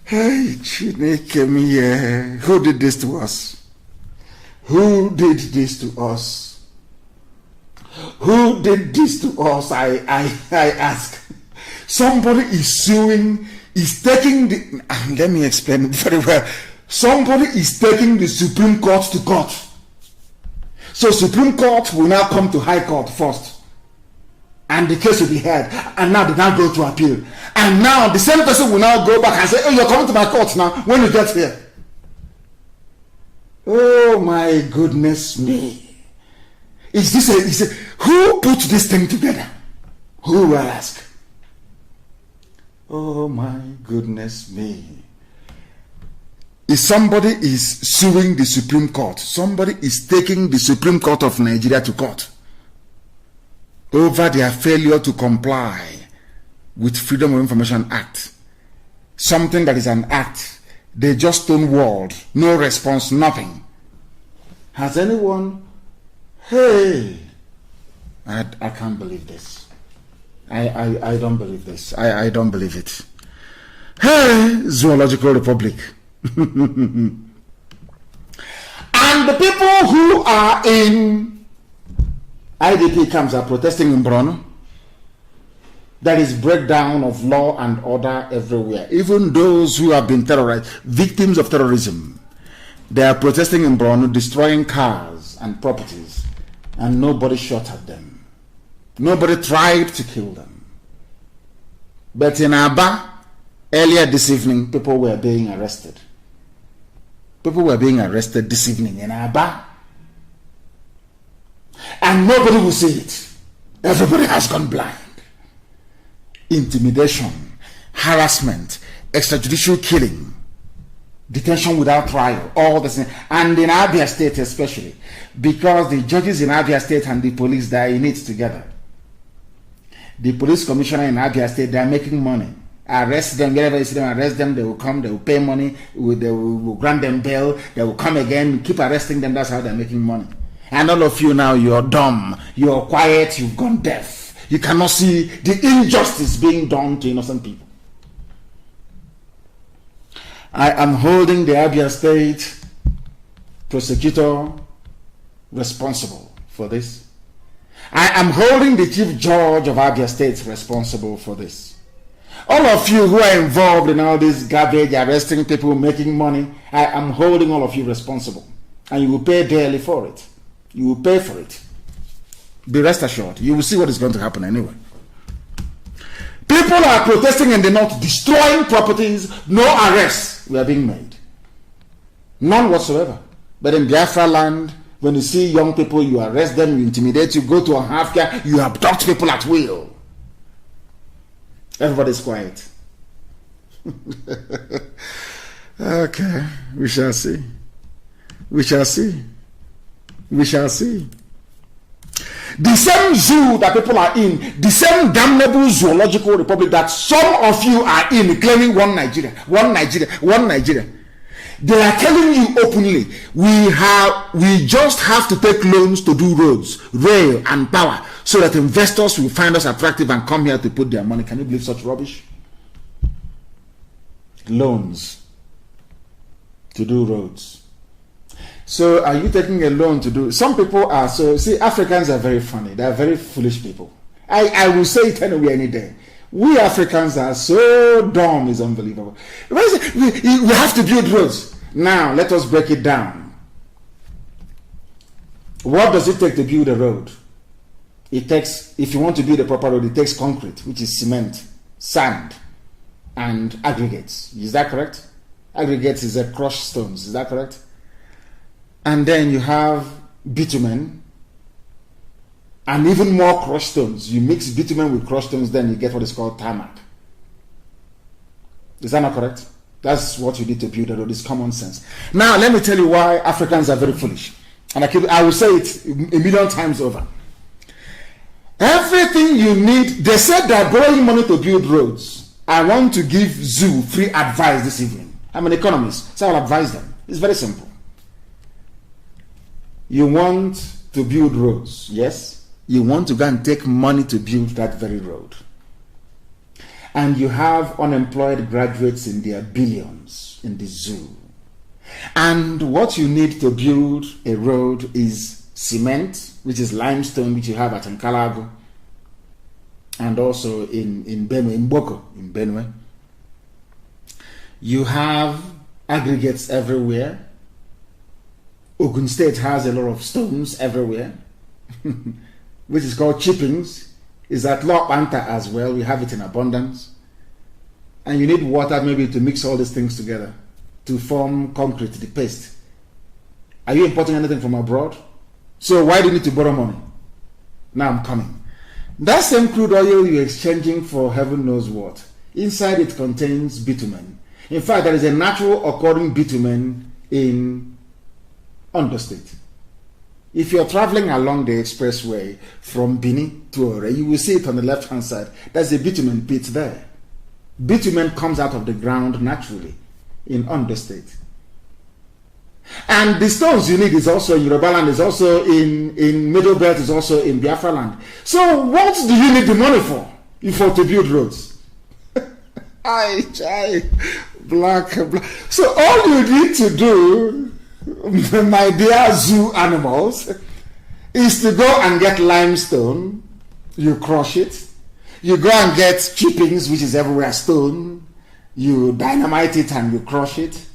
Speaker 6: Hey, Chineke miye. Who did this to us? Who did this to us? Who did this to us? I ask. Somebody is suing, is taking the, let me explain it very well. Somebody is taking the Supreme Court to court. So Supreme Court will now come to High Court first, and the case will be heard, and now they now go to appeal, and now the same person will now go back and say, oh, you're coming to my court now when you get here. Oh my goodness me. Is this who put this thing together? Who will ask? Oh my goodness me. If somebody is suing the Supreme Court, somebody is taking the Supreme Court of Nigeria to court over their failure to comply with Freedom of Information Act. Something that is an act. They just stonewalled. No response, nothing. Has anyone... Hey, I can't believe this. I don't believe this. I don't believe it. Hey, Zoological Republic. And the people who are in IDP camps are protesting in Borno. There is breakdown of law and order everywhere. Even those who have been terrorized, victims of terrorism, they are protesting in Borno, destroying cars and properties, and nobody shot at them. Nobody tried to kill them. But in Aba, earlier this evening, people were being arrested. People were being arrested this evening in Aba. And nobody will see it. Everybody has gone blind. Intimidation, harassment, extrajudicial killing, detention without trial, all this. And in Abia State especially, because the judges in Abia State and the police, they are in it together. The police commissioner in Abia State, they are making money. Arrest them, wherever you see them, arrest them, they will come, they will pay money, they will grant them bail, they will come again, keep arresting them. That's how they're making money. And all of you now, you're dumb, you're quiet, you've gone deaf. You cannot see the injustice being done to innocent people. I am holding the Abia State prosecutor responsible for this. I am holding the chief judge of Abia State responsible for this. All of you who are involved in all this garbage, arresting people, making money, I am holding all of you responsible. And you will pay dearly for it. You will pay for it. Be rest assured. You will see what is going to happen anyway. People are protesting in the north, destroying properties. No arrests were being made. None whatsoever. But in Biafra land, when you see young people, you arrest them, you intimidate, you go to a half-care, you abduct people at will. Everybody's quiet. Okay, we shall see. We shall see. We shall see. The same zoo that people are in, the same damnable zoological republic that some of you are in, claiming one Nigeria, one Nigeria, one Nigeria. They are telling you openly, we just have to take loans to do roads, rail, and power, so that investors will find us attractive and come here to put their money. Can you believe such rubbish? Loans to do roads. So are you taking a loan to do? Some people are so, see, Africans are very funny. They are very foolish people. I will say it anyway any day. We Africans are so dumb, it's unbelievable. We have to build roads. Now, let us break it down. What does it take to build a road? It takes, if you want to build a proper road, it takes concrete, which is cement, sand, and aggregates. Is that correct? Aggregates is a crushed stones. Is that correct? And then you have bitumen, and even more crushed stones. You mix bitumen with crushed stones, then you get what is called tarmac. Is that not correct? That's what you need to build a road. It's common sense. Now, let me tell you why Africans are very foolish. And I will say it a million times over. Everything you need, they said they're borrowing money to build roads. I want to give Zoo free advice this evening. I'm an economist, so I'll advise them. It's very simple. You want to build roads, yes? You want to go and take money to build that very road. And you have unemployed graduates in their billions in the zoo. And what you need to build a road is cement, which is limestone, which you have at Nkalago, and also in Benue, in Boko, in Benue. You have aggregates everywhere. Ogun State has a lot of stones everywhere, which is called chippings. Is at Lopanta as well. We have it in abundance. And you need water maybe to mix all these things together to form concrete, the paste. Are you importing anything from abroad? So why do you need to borrow money? Now I'm coming. That same crude oil you're exchanging for heaven knows what, inside it contains bitumen. In fact, there is a natural occurring bitumen in Ondo State. If you're traveling along the expressway from Bini to Ore, you will see it on the left-hand side. There's a bitumen pit there. Bitumen comes out of the ground naturally in Ondo State. And the stones you need is also in Yoruba land, is also in Middle Belt, is also in Biafra land. So what do you need the money for? To build roads? Black. So all you need to do, my dear zoo animals, is to go and get limestone. You crush it. You go and get chippings, which is everywhere stone. You dynamite it and you crush it.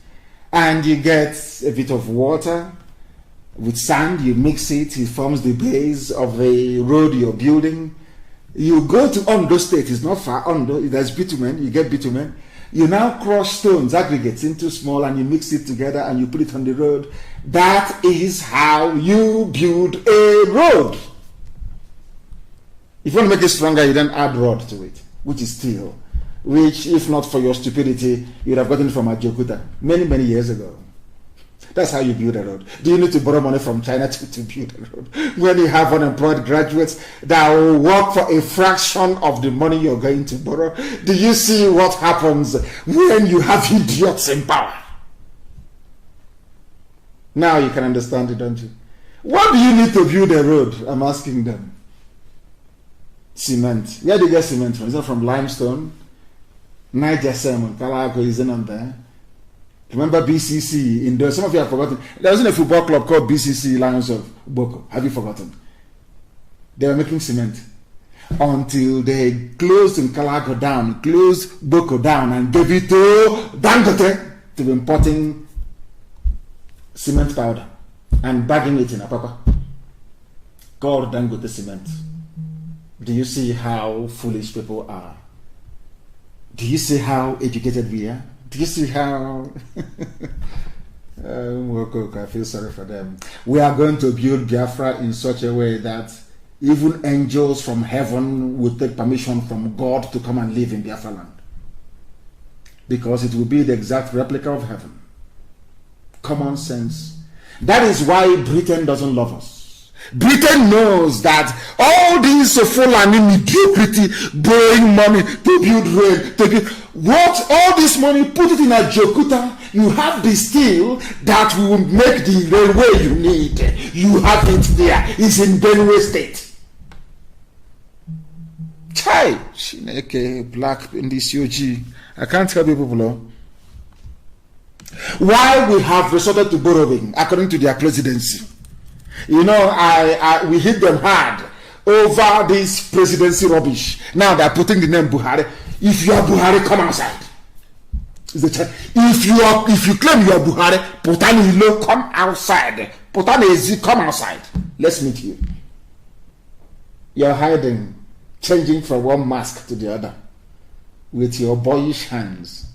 Speaker 6: And you get a bit of water with sand. You mix it. It forms the base of the road you're building. You go to Ondo State. It's not far. Ondo, there's bitumen. You get bitumen. You now crush stones, aggregates into small, and you mix it together and you put it on the road. That is how you build a road. If you want to make it stronger, you then add rod to it, which is steel, which, if not for your stupidity, you'd have gotten from Ajokuta many, many years ago. That's how you build a road. Do you need to borrow money from China to build a road? When you have unemployed graduates that will work for a fraction of the money you're going to borrow, do you see what happens when you have idiots in power? Now you can understand it, don't you? What do you need to build a road? I'm asking them. Cement. Where do you get cement from? Is it from limestone? Niger Salmon, Kalago isn't on there. Remember BCC in there? Some of you have forgotten. There wasn't a football club called BCC Lions of Boko. Have you forgotten? They were making cement until they closed in Kalago down, closed Boko down, and gave it to Dangote to be importing cement powder and bagging it in Apapa. Called Dangote cement. Do you see how foolish people are? Do you see how educated we are? Do you see how... I feel sorry for them. We are going to build Biafra in such a way that even angels from heaven will take permission from God to come and live in Biafra land. Because it will be the exact replica of heaven. Common sense. That is why Britain doesn't love us. Britain knows that all these Fulani mediocrity, borrowing money to build rail, to build what, all this money, put it in Ajokuta. You have the steel that will make the railway you need. You have it there. It's in Benue State. Chai, Shineke, black in this UG. I can't tell people below. Why we have resorted to borrowing according to their presidency. You know, we hit them hard over this presidency rubbish. Now they're putting the name Buhari. If you are Buhari, come outside. If you claim you are Buhari, Potani Hilo, come outside. Potani Ezi, come outside. Let's meet you. You're hiding, changing from one mask to the other with your boyish hands,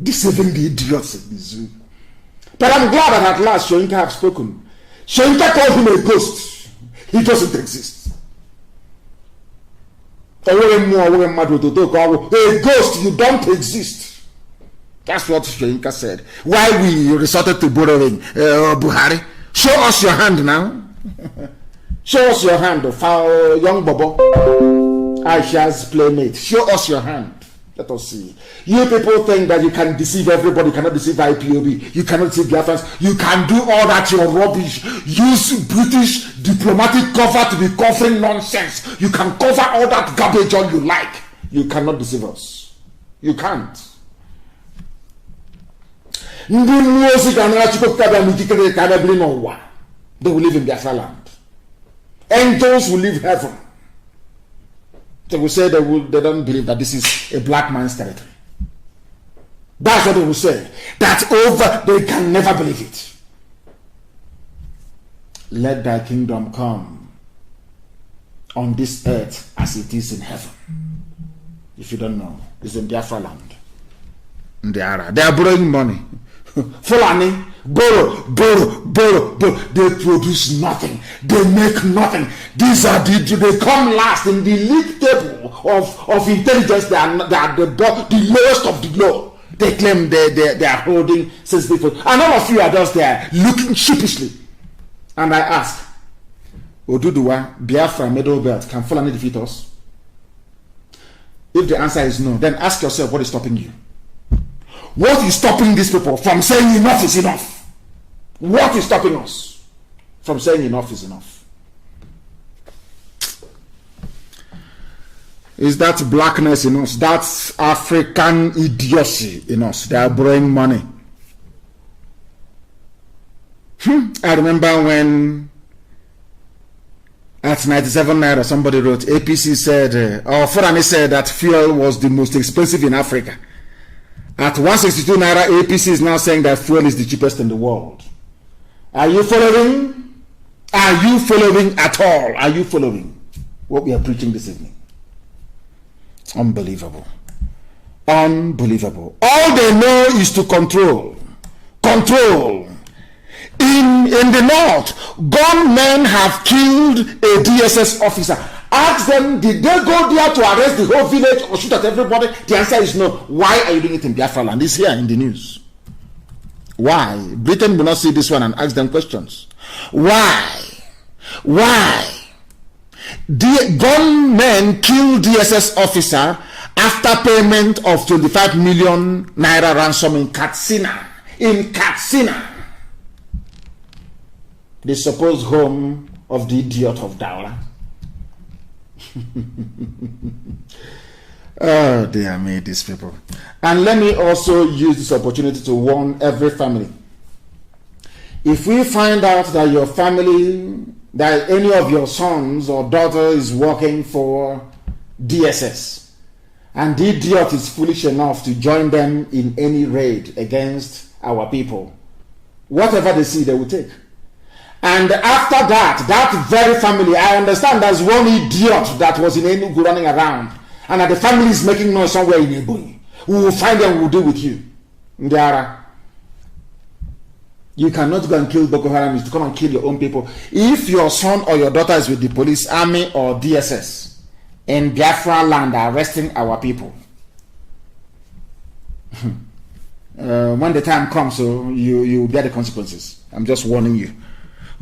Speaker 6: deceiving the idiots in the zoo. But I'm glad that at last Shoinka have spoken. Shoinka called him a ghost. He doesn't exist. A ghost, you don't exist. That's what Shoinka said. Why we resorted to borrowing Buhari? Show us your hand now. Show us your hand, young Bobo, Aisha's playmate. Show us your hand. Let us see. You people think that you can deceive everybody. You cannot deceive IPOB. You cannot deceive Biafrans. You can do all that, your rubbish. Use British diplomatic cover to be covering nonsense. You can cover all that garbage all you like. You cannot deceive us. You can't. They will live in Biafra land. Angels will leave heaven. They will say they don't believe that this is a black man's territory. That's what they will say. They can never believe it. Let thy kingdom come on this earth as it is in heaven. If you don't know, it's in Biafra land. They are borrowing money. Fulani, borrow. They produce nothing. They make nothing. They come last in the league table of intelligence. They are the lowest of the low. They claim they are holding sensitive. And all of you are just there looking sheepishly. And I ask, Oduduwa, Biafra, Middle Belt, can Fulani defeat us? If the answer is no, then ask yourself what is stopping you. What is stopping these people from saying enough is enough? What is stopping us from saying enough is enough? Is that blackness in us? That's African idiocy in us. They are borrowing money. I remember when at 97 naira somebody wrote, APC said, or Fulani said that fuel was the most expensive in Africa. At 162 naira, APC is now saying that fuel is the cheapest in the world. Are you following? Are you following at all? Are you following what we are preaching this evening? Unbelievable. Unbelievable. All they know is to control. Control. In the north, gunmen have killed a DSS officer. Ask them, did they go there to arrest the whole village or shoot at everybody? The answer is no. Why are you doing it in Biafra land? It's here in the news. Why? Britain will not see this one and ask them questions. Why? Why? The gunmen killed DSS officer after payment of 25 million naira ransom in Katsina. In Katsina, the supposed home of the idiot of Daura. Oh, dear me, these people. And let me also use this opportunity to warn every family. If we find out that your family, that any of your sons or daughter is working for DSS, and the idiot is foolish enough to join them in any raid against our people, whatever they see, they will take. And after that, that very family, I understand there's one idiot that was in Enugu running around, and that the family is making noise somewhere in Ebonyi. We will find them, we will deal with you. Ndiara, you cannot go and kill Boko Haram, is to come and kill your own people. If your son or your daughter is with the police, army, or DSS in Biafra land arresting our people, when the time comes, so you bear the consequences. I'm just warning you.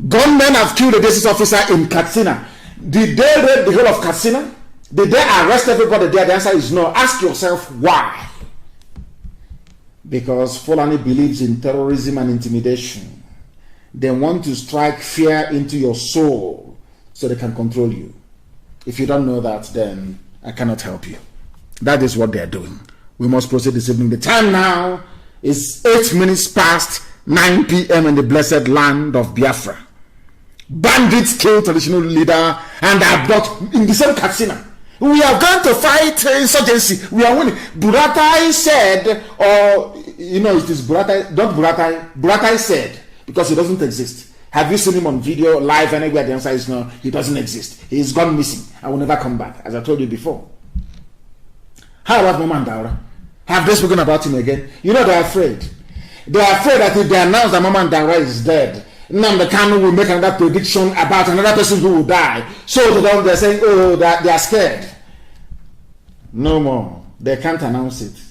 Speaker 6: Gunmen have killed a DSS officer in Katsina. Did they raid the whole of Katsina? Did they arrest everybody there? The answer is no. Ask yourself why. Because Fulani believes in terrorism and intimidation. They want to strike fear into your soul so they can control you. If you don't know that, then I cannot help you. That is what they are doing. We must proceed this evening. The time now is 8 minutes past 9 p.m. in the blessed land of Biafra. Bandits kill traditional leader and are brought in the same Katsina. We are going to fight insurgency. We are winning. Buratai said, or it is Buratai, not Buratai. Buratai said, because he doesn't exist. Have you seen him on video, live, anywhere? The answer is no, he doesn't exist. He's gone missing. I will never come back, as I told you before. How about Mama Daura? Have they spoken about him again? They're afraid. They're afraid that if they announce that Mama Daura is dead, NNAMDl will make another prediction about another person who will die. So to them, they're saying, oh, that they are scared. No more. They can't announce it.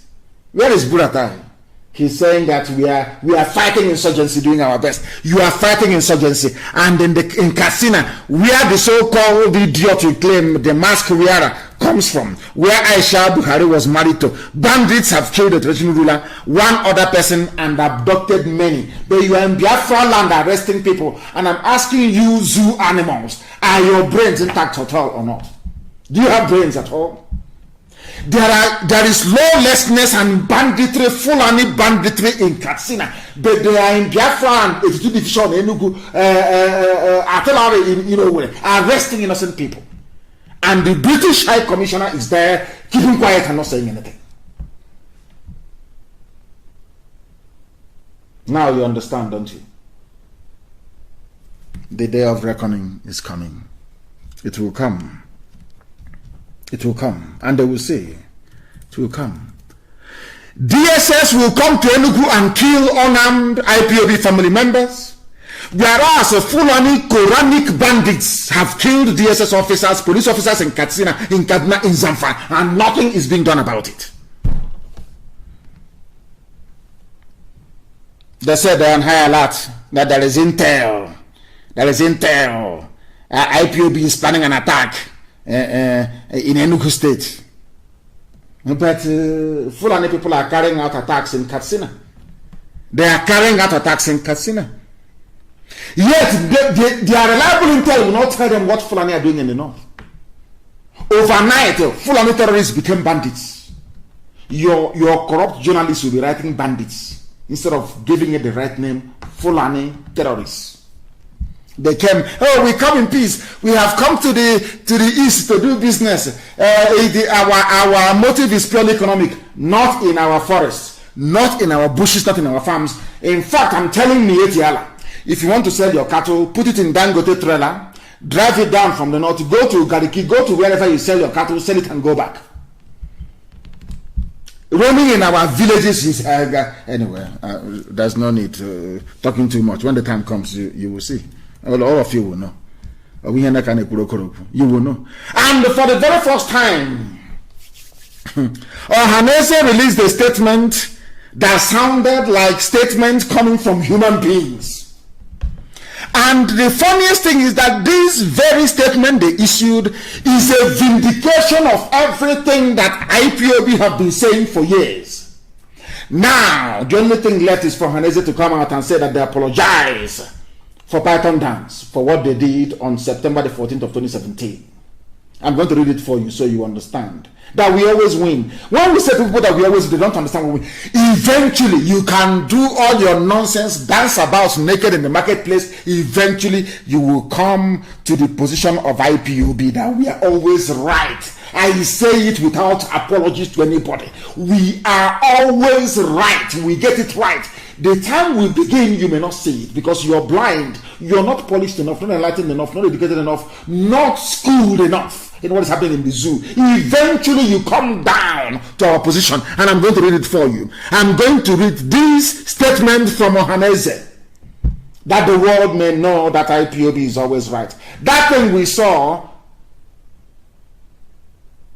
Speaker 6: Where is Buratai? He's saying that we are fighting insurgency, doing our best. You are fighting insurgency. And in Katsina, where the so-called idiot you claim the mask wearer comes from, where Aisha Buhari was married to, bandits have killed the traditional ruler, one other person, and abducted many. But you are in Biafra land arresting people. And I'm asking you, zoo animals, are your brains intact at all or not? Do you have brains at all? There is lawlessness and banditry, Fulani banditry in Katsina, but they are in Biafra and 82 division, Enugu, artillery arresting innocent people. And the British High Commissioner is there, keeping quiet and not saying anything. Now you understand, don't you? The day of reckoning is coming. It will come. It will come, and they will say, it will come. DSS will come to Enugu and kill unarmed IPOB family members, whereas Fulani Quranic bandits have killed DSS officers, police officers in Katsina, in Kaduna, in Zamfara, and nothing is being done about it. They said they're on high alert, that there is intel there is intel. IPOB is planning an attack in Enugu State. But Fulani people are carrying out attacks in Katsina. They are carrying out attacks in Katsina. Yet, their reliable intel will not tell them what Fulani are doing in the north. Overnight, Fulani terrorists became bandits. Your corrupt journalists will be writing bandits instead of giving it the right name, Fulani terrorists. They came, we come in peace. We have come to the east to do business. Our motive is purely economic, not in our forests, not in our bushes, not in our farms. In fact, I'm telling Etiala, if you want to sell your cattle, put it in Dangote trailer, drive it down from the north, go to Gariki, go to wherever you sell your cattle, sell it and go back. Roaming in our villages is anyway. There's no need talking too much. When the time comes, you will see. Well, all of you will know. You will know. And for the very first time, Ohanese released a statement that sounded like statements coming from human beings. And the funniest thing is that this very statement they issued is a vindication of everything that IPOB have been saying for years. Now, the only thing left is for Ohanese to come out and say that they apologize for Python Dance, for what they did on September the 14th of 2017. I'm going to read it for you so you understand. That we always win. When we say to people that we always win, they don't understand what we win. Eventually, you can do all your nonsense, dance about naked in the marketplace. Eventually, you will come to the position of IPOB that we are always right. I say it without apologies to anybody. We are always right. We get it right. The time we begin, you may not see it because you're blind. You're not polished enough, not enlightened enough, not educated enough, not schooled enough in what is happening in the zoo. Eventually, you come down to our position, and I'm going to read it for you. I'm going to read this statement from Ohanese, that the world may know that IPOB is always right. That thing we saw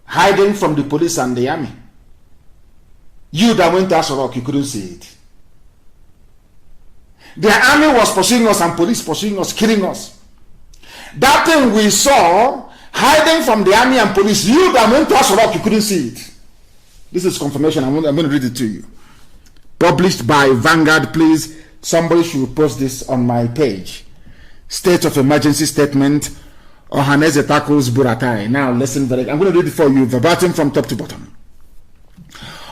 Speaker 6: hiding from the police and the army. You that went to Asorok, you couldn't see it. The army was pursuing us and police pursuing us, killing us. That thing we saw hiding from the army and police, you that went to Asorok, you couldn't see it. This is confirmation. I'm going to read it to you. Published by Vanguard. Please, somebody should post this on my page. State of emergency statement. Ohanese tackles Buratai. Now listen very. I'm going to read it for you verbatim from top to bottom.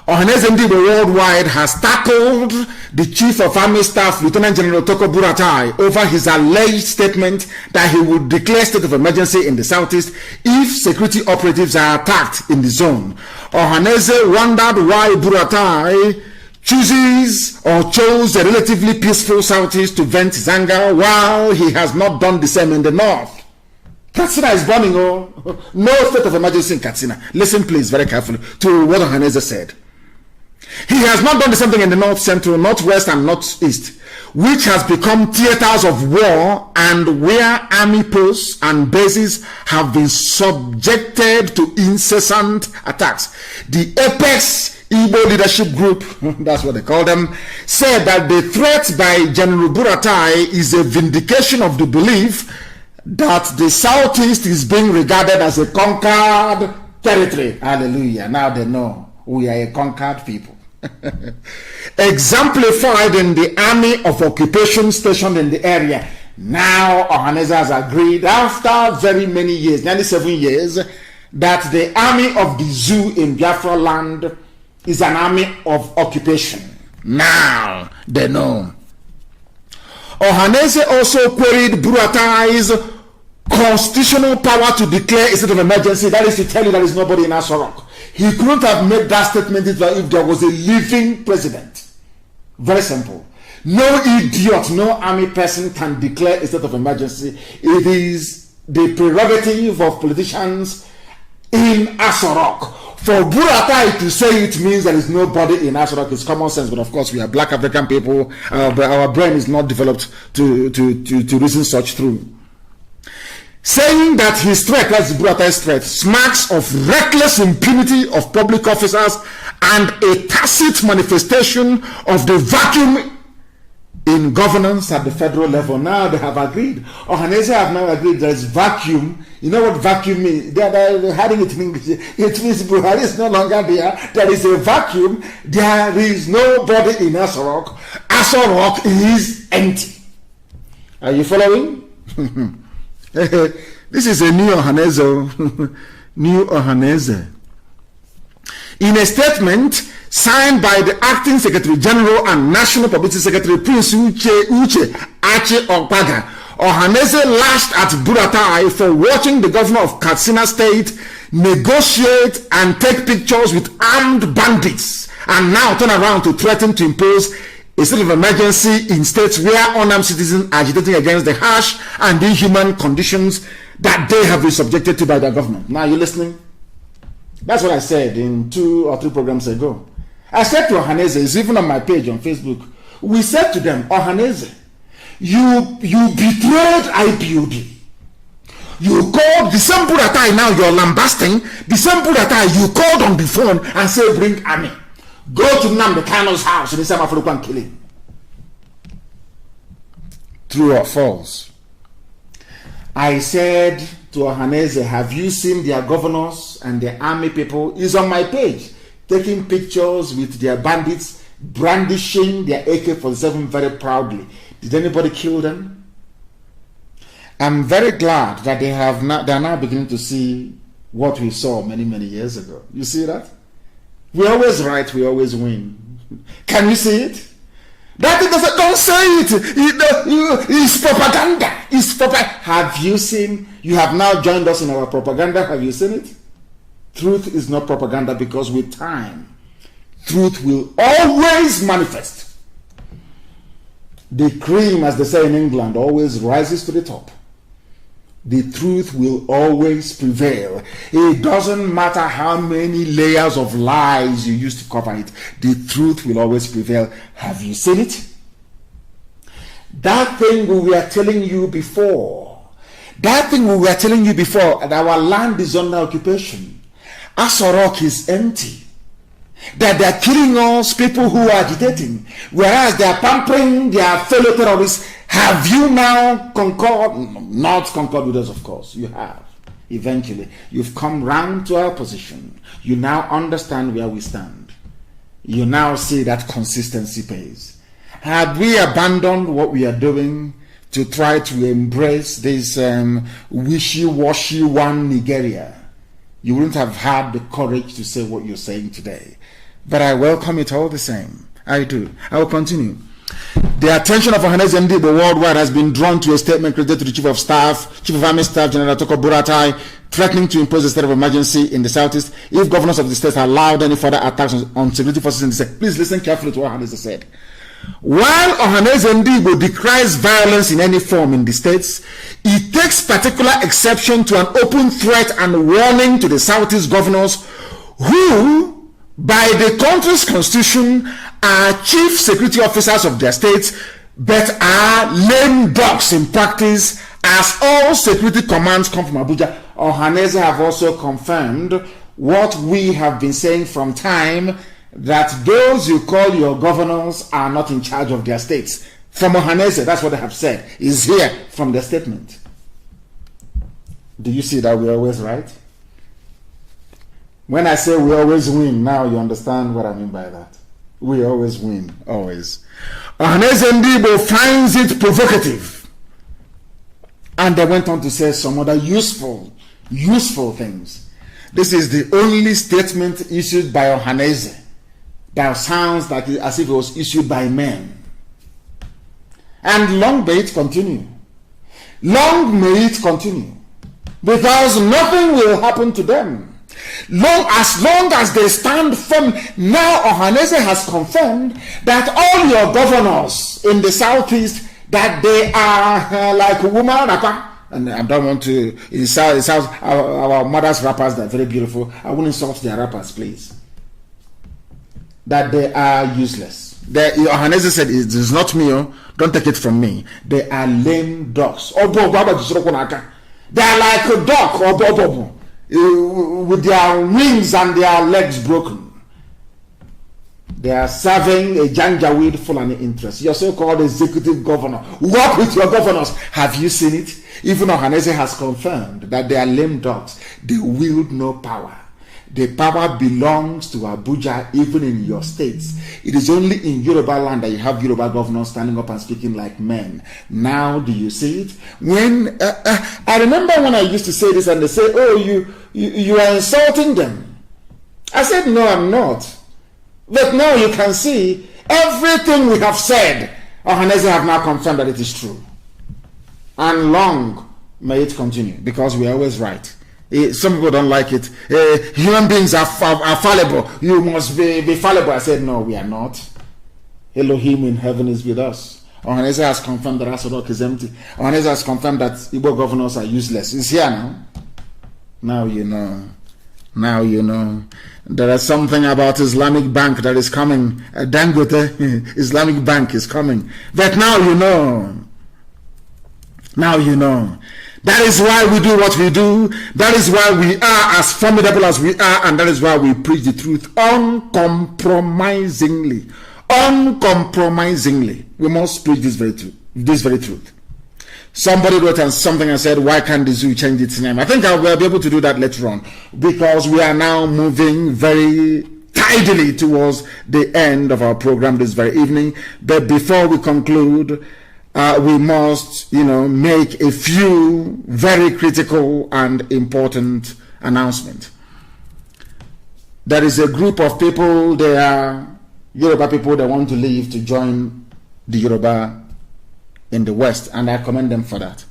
Speaker 6: Ohanese NNAMDl worldwide has tackled the Chief of Army Staff, Lieutenant General Toko Buratai, over his alleged statement that he would declare state of emergency in the southeast if security operatives are attacked in the zone. Ohanese wondered why Buratai chose a relatively peaceful southeast to vent his anger while he has not done the same in the north. Katsina is burning. No state of emergency in Katsina. Listen please very carefully to what Ohanese said. He has not done the same thing in the north central, northwest and northeast, which has become theaters of war and where army posts and bases have been subjected to incessant attacks. The Apex Igbo Leadership Group, that's what they call them, said that the threat by General Buratai is a vindication of the belief that the southeast is being regarded as a conquered territory. Hallelujah. Now they know we are a conquered people. Exemplified in the army of occupation stationed in the area. Now Ohanese has agreed after very many years, 97 years, that the army of the zoo in Biafra land is an army of occupation. Now they know. Ohanese also queried Buratai's constitutional power to declare a state of emergency. That is to tell you there is nobody in Asorok. He couldn't have made that statement if there was a living president. Very simple. No idiot, no army person can declare a state of emergency. It is the prerogative of politicians in Asorok. For Buratai to say it means there is nobody in Asorok is common sense, but of course we are black African people. Our brain is not developed to reason such through. Saying that his threat, that's Buratai's threat, smacks of reckless impunity of public officers and a tacit manifestation of the vacuum in governance at the federal level. Now they have agreed. Ohaneze have now agreed there is vacuum. You know what vacuum means? They're hiding it in English. It means Buhari is no longer there. There is a vacuum. There is nobody in Aso Rock. Aso Rock is empty. Are you following? This is a new Ohaneze. New Ohaneze. In a statement signed by the Acting Secretary General and National Publicity Secretary Prince Uche Ache Okpaga, Ohaneze lashed at Buratai for watching the governor of Katsina State negotiate and take pictures with armed bandits, and now turn around to threaten to impose a state of emergency in states where unarmed citizens are agitating against the harsh and inhuman conditions that they have been subjected to by their government. Now, you listening? That's what I said in 2 or 3 programs ago. I said to Ohaneze, it's even on my page on Facebook, we said to them, Ohaneze, you betrayed IPOD. You called the same Buratai, now you're lambasting, the same Buratai you called on the phone and said, bring army. Go to KANU'S house in the South African killing. True or false? I said to Ohaneze, have you seen their governors and their army people? It's on my page, taking pictures with their bandits, brandishing their AK-47 very proudly. Did anybody kill them? I'm very glad that they are now beginning to see what we saw many, many years ago. You see that? We're always right, we always win. Can you see it? That doesn't, don't say it. It's propaganda. It's propaganda. Have you seen? You have now joined us in our propaganda. Have you seen it? Truth is not propaganda, because with time, truth will always manifest. The cream, as they say in England, always rises to the top. The truth will always prevail. It doesn't matter how many layers of lies you use to cover it. The truth will always prevail. Have you seen it? That thing we were telling you before. That our land is under occupation. Aso Rock is empty. That they are killing us, people who are agitating, whereas they are pampering their fellow terrorists. Have you now not concord with us? Of course, you have. Eventually, you've come round to our position. You now understand where we stand. You now see that consistency pays. Had we abandoned what we are doing to try to embrace this wishy-washy one Nigeria, you wouldn't have had the courage to say what you're saying today. But I welcome it all the same. I do. I will continue. The attention of NNAMDl worldwide has been drawn to a statement credited to the Chief of Army Staff General Toko Buratai, threatening to impose a state of emergency in the southeast if governors of the states allowed any further attacks on security forces in the state. Please listen carefully to what Ohaneze said. While NNAMDl decries violence in any form in the states, it takes particular exception to an open threat and warning to the southeast governors who, by the country's constitution, are chief security officers of their states, but are lame ducks in practice, as all security commands come from Abuja. Ohaneze have also confirmed what we have been saying from time, that those you call your governors are not in charge of their states. From Ohaneze, that's what they have said, is here from the statement. Do you see that we're always right? When I say we always win, now you understand what I mean by that. We always win, always. NNAMDl finds it provocative. And they went on to say some other useful things. This is the only statement issued by Ohaneze that sounds like as if it was issued by men. And long may it continue. Long may it continue. Because nothing will happen to them. As long as they stand firm. Now Ohaneze has confirmed that all your governors in the southeast, that they are like woman, and I don't want to insult our mothers' rappers, they're very beautiful. I won't insult their rappers, please. That they are useless. Ohaneze said, it is not me, don't take it from me. They are lame dogs. They are like a dog or bobo, with their wings and their legs broken. They are serving a Janjaweed Fulani interest. Your so-called executive governor. Work with your governors. Have you seen it? Even Ohaneze has confirmed that they are lame dogs. They wield no power. The power belongs to Abuja, even in your states. It is only in Yoruba land that you have Yoruba governors standing up and speaking like men. Now, do you see it? When I remember when I used to say this, and they say, "Oh, you are insulting them." I said, "No, I'm not." But now you can see everything we have said. Ohaneze have now confirmed that it is true. And long may it continue, because we are always right. Some people don't like it. Human beings are fallible. You must be fallible. I said, no, we are not. Elohim in heaven is with us. Ohaneze has confirmed that Asadok is empty. Ohaneze has confirmed that Igbo governors are useless. It's here now. Now you know. Now you know. There is something about Islamic Bank that is coming. Dangote Islamic Bank is coming. But now you know. Now you know. That is why we do what we do. That is why we are as formidable as we are. And that is why we preach the truth uncompromisingly. Uncompromisingly. We must preach this very truth. Somebody wrote something and said, why can't the zoo change its name? I think I will be able to do that later on, because we are now moving very tidily towards the end of our program this very evening. But before we conclude, we must, make a few very critical and important announcements. There is a group of people, they are Yoruba people that want to leave to join the Yoruba in the West, and I commend them for that.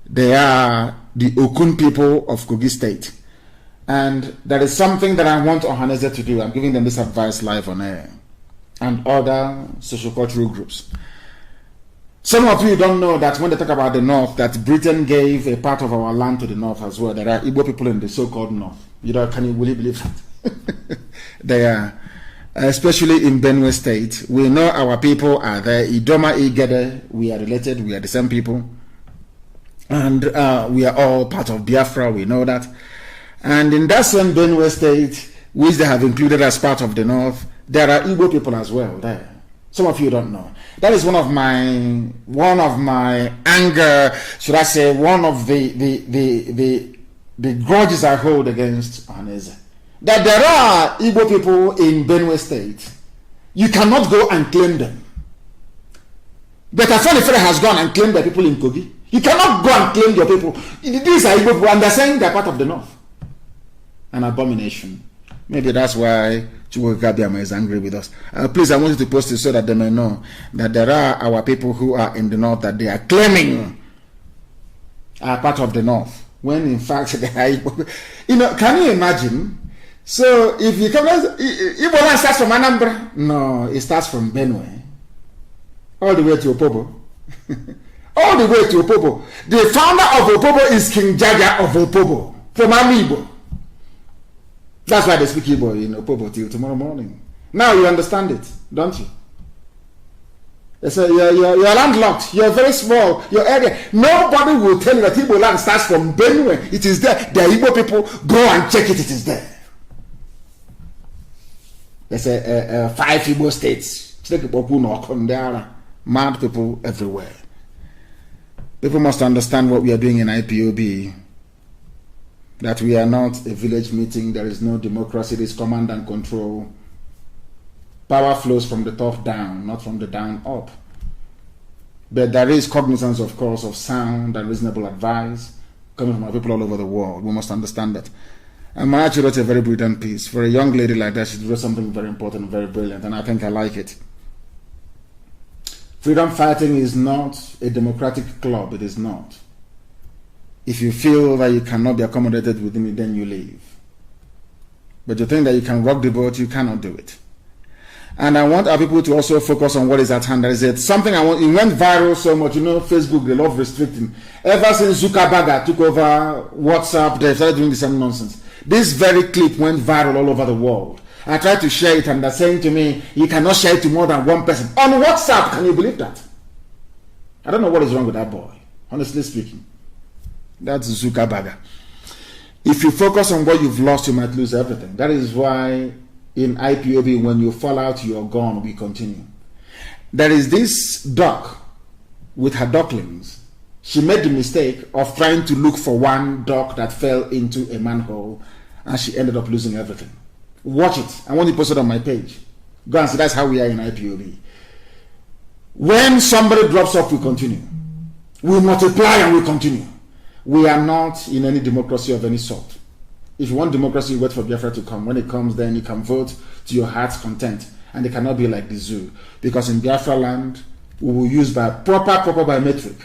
Speaker 6: They are the Okun people of Kogi State. And there is something that I want Ohaneze to do. I'm giving them this advice live on air, and other social-cultural groups. Some of you don't know that when they talk about the North, that Britain gave a part of our land to the North as well. There are Igbo people in the so-called North. Can you really believe that? They are. Especially in Benue State, we know our people are there. Idoma, Igede, we are related, we are the same people. And we are all part of Biafra, we know that. And in that same Benue State, which they have included as part of the North, there are Igbo people as well there. Some of you don't know. That is one of my anger, should I say, one of the grudges I hold against Ohaneze. That there are Igbo people in Benue State. You cannot go and claim them. But Afanifere has gone and claimed the people in Kogi. You cannot go and claim your people. These are Igbo people, and they're saying they're part of the North. An abomination. Maybe that's why Chukwukabiama is angry with us. Please, I want you to post it so that they may know that there are our people who are in the North that they are claiming are part of the North. When in fact they are Igbo. Can you imagine? So if you come, Igbo land starts from Anambra? No, it starts from Benue. All the way to Opobo. All the way to Opobo. The founder of Opobo is King Jaja of Opobo. From Amibo. That's why they speak Igbo in Opobo till tomorrow morning. Now you understand it, don't you? They say you're landlocked, you're very small, your area. Nobody will tell you that Igbo land starts from Benue. It is there. The Igbo people, go and check it, it is there. There's 5 Igbo states. Mad people everywhere. People must understand what we are doing in IPOB. That we are not a village meeting. There is no democracy. It is command and control. Power flows from the top down, not from the down up. But there is cognizance, of course, of sound and reasonable advice coming from our people all over the world. We must understand that. And Marachi wrote a very brilliant piece. For a young lady like that, she wrote something very important, very brilliant, and I think I like it. Freedom fighting is not a democratic club. It is not. If you feel that you cannot be accommodated within it, then you leave. But you think that you can rock the boat, you cannot do it. And I want our people to also focus on what is at hand. There is something I want. It went viral so much. Facebook, they love restricting. Ever since Zuckerberg took over WhatsApp, they started doing the same nonsense. This very clip went viral all over the world. I tried to share it, and they're saying to me, you cannot share it to more than one person. On WhatsApp, can you believe that? I don't know what is wrong with that boy, honestly speaking. That's Zuckerberg. If you focus on what you've lost, you might lose everything. That is why in IPOB, when you fall out, you're gone, we continue. There is this duck with her ducklings. She made the mistake of trying to look for one duck that fell into a manhole, and she ended up losing everything. Watch it. I want to post it on my page. Go and see. That's how we are in IPOB. When somebody drops off, we continue. We multiply and we continue. We are not in any democracy of any sort. If you want democracy, you wait for Biafra to come. When it comes, then you can vote to your heart's content. And it cannot be like the zoo. Because in Biafra land, we will use proper biometric.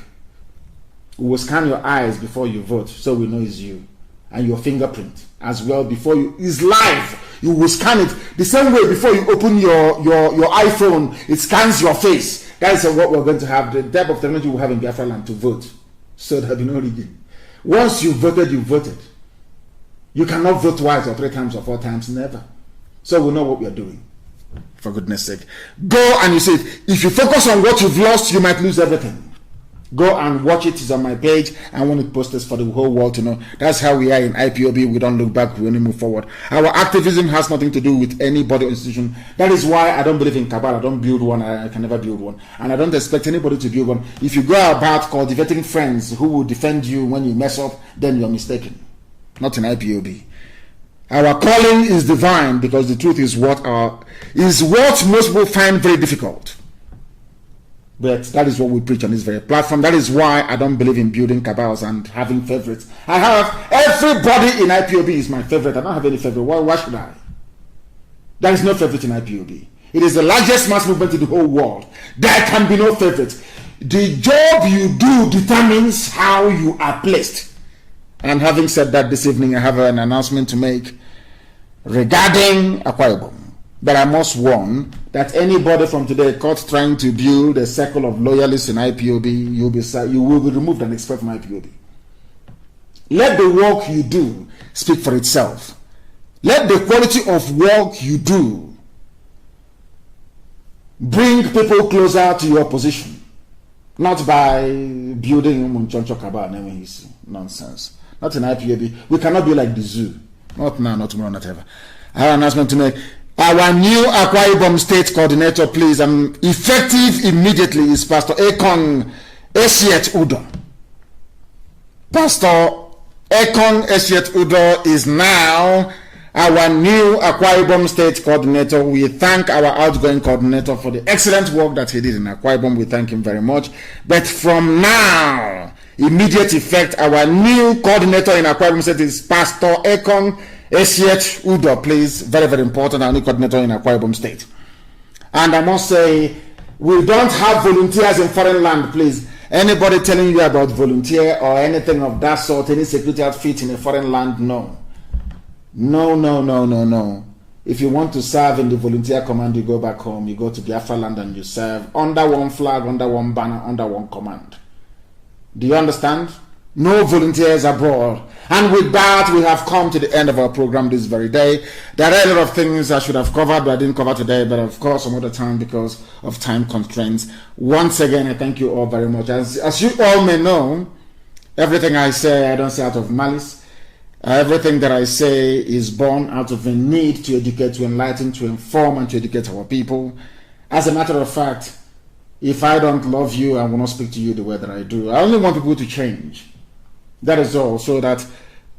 Speaker 6: We will scan your eyes before you vote, so we know it's you. And your fingerprint as well before you. It's live. You will scan it the same way before you open your iPhone. It scans your face. That is what we're going to have. The type of technology we have in Biafra land to vote. So there'll be no rigging. Once you voted, you voted. You cannot vote twice or 3 times or 4 times, never. So we know what we are doing. For goodness sake. Go and you see it. If you focus on what you've lost, you might lose everything. Go and watch it. It's on my page. I want to post this for the whole world to know. That's how we are in IPOB. We don't look back. We only move forward. Our activism has nothing to do with any body or institution. That is why I don't believe in cabal. I don't build one. I can never build one. And I don't expect anybody to build one. If you go about cultivating friends who will defend you when you mess up, then you're mistaken. Not in IPOB. Our calling is divine, because the truth is what most people find very difficult. But that is what we preach on this very platform. That is why I don't believe in building cabals and having favorites. I have everybody in IPOB is my favorite. I don't have any favorite. Why should I? There is no favorite in IPOB. It is the largest mass movement in the whole world. There can be no favorite. The job you do determines how you are placed. And having said that, this evening I have an announcement to make regarding Akwa Ibom. But I must warn that anybody from today caught trying to build a circle of loyalists in IPOB, you will be removed and expelled from IPOB. Let the work you do speak for itself. Let the quality of work you do bring people closer to your position, not by building nonsense. Not in IPOB. We cannot be like the zoo. Not now, not tomorrow, not ever. I have an announcement to make. Our new Akwa Ibom State Coordinator, please, effective immediately, is Pastor Ekong Esiet Udo. Pastor Ekong Esiet Udo is now our new Akwa Ibom State Coordinator. We thank our outgoing coordinator for the excellent work that he did in Akwa Ibom. We thank him very much. But from now, immediate effect, our new coordinator in Akwa Ibom State is Pastor Ekong Esiet Udo, please. Very, very important. Our new coordinator in Akwa Ibom State. And I must say, we don't have volunteers in foreign land, please. Anybody telling you about volunteer or anything of that sort, any security outfit in a foreign land, no. No. If you want to serve in the volunteer command, you go back home, you go to Biafra land and you serve under one flag, under one banner, under one command. Do you understand? No volunteers abroad. And with that, we have come to the end of our program this very day. There are a lot of things I should have covered, but I didn't cover today, but of course some other time because of time constraints. Once again, I thank you all very much. As you all may know, everything I say, I don't say out of malice. Everything that I say is born out of a need to educate, to enlighten, to inform, and to educate our people. As a matter of fact, if I don't love you, I will not speak to you the way that I do. I only want people to change. That is all, so that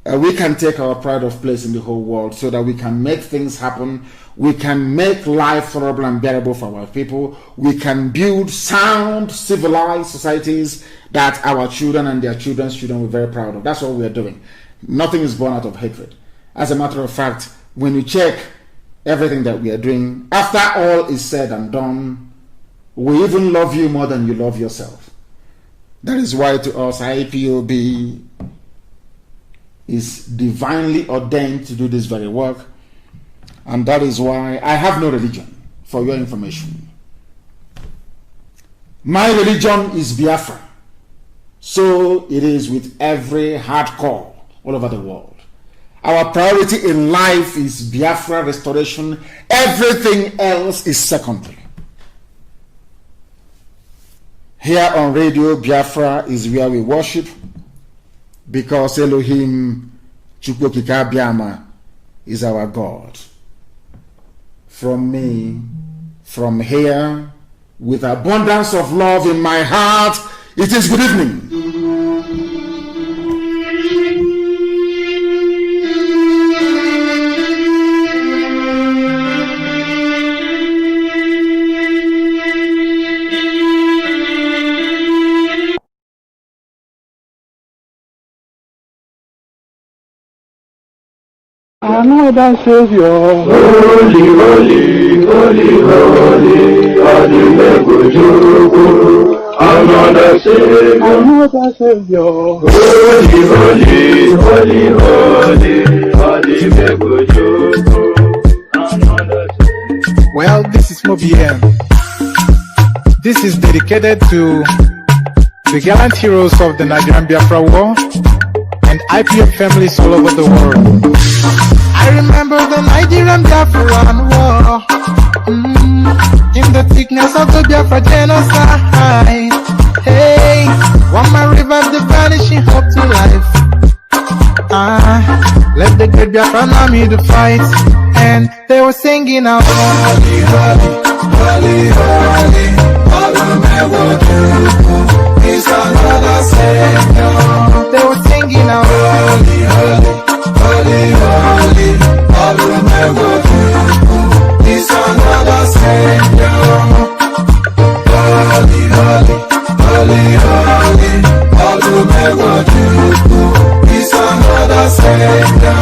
Speaker 6: we can take our pride of place in the whole world, so that we can make things happen. We can make life tolerable and bearable for our people. We can build sound, civilized societies that our children and their children's children will be very proud of. That's what we are doing. Nothing is born out of hatred. As a matter of fact, when you check everything that we are doing, after all is said and done, we even love you more than you love yourself. That is why to us, IPOB is divinely ordained to do this very work. And that is why I have no religion, for your information. My religion is Biafra. So it is with every hardcore all over the world. Our priority in life is Biafra restoration. Everything else is secondary. Here on Radio Biafra is where we worship, because Elohim Chukwokika Biama is our God. from me, from here, with abundance of love in my heart, it is good evening.
Speaker 2: Another Savior. Holy, holy, holy, holy, another Savior. Another Savior. Holy, holy, holy, holy,
Speaker 1: Well, this is MOBM. This is dedicated to the gallant heroes of the Nigerian Biafra War and IPF families all over the world. I remember the Nigerian Biafran War, in the thickness of the Biafra genocide. Hey, one man revived the vanishing hope to life. Let the great Biafran army to fight, and they were singing out, holy, holy, holy, holy, is another Savior. They were singing out, holy, holy, holy, holy, is another Savior. Holy, holy, holy, holy, is another Savior.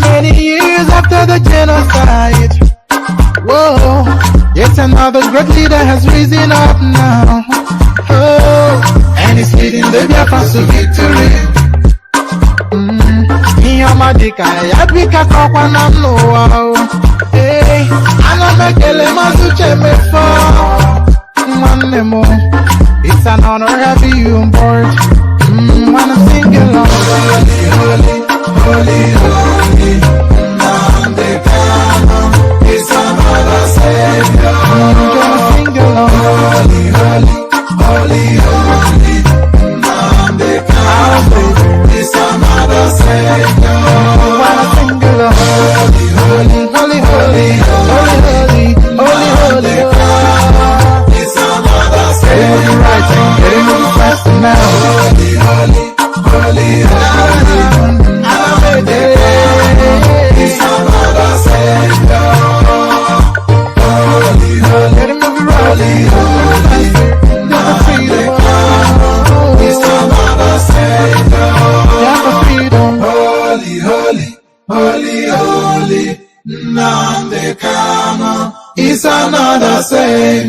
Speaker 1: Many years after the genocide, whoa, yet another great leader has risen up now. Oh, and he's leading the Biafrans to victory. Yamadika, Yabika, Kokwana, no. Hey, Anamekele, Masuche, one nemo. It's an honor having you on board. When I'm singing along, holy, holy, holy, holy, NNAMDl, it's another Savior. Gonna sing along, holy, holy, holy, holy, NNAMDl, it's another Savior. When I sing along, holy, holy, holy, holy, holy, holy, holy, holy, it's another Savior. Getting right and getting moving faster now. Holy, holy, holy, holy, it's another Savior. Holy, holy, getting moving right, never freedom. It's another Savior. Never freedom. Holy, holy, holy, holy, NNAMDl, it's another Savior.